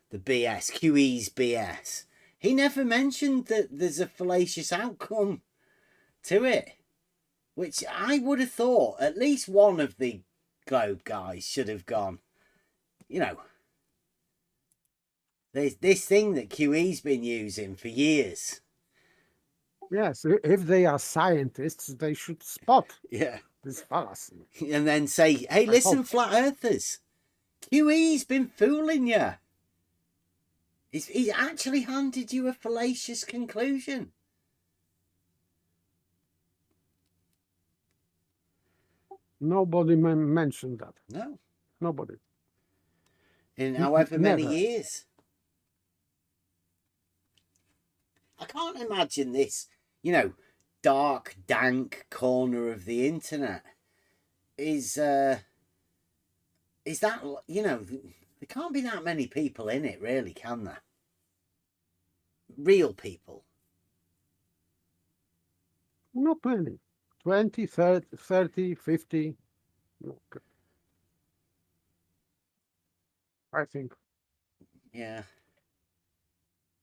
the BS, QE's BS, he never mentioned that there's a fallacious outcome to it, which I would have thought at least one of the Globe guys should have gone, you know, there's this thing that QE's been using for years. Yes, if they are scientists, they should spot this fallacy. And then say, hey, listen, flat earthers, QE's been fooling you. He's actually handed you a fallacious conclusion. Nobody mentioned that. No. Nobody. In however many years. I can't imagine this, you know, dark, dank corner of the internet is that, you know, there can't be that many people in it, really, can there? Real people. Not many. 20, 30, 50. Okay. I think. Yeah.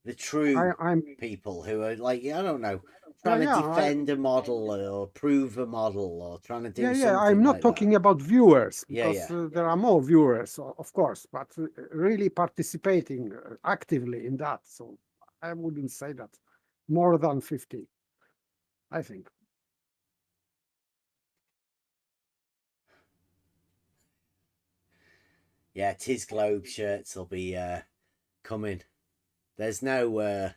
The true people who are like, I don't know, trying to defend a model or prove a model or trying to do something. Yeah, I'm not talking about viewers, Yeah, because there are more viewers, of course, but really participating actively in that. So I wouldn't say that. More than 50, I think. Yeah, Tis Globe shirts will be coming. There's no,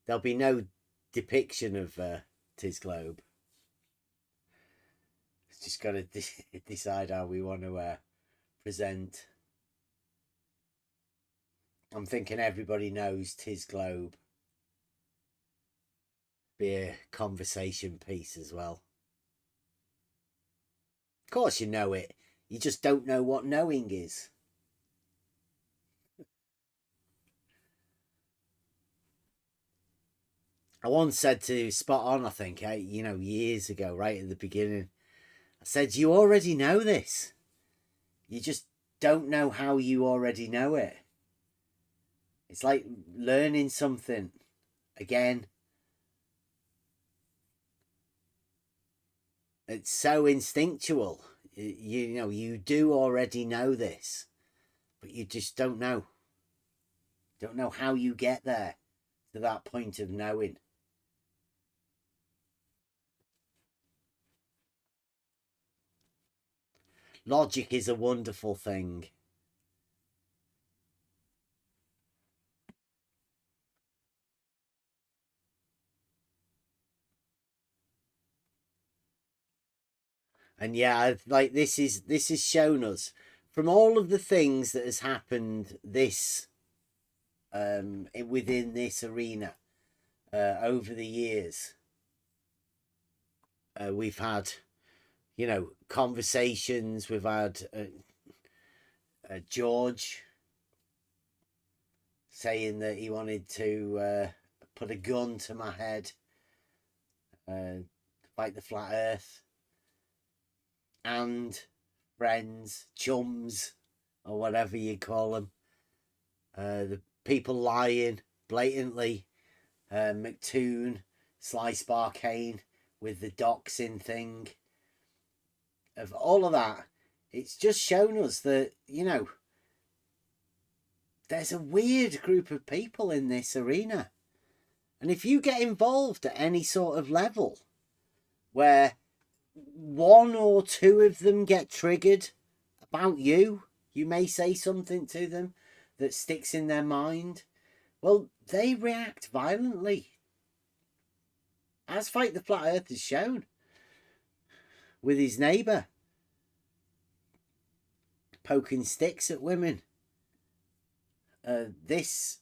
there'll be no depiction of Tis Globe. It's just got to decide how we want to present. I'm thinking everybody knows Tis Globe. Be a conversation piece as well. Of course you know it. You just don't know what knowing is. I once said to Spot On, I think, you know, years ago, right at the beginning, I said, you already know this. You just don't know how you already know it. It's like learning something again. It's so instinctual. You know, you do already know this, but you just don't know. Don't know how you get there to that point of knowing. Logic is a wonderful thing. And yeah, like this is shown us from all of the things that has happened this within this arena over the years. We've had, you know, conversations. We've had George saying that he wanted to put a gun to my head, fight the flat earth. And friends, chums, or whatever you call them. The people lying blatantly. McToon, Sly Sparkane with the doxing thing. Of all of that, it's just shown us that, you know, there's a weird group of people in this arena. And if you get involved at any sort of level, where one or two of them get triggered about you. You may say something to them that sticks in their mind. Well, they react violently, as Fight the Flat Earth has shown with his neighbour poking sticks at women. This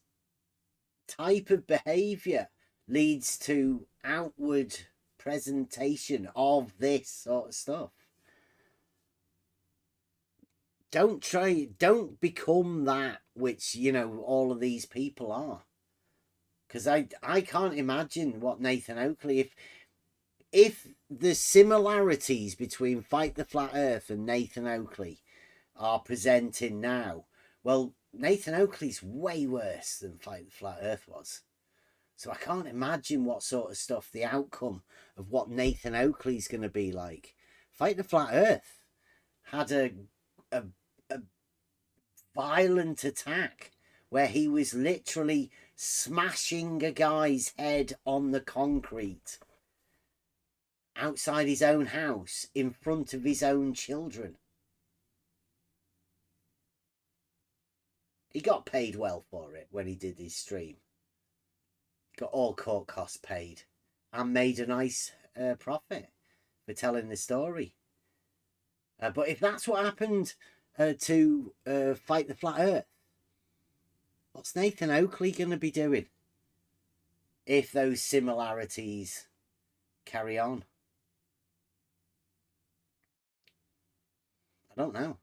type of behaviour leads to outward presentation of this sort of stuff. Don't become that which, you know, all of these people are. Because I can't imagine what Nathan Oakley, if the similarities between Fight the Flat Earth and Nathan Oakley are presenting now, well, Nathan Oakley's way worse than Fight the Flat Earth was. So I can't imagine what sort of stuff, the outcome of what Nathan Oakley's going to be like. Fight the Flat Earth had a violent attack where he was literally smashing a guy's head on the concrete outside his own house in front of his own children. He got paid well for it when he did his stream. Got all court costs paid and made a nice profit for telling the story. But if that's what happened to Fight the Flat Earth, what's Nathan Oakley going to be doing if those similarities carry on? I don't know.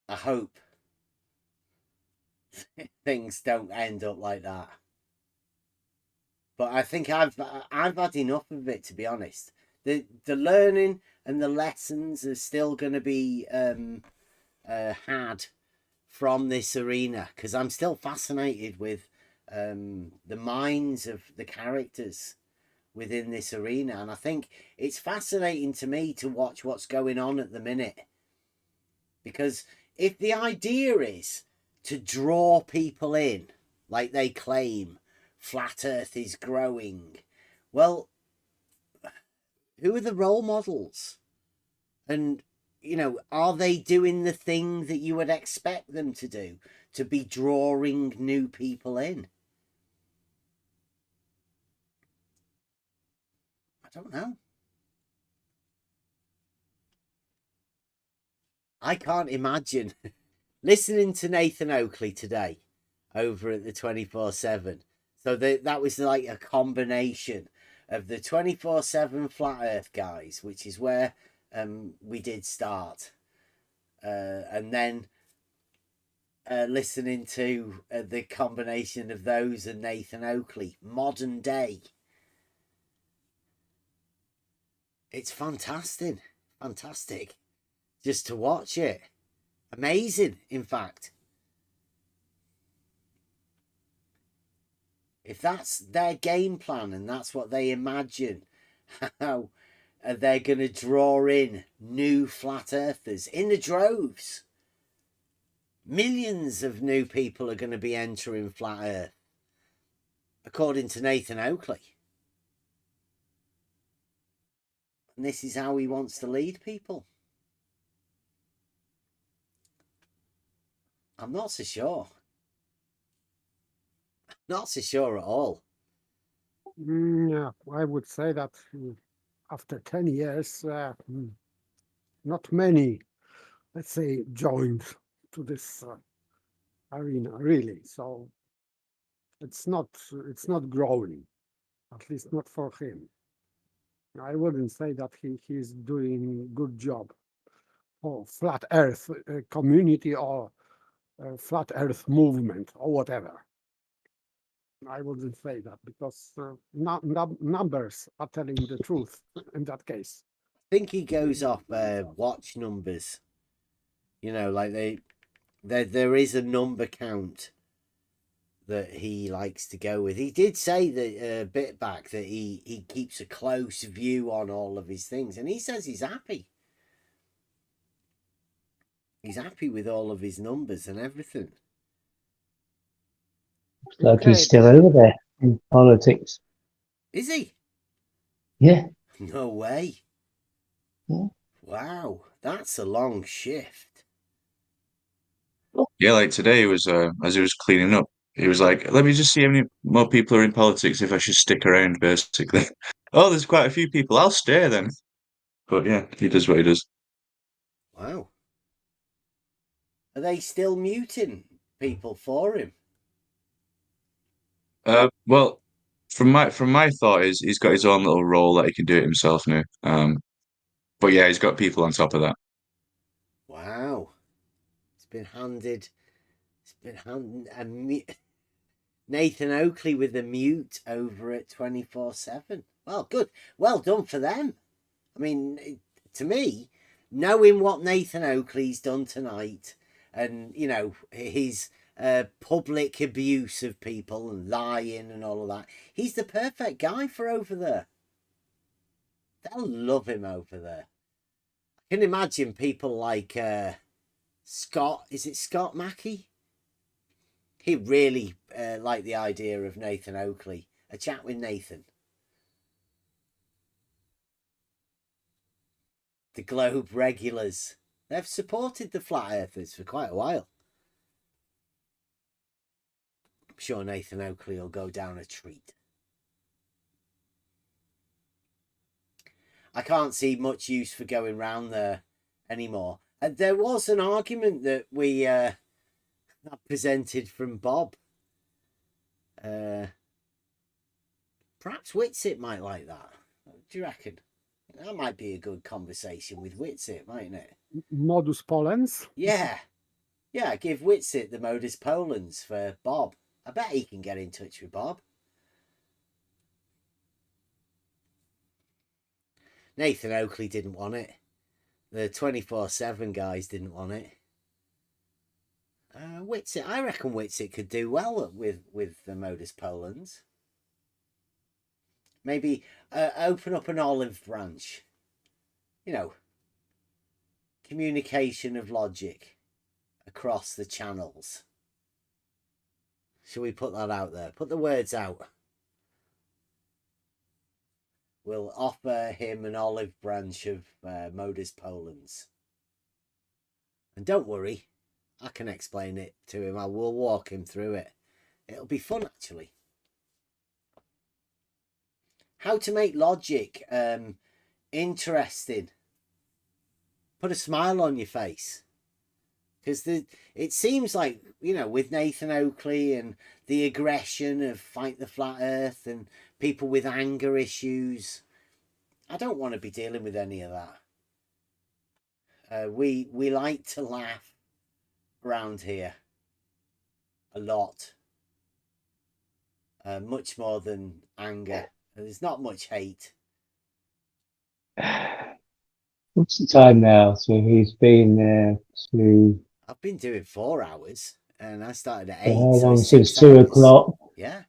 I hope things don't end up like that. But I think I've had enough of it, to be honest. The learning and the lessons are still going to be had from this arena, because I'm still fascinated with the minds of the characters within this arena, and I think it's fascinating to me to watch what's going on at the minute, because if the idea is to draw people in, like they claim, Flat Earth is growing, well, who are the role models? And, you know, are they doing the thing that you would expect them to do, to be drawing new people in? I don't know. I can't imagine listening to Nathan Oakley today over at the 24/7. So that was like a combination of the 24/7 Flat Earth guys, which is where we did start, and then listening to the combination of those and Nathan Oakley, modern day. It's fantastic just to watch it. Amazing, in fact. If that's their game plan and that's what they imagine, how they're going to draw in new flat earthers in the droves. Millions of new people are going to be entering flat earth, according to Nathan Oakley. And this is how he wants to lead people. I'm not so sure. Not so sure at all. Yeah, I would say that after 10 years, not many, let's say, joined to this arena, really. So it's not growing, at least not for him. I wouldn't say that he's doing good job for flat earth community or flat earth movement or whatever. I wouldn't say that, because numbers are telling the truth in that case. I think he goes off watch numbers. You know, like there is a number count that he likes to go with. He did say that a bit back that he keeps a close view on all of his things, and he says he's happy. He's happy with all of his numbers and everything. Like Okay. he's still over there in politics. Is he? Yeah. No way. Yeah. Wow, that's a long shift. Yeah, like today was as he was cleaning up, he was like, "Let me just see how many more people are in politics if I should stick around." Basically, oh, there's quite a few people. I'll stay then. But yeah, he does what he does. Wow. Are they still muting people for him? Well, from my thought is he's got his own little role that he can do it himself now. But yeah, he's got people on top of that. Wow. It's been handed Nathan Oakley with a mute over at 24/7. Well, good. Well done for them. I mean, to me, knowing what Nathan Oakley's done tonight and, you know, his public abuse of people and lying and all of that, he's the perfect guy for over there. They'll love him over there. I can imagine people like Scott, is it Scott Mackey? He really liked the idea of Nathan Oakley. A chat with Nathan. The Globe regulars. They've supported the Flat Earthers for quite a while. I'm sure Nathan Oakley will go down a treat. I can't see much use for going round there anymore. There was an argument that we presented from Bob. Perhaps Whitsitt might like that. Do you reckon? That might be a good conversation with Whitsitt, mightn't it? Modus Polens? Yeah. Yeah, give Whitsitt the modus polens for Bob. I bet he can get in touch with Bob. Nathan Oakley didn't want it. The 24/7 guys didn't want it. Whitsitt, I reckon Whitsitt could do well with the modus polens. Maybe open up an olive branch. You know, communication of logic across the channels. Shall we put that out there? Put the words out. We'll offer him an olive branch of modus polens. And don't worry, I can explain it to him. I will walk him through it. It'll be fun, actually. How to make logic interesting. Put a smile on your face. Because it seems like, you know, with Nathan Oakley and the aggression of Fight the Flat Earth and people with anger issues, I don't want to be dealing with any of that. We like to laugh around here a lot. Much more than anger. There's not much hate. What's the time now? So he's been there to... I've been doing 4 hours and I started at 8. How so long? it's Since 6 2 hours. o'clock? Yeah.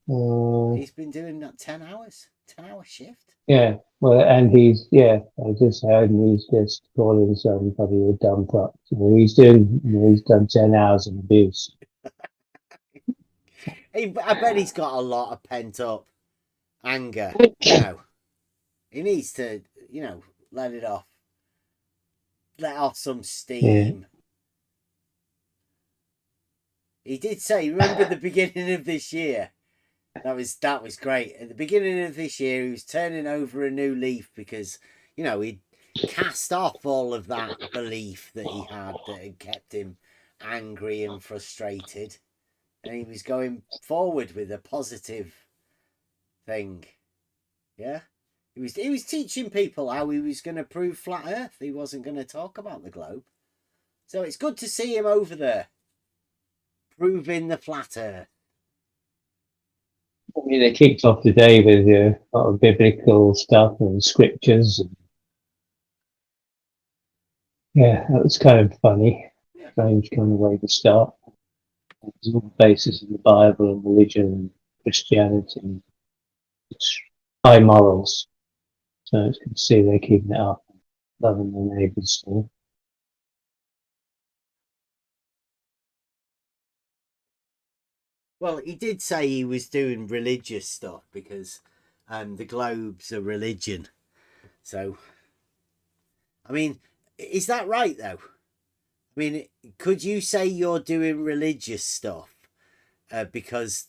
He's been doing that 10 hours. 10-hour shift. Yeah. Well, and he's, yeah, I just heard he's just calling himself probably a dumb fuck. So he's done 10 hours of abuse. I bet he's got a lot of pent up anger. You know, he needs to, you know, let it off. Let off some steam. Yeah. He did say, remember the beginning of this year? That was great. At the beginning of this year, he was turning over a new leaf because, you know, he'd cast off all of that belief that he had that had kept him angry and frustrated. And he was going forward with a positive thing. Yeah? He was teaching people how he was going to prove flat Earth. He wasn't going to talk about the globe. So it's good to see him over there. Proving the flat Earth. I mean, they kicked off today with a lot of biblical stuff and scriptures. And yeah, that was kind of funny. Strange kind of way to start. It's all the basis of the Bible and religion and Christianity and high morals. So it's good to see they're keeping it up, loving their neighbours still. Well, he did say he was doing religious stuff because the globe's a religion. So, I mean, is that right though? I mean, could you say you're doing religious stuff because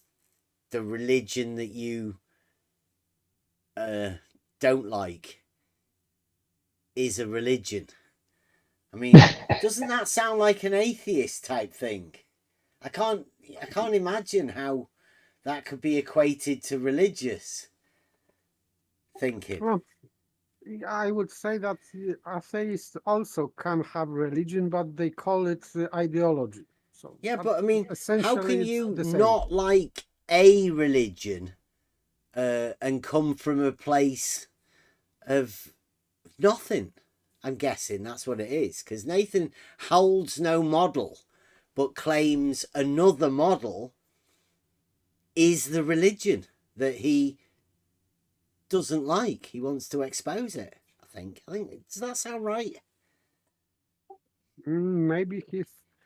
the religion that you don't like is a religion? I mean, doesn't that sound like an atheist type thing? I can't imagine how that could be equated to religious thinking. Well, I would say that atheists also can have religion, but they call it ideology. So yeah, but I mean, how can it's you the same. not like a religion and come from a place of nothing? I'm guessing that's what it is, because Nathan holds no model, but claims another model is the religion that he doesn't like. He wants to expose it. I think. Does that sound right? Maybe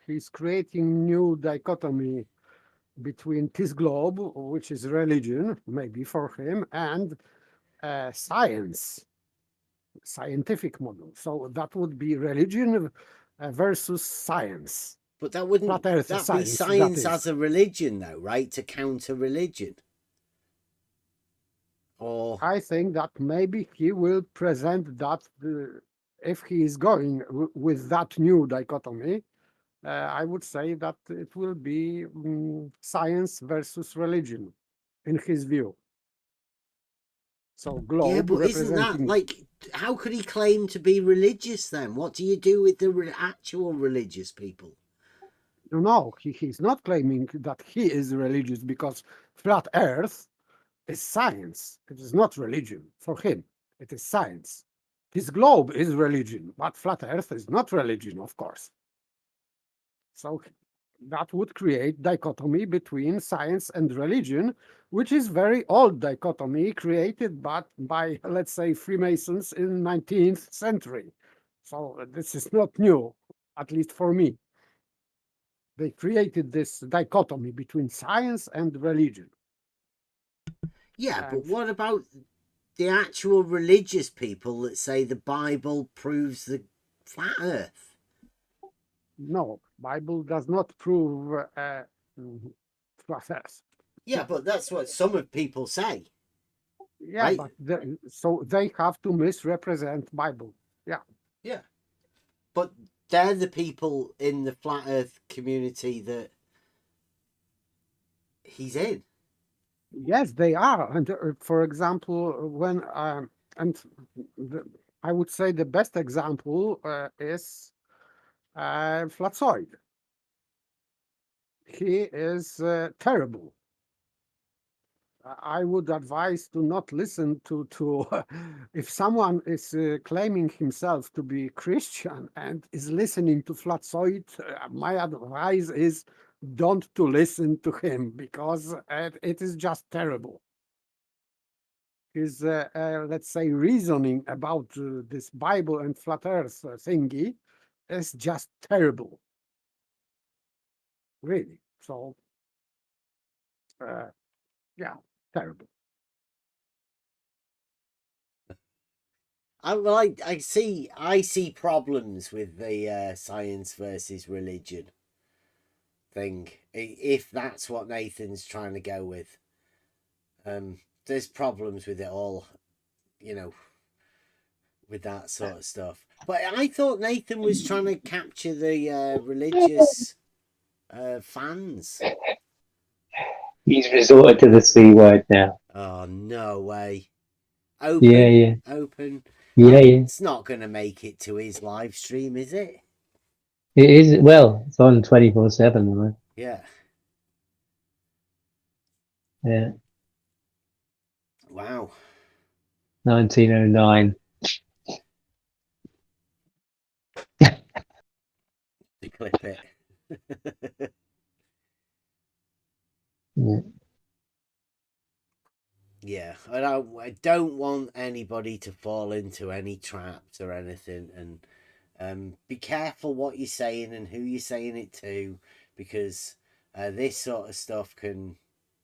he's creating new dichotomy between this globe, which is religion, maybe for him, and science, scientific model. So that would be religion versus science. But that wouldn't Flat Earth that be science as a religion, though, right? To counter religion. Or I think that maybe he will present that if he is going with that new dichotomy. I would say that it will be science versus religion, in his view. So globe. yeah, but isn't that like, how could he claim to be religious then? What do you do with the actual religious people? No, he's not claiming that he is religious, because flat Earth is science. It is not religion for him. It is science. This globe is religion, but flat Earth is not religion, of course. So that would create dichotomy between science and religion, which is very old dichotomy created by, let's say, Freemasons in 19th century. So this is not new, at least for me. They created this dichotomy between science and religion. Yeah, but what about the actual religious people that say the Bible proves the flat Earth? No, Bible does not prove flat Earth. Yeah, but that's what some of people say. Yeah, right? but so they have to misrepresent Bible. Yeah. Yeah. But they're the people in the flat Earth community that he's in. Yes, they are. And for example, when I would say the best example is Flatzoid. He is terrible. I would advise to not listen to if someone is claiming himself to be Christian and is listening to Flatzoid, my advice is don't to listen to him, because it is just terrible. His, let's say, reasoning about this Bible and flat Earth thingy is just terrible. Really. So, yeah, terrible. I see problems with the science versus religion thing, if that's what Nathan's trying to go with. There's problems with it all, with that sort of stuff. But I thought Nathan was trying to capture the religious fans. He's resorted to the C word now. Oh, no way. Open. Yeah. Open. Yeah. It's not going to make it to his live stream, is it? It is. Well, it's on 24/7, right? Yeah. Yeah. Wow. 1909. To clip it. Yeah. Yeah, I don't want anybody to fall into any traps or anything, and be careful what you're saying and who you're saying it to, because This sort of stuff can,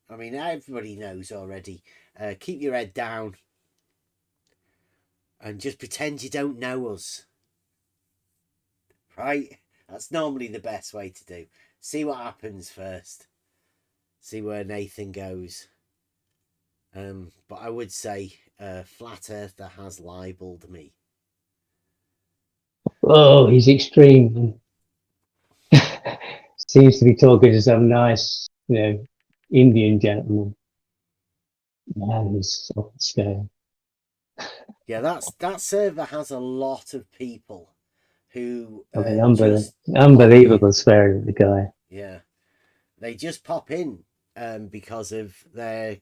I mean, everybody knows already. Keep your head down and just pretend you don't know us. Right? That's normally the best way to do. See what happens first. See where Nathan goes. But I would say Flat Earther has libelled me. Oh, he's extreme. Seems to be talking to some nice, Indian gentleman. Man, he's off the scale. Yeah, that server has a lot of people who I mean, just unbelievable spirit of the guy. Yeah, they just pop in because of they're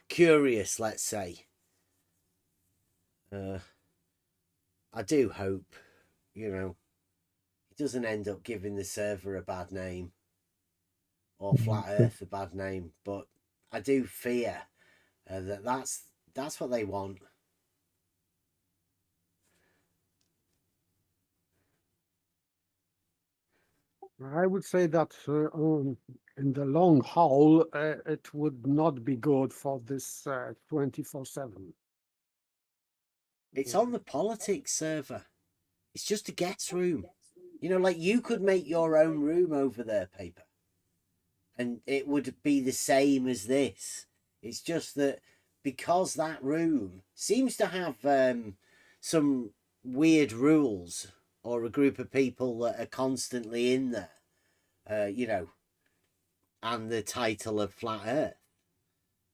curious, let's say. I do hope, it doesn't end up giving the server a bad name or Flat Earth a bad name, but I do fear that's what they want. I would say that in the long haul, it would not be good for this 24/7. It's on the politics server. It's just a guest room. Like you could make your own room over there, Paper. And it would be the same as this. It's just that because that room seems to have some weird rules or a group of people that are constantly in there, and the title of Flat Earth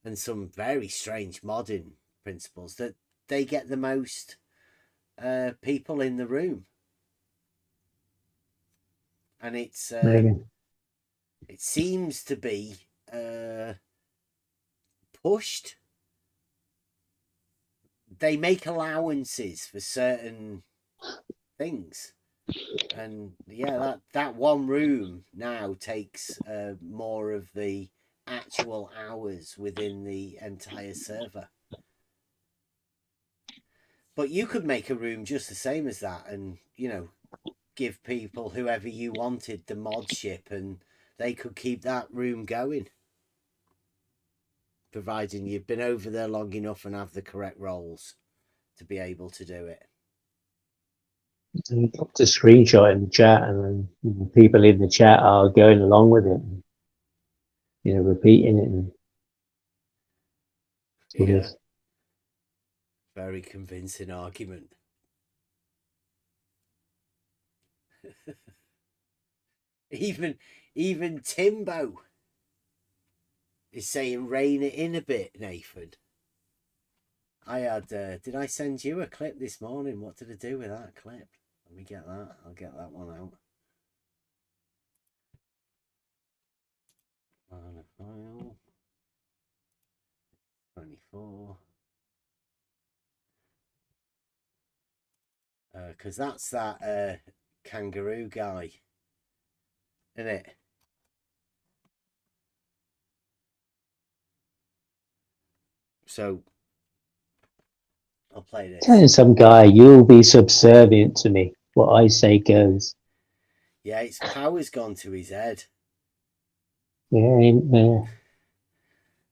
and some very strange modding principles, that they get the most people in the room. And it's it seems to be pushed. They make allowances for certain things, and yeah, that one room now takes more of the actual hours within the entire server. But you could make a room just the same as that, and give people, whoever you wanted, the mod ship, and they could keep that room going, providing you've been over there long enough and have the correct roles to be able to do it. And dropped a screenshot in the chat, and then people in the chat are going along with it, repeating it. And yeah, very convincing argument. Even Timbo is saying rein it in a bit, Nathan. I had did I send you a clip this morning? What did I do with that clip? Let me get that. I'll get that one out. On a file. 24. Because that's that kangaroo guy, isn't it? So I'll play this. Telling some guy, you'll be subservient to me. What I say goes. Yeah, his power's gone to his head. Yeah.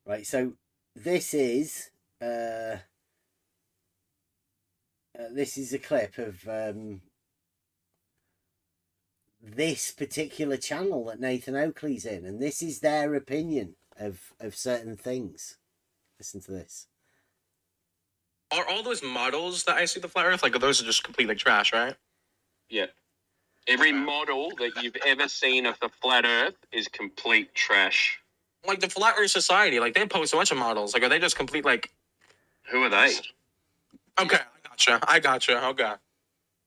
Right, so this is a clip of this particular channel that Nathan Oakley's in, and this is their opinion of certain things. Listen to this. Are all those models that I see the flat Earth, like those are just complete trash, right? Yeah. Every model that you've ever seen of the flat Earth is complete trash. Like the Flat Earth Society, like they post a bunch of models. Like, are they just complete like? Who are they? Okay, I gotcha. Okay.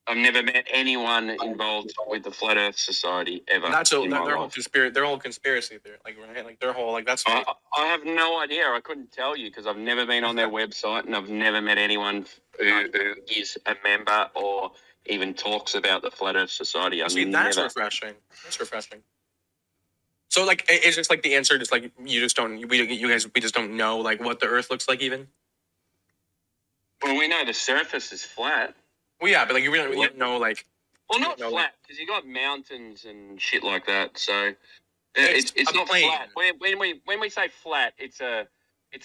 I've never met anyone involved with the Flat Earth Society ever. That's in my their whole life. their whole conspiracy theory, like right, like their whole like that's. I have no idea. I couldn't tell you because I've never been on their website and I've never met anyone who is a member or even talks about the Flat Earth Society. See, that's refreshing. That's refreshing. So, like, it's just like the answer, just like you just don't. We just don't know like what the Earth looks like even. Well, we know the surface is flat. Well, yeah, but like you really don't know like. Well, not flat because you got mountains and shit like that. So It's a not plane. flat. When we say flat, it's a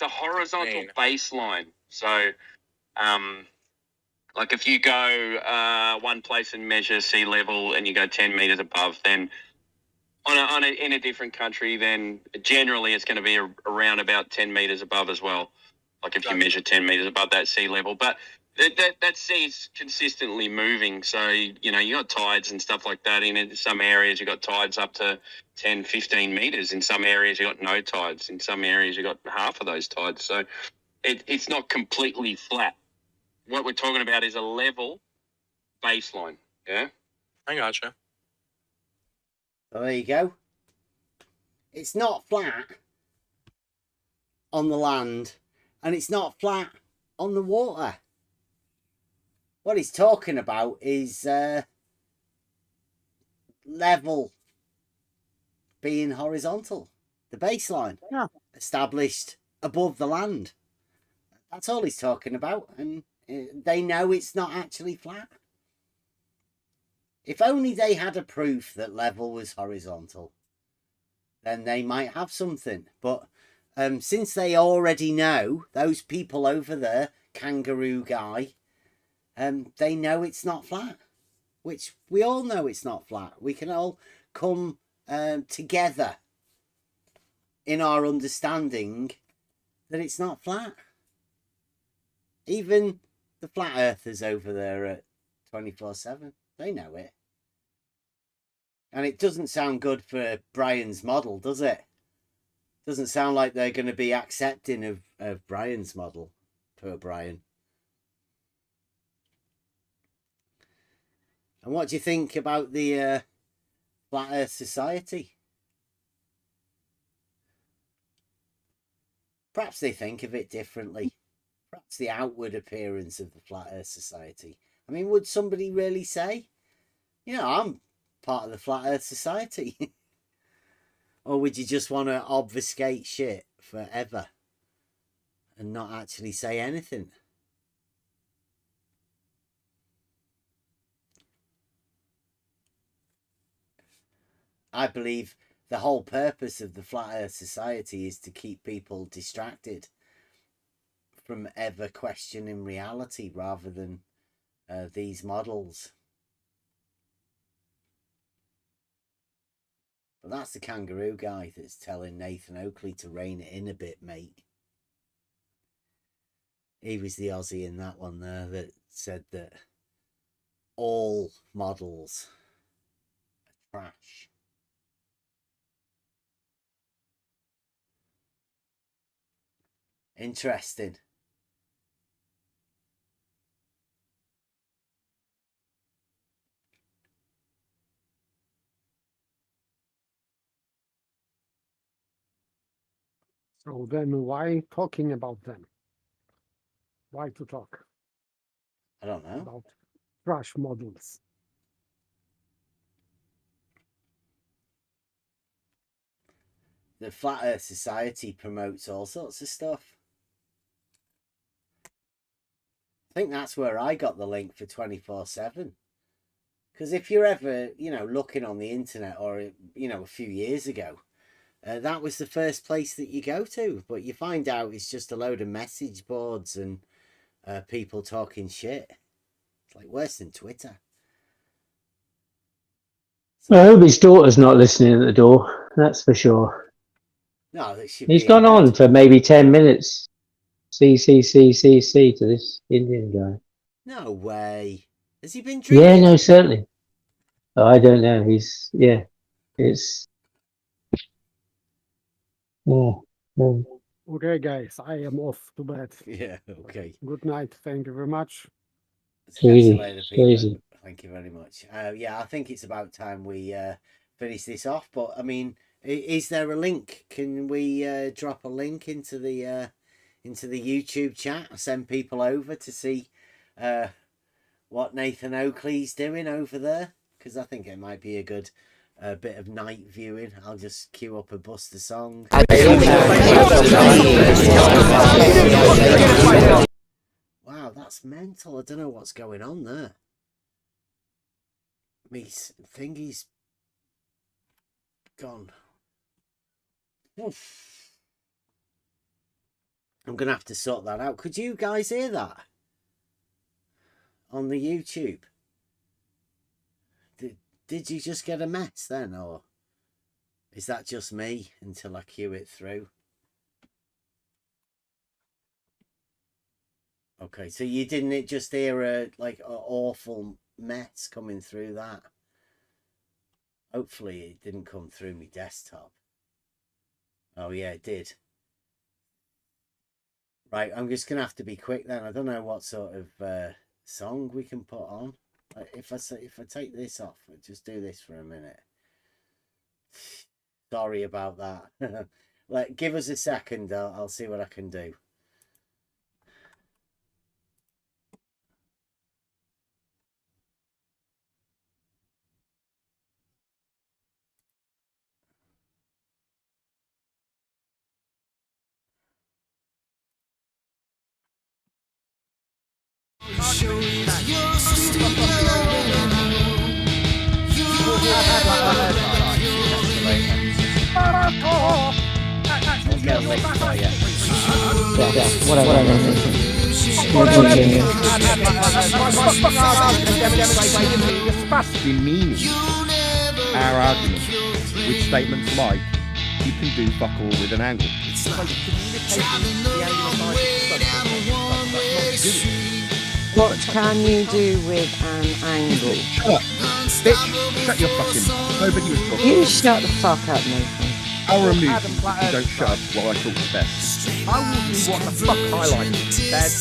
horizontal baseline. So, like if you go one place and measure sea level and you go 10 meters above, then in a different country, then generally it's going to be around about 10 meters above as well. Like if you measure 10 meters above that sea level, but that sea is consistently moving. So, you know, you got tides and stuff like that. In some areas, you got tides up to 10, 15 meters. In some areas, you got no tides. In some areas, you got half of those tides. So it's not completely flat. What we're talking about is a level baseline. Yeah. I gotcha. So there you go. It's not flat on the land, and it's not flat on the water. What he's talking about is level being horizontal, the baseline established above the land. That's all he's talking about, and they know it's not actually flat. If only they had a proof that level was horizontal, then they might have something. But since they already know, those people over there, kangaroo guy, they know it's not flat, which we all know it's not flat. We can all come together in our understanding that it's not flat. Even the flat earthers over there at 24/7, they know it. And it doesn't sound good for Brian's model, does it? Doesn't sound like they're going to be accepting of Brian's model. Poor Brian. And what do you think about the Flat Earth Society? Perhaps they think of it differently. Perhaps the outward appearance of the Flat Earth Society. I mean, would somebody really say, you know, I'm part of the Flat Earth Society? Or would you just want to obfuscate shit forever and not actually say anything? I believe the whole purpose of the Flat Earth Society is to keep people distracted from ever questioning reality rather than these models. But that's the kangaroo guy that's telling Nathan Oakley to rein it in a bit, mate. He was the Aussie in that one there that said that all models are trash. Interesting. So then why talking about them? Why to talk I don't know. about trash models? The Flat Earth Society promotes all sorts of stuff. I think that's where I got the link for 24/7. Because if you're ever, you know, looking on the internet or, you know, a few years ago, that was the first place that you go to. But you find out it's just a load of message boards and people talking shit. It's like worse than Twitter. I hope his daughter's not listening at the door. That's for sure. No, that should He's be gone on for maybe 10 minutes. C to this Indian guy. No way. Has he been drinking? Yeah, no, certainly. Oh, I don't know. He's, yeah, it's, yeah. Okay, guys, I am off to bed. Yeah, okay. Good night. Thank you very much. Catch you later, Peter. Crazy. Thank you very much. Yeah, I think it's about time we finish this off. But I mean, is there a link? Can we drop a link into the YouTube chat? Send people over to see what Nathan Oakley's doing over there, because I think it might be a good bit of night viewing. I'll just queue up a Buster song. Wow, that's mental. I don't know what's going on there. Me thingy's gone I'm going to have to sort that out. Could you guys hear that on the YouTube? Did you just get a mess then, or is that just me until I cue it through? Okay, so you didn't just hear a awful mess coming through that? Hopefully it didn't come through my desktop. Oh yeah, it did. Right, I'm just gonna have to be quick then. I don't know what sort of song we can put on. If I take this off, just do this for a minute. Sorry about that. Give us a second. I'll see what I can do. Demeaning our argument with statements like, you can do fuck all with an angle. What can you do with an angle? Shut up, bitch. Shut your fucking mouth. Nobody was talking. You shut the fuck up, Nathan. I'll remove you if you don't shut up while I talk to Beth. I will do what the fuck I like. Beth,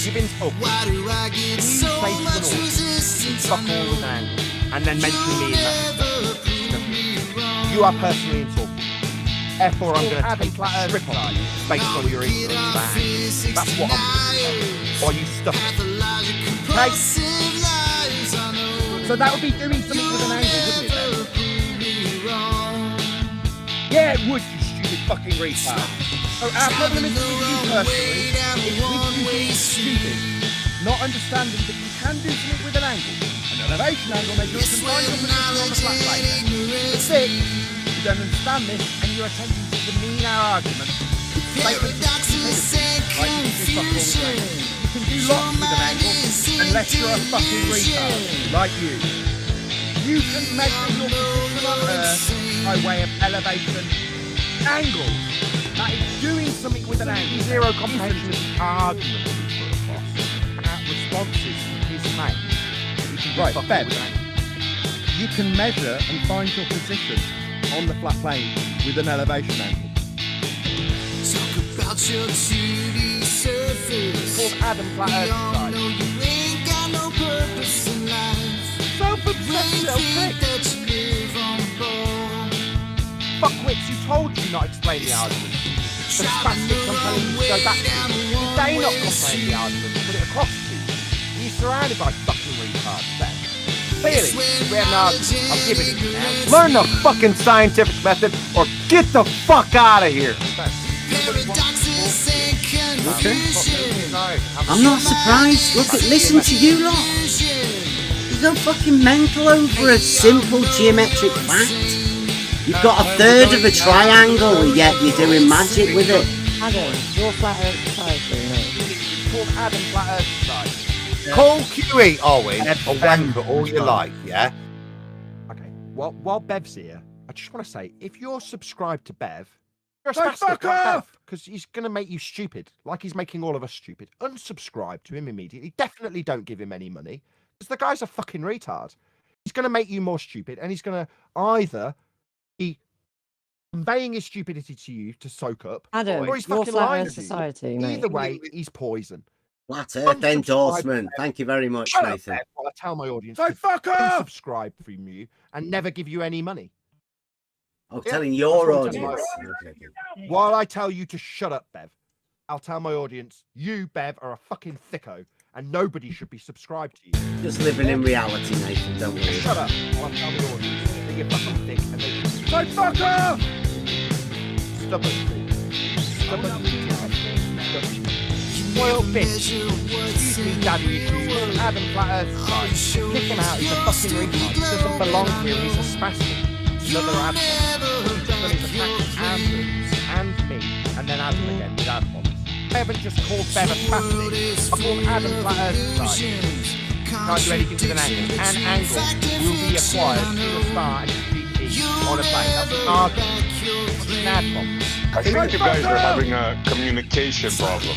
you've been talking. Can you say to an audience, fuck all with an angle, and then mention me in that stuff? You are personally insulted. Therefore, I'm going to take a strip on you based on your ignorance. That's what I'm going to do. Or you stuff it. Okay? So that would be doing something with an angle, wouldn't it then? Yeah, it would, you stupid fucking retard. So our problem isn't with you personally, it's with you being stupid. Not understanding that you can do something with an angle. An elevation angle measure can find your position on the flat plane. That's it. You don't understand this, and you're attempting to demean our argument. Statements of stupidity, like you can do fuck all with an angle. You can do lots with an angle, unless you're a fucking retard, like you. You can measure your position on Earth by way of elevation angles. That is doing something with an angle. Zero comprehension of the argument that we put across. Our responses to his mate. Right, Ben. You can measure and find your position on the flat plane with an elevation angle. Talk about your 2D surface. It's called Adam Flat Earth Society. No, you ain't got no purpose in life. Self-obsessed little prick. Fuckwits, you told you not explain the argument. The spastics I'm telling you to go back to. Did they not comprehend the argument and put it across to you? You're surrounded by fucking retards then. Clearly, we have an argument. I'm giving it to you now. Learn the fucking scientific method or get the fuck out of here. I'm not surprised. Listen to you lot. There's no fucking mental over a simple geometric fact. You've got a third of a triangle, yet you're doing magic with it. Adam, you're Flat Earth Society, It's called Adam Flat Earth Society. Call QE, Owen, a wanker all you like, yeah? Okay, well, while Bev's here, I just want to say, if you're subscribed to Bev, you're a Hey, spastic fuck like off! Bev, because he's going to make you stupid, like he's making all of us stupid. Unsubscribe to him immediately. Definitely don't give him any money, because the guy's a fucking retard. He's going to make you more stupid, and he's going to either be conveying his stupidity to you to soak up, Adam, or he's you're fucking Flat lying Earth to you. Society, mate. Either way, he's poison. Flat Earth endorsement. Thank you very much, Shut up, Nathan. Bev, while I tell my audience Say to fuck off! unsubscribe from you and never give you any money. Oh, Yeah, telling that's your what I'm telling audience. my audience. While I tell you to shut up, Bev, I'll tell my audience, you, Bev, are a fucking thicko, and nobody should be subscribed to you. Just living in reality, Nathan. Don't worry. Shut up while I tell my audience that you're fucking thick and they should say fuck off! Stubborn. Spoiled bitch. Excuse me, daddy issues. Adam Flat Earth Society. Kick him out. He's a fucking retard. He doesn't belong here. He's a spastic. Another advert. Adam is attacking Andrew and me, and then Adam again without bombs. I haven't just called Ben a spastic. I called Adam flat earth side. Can't do anything with an angle. An angle will be acquired through a star and GP on a plane. That's an argument. Snap bomb. I think you guys are having a communication problem.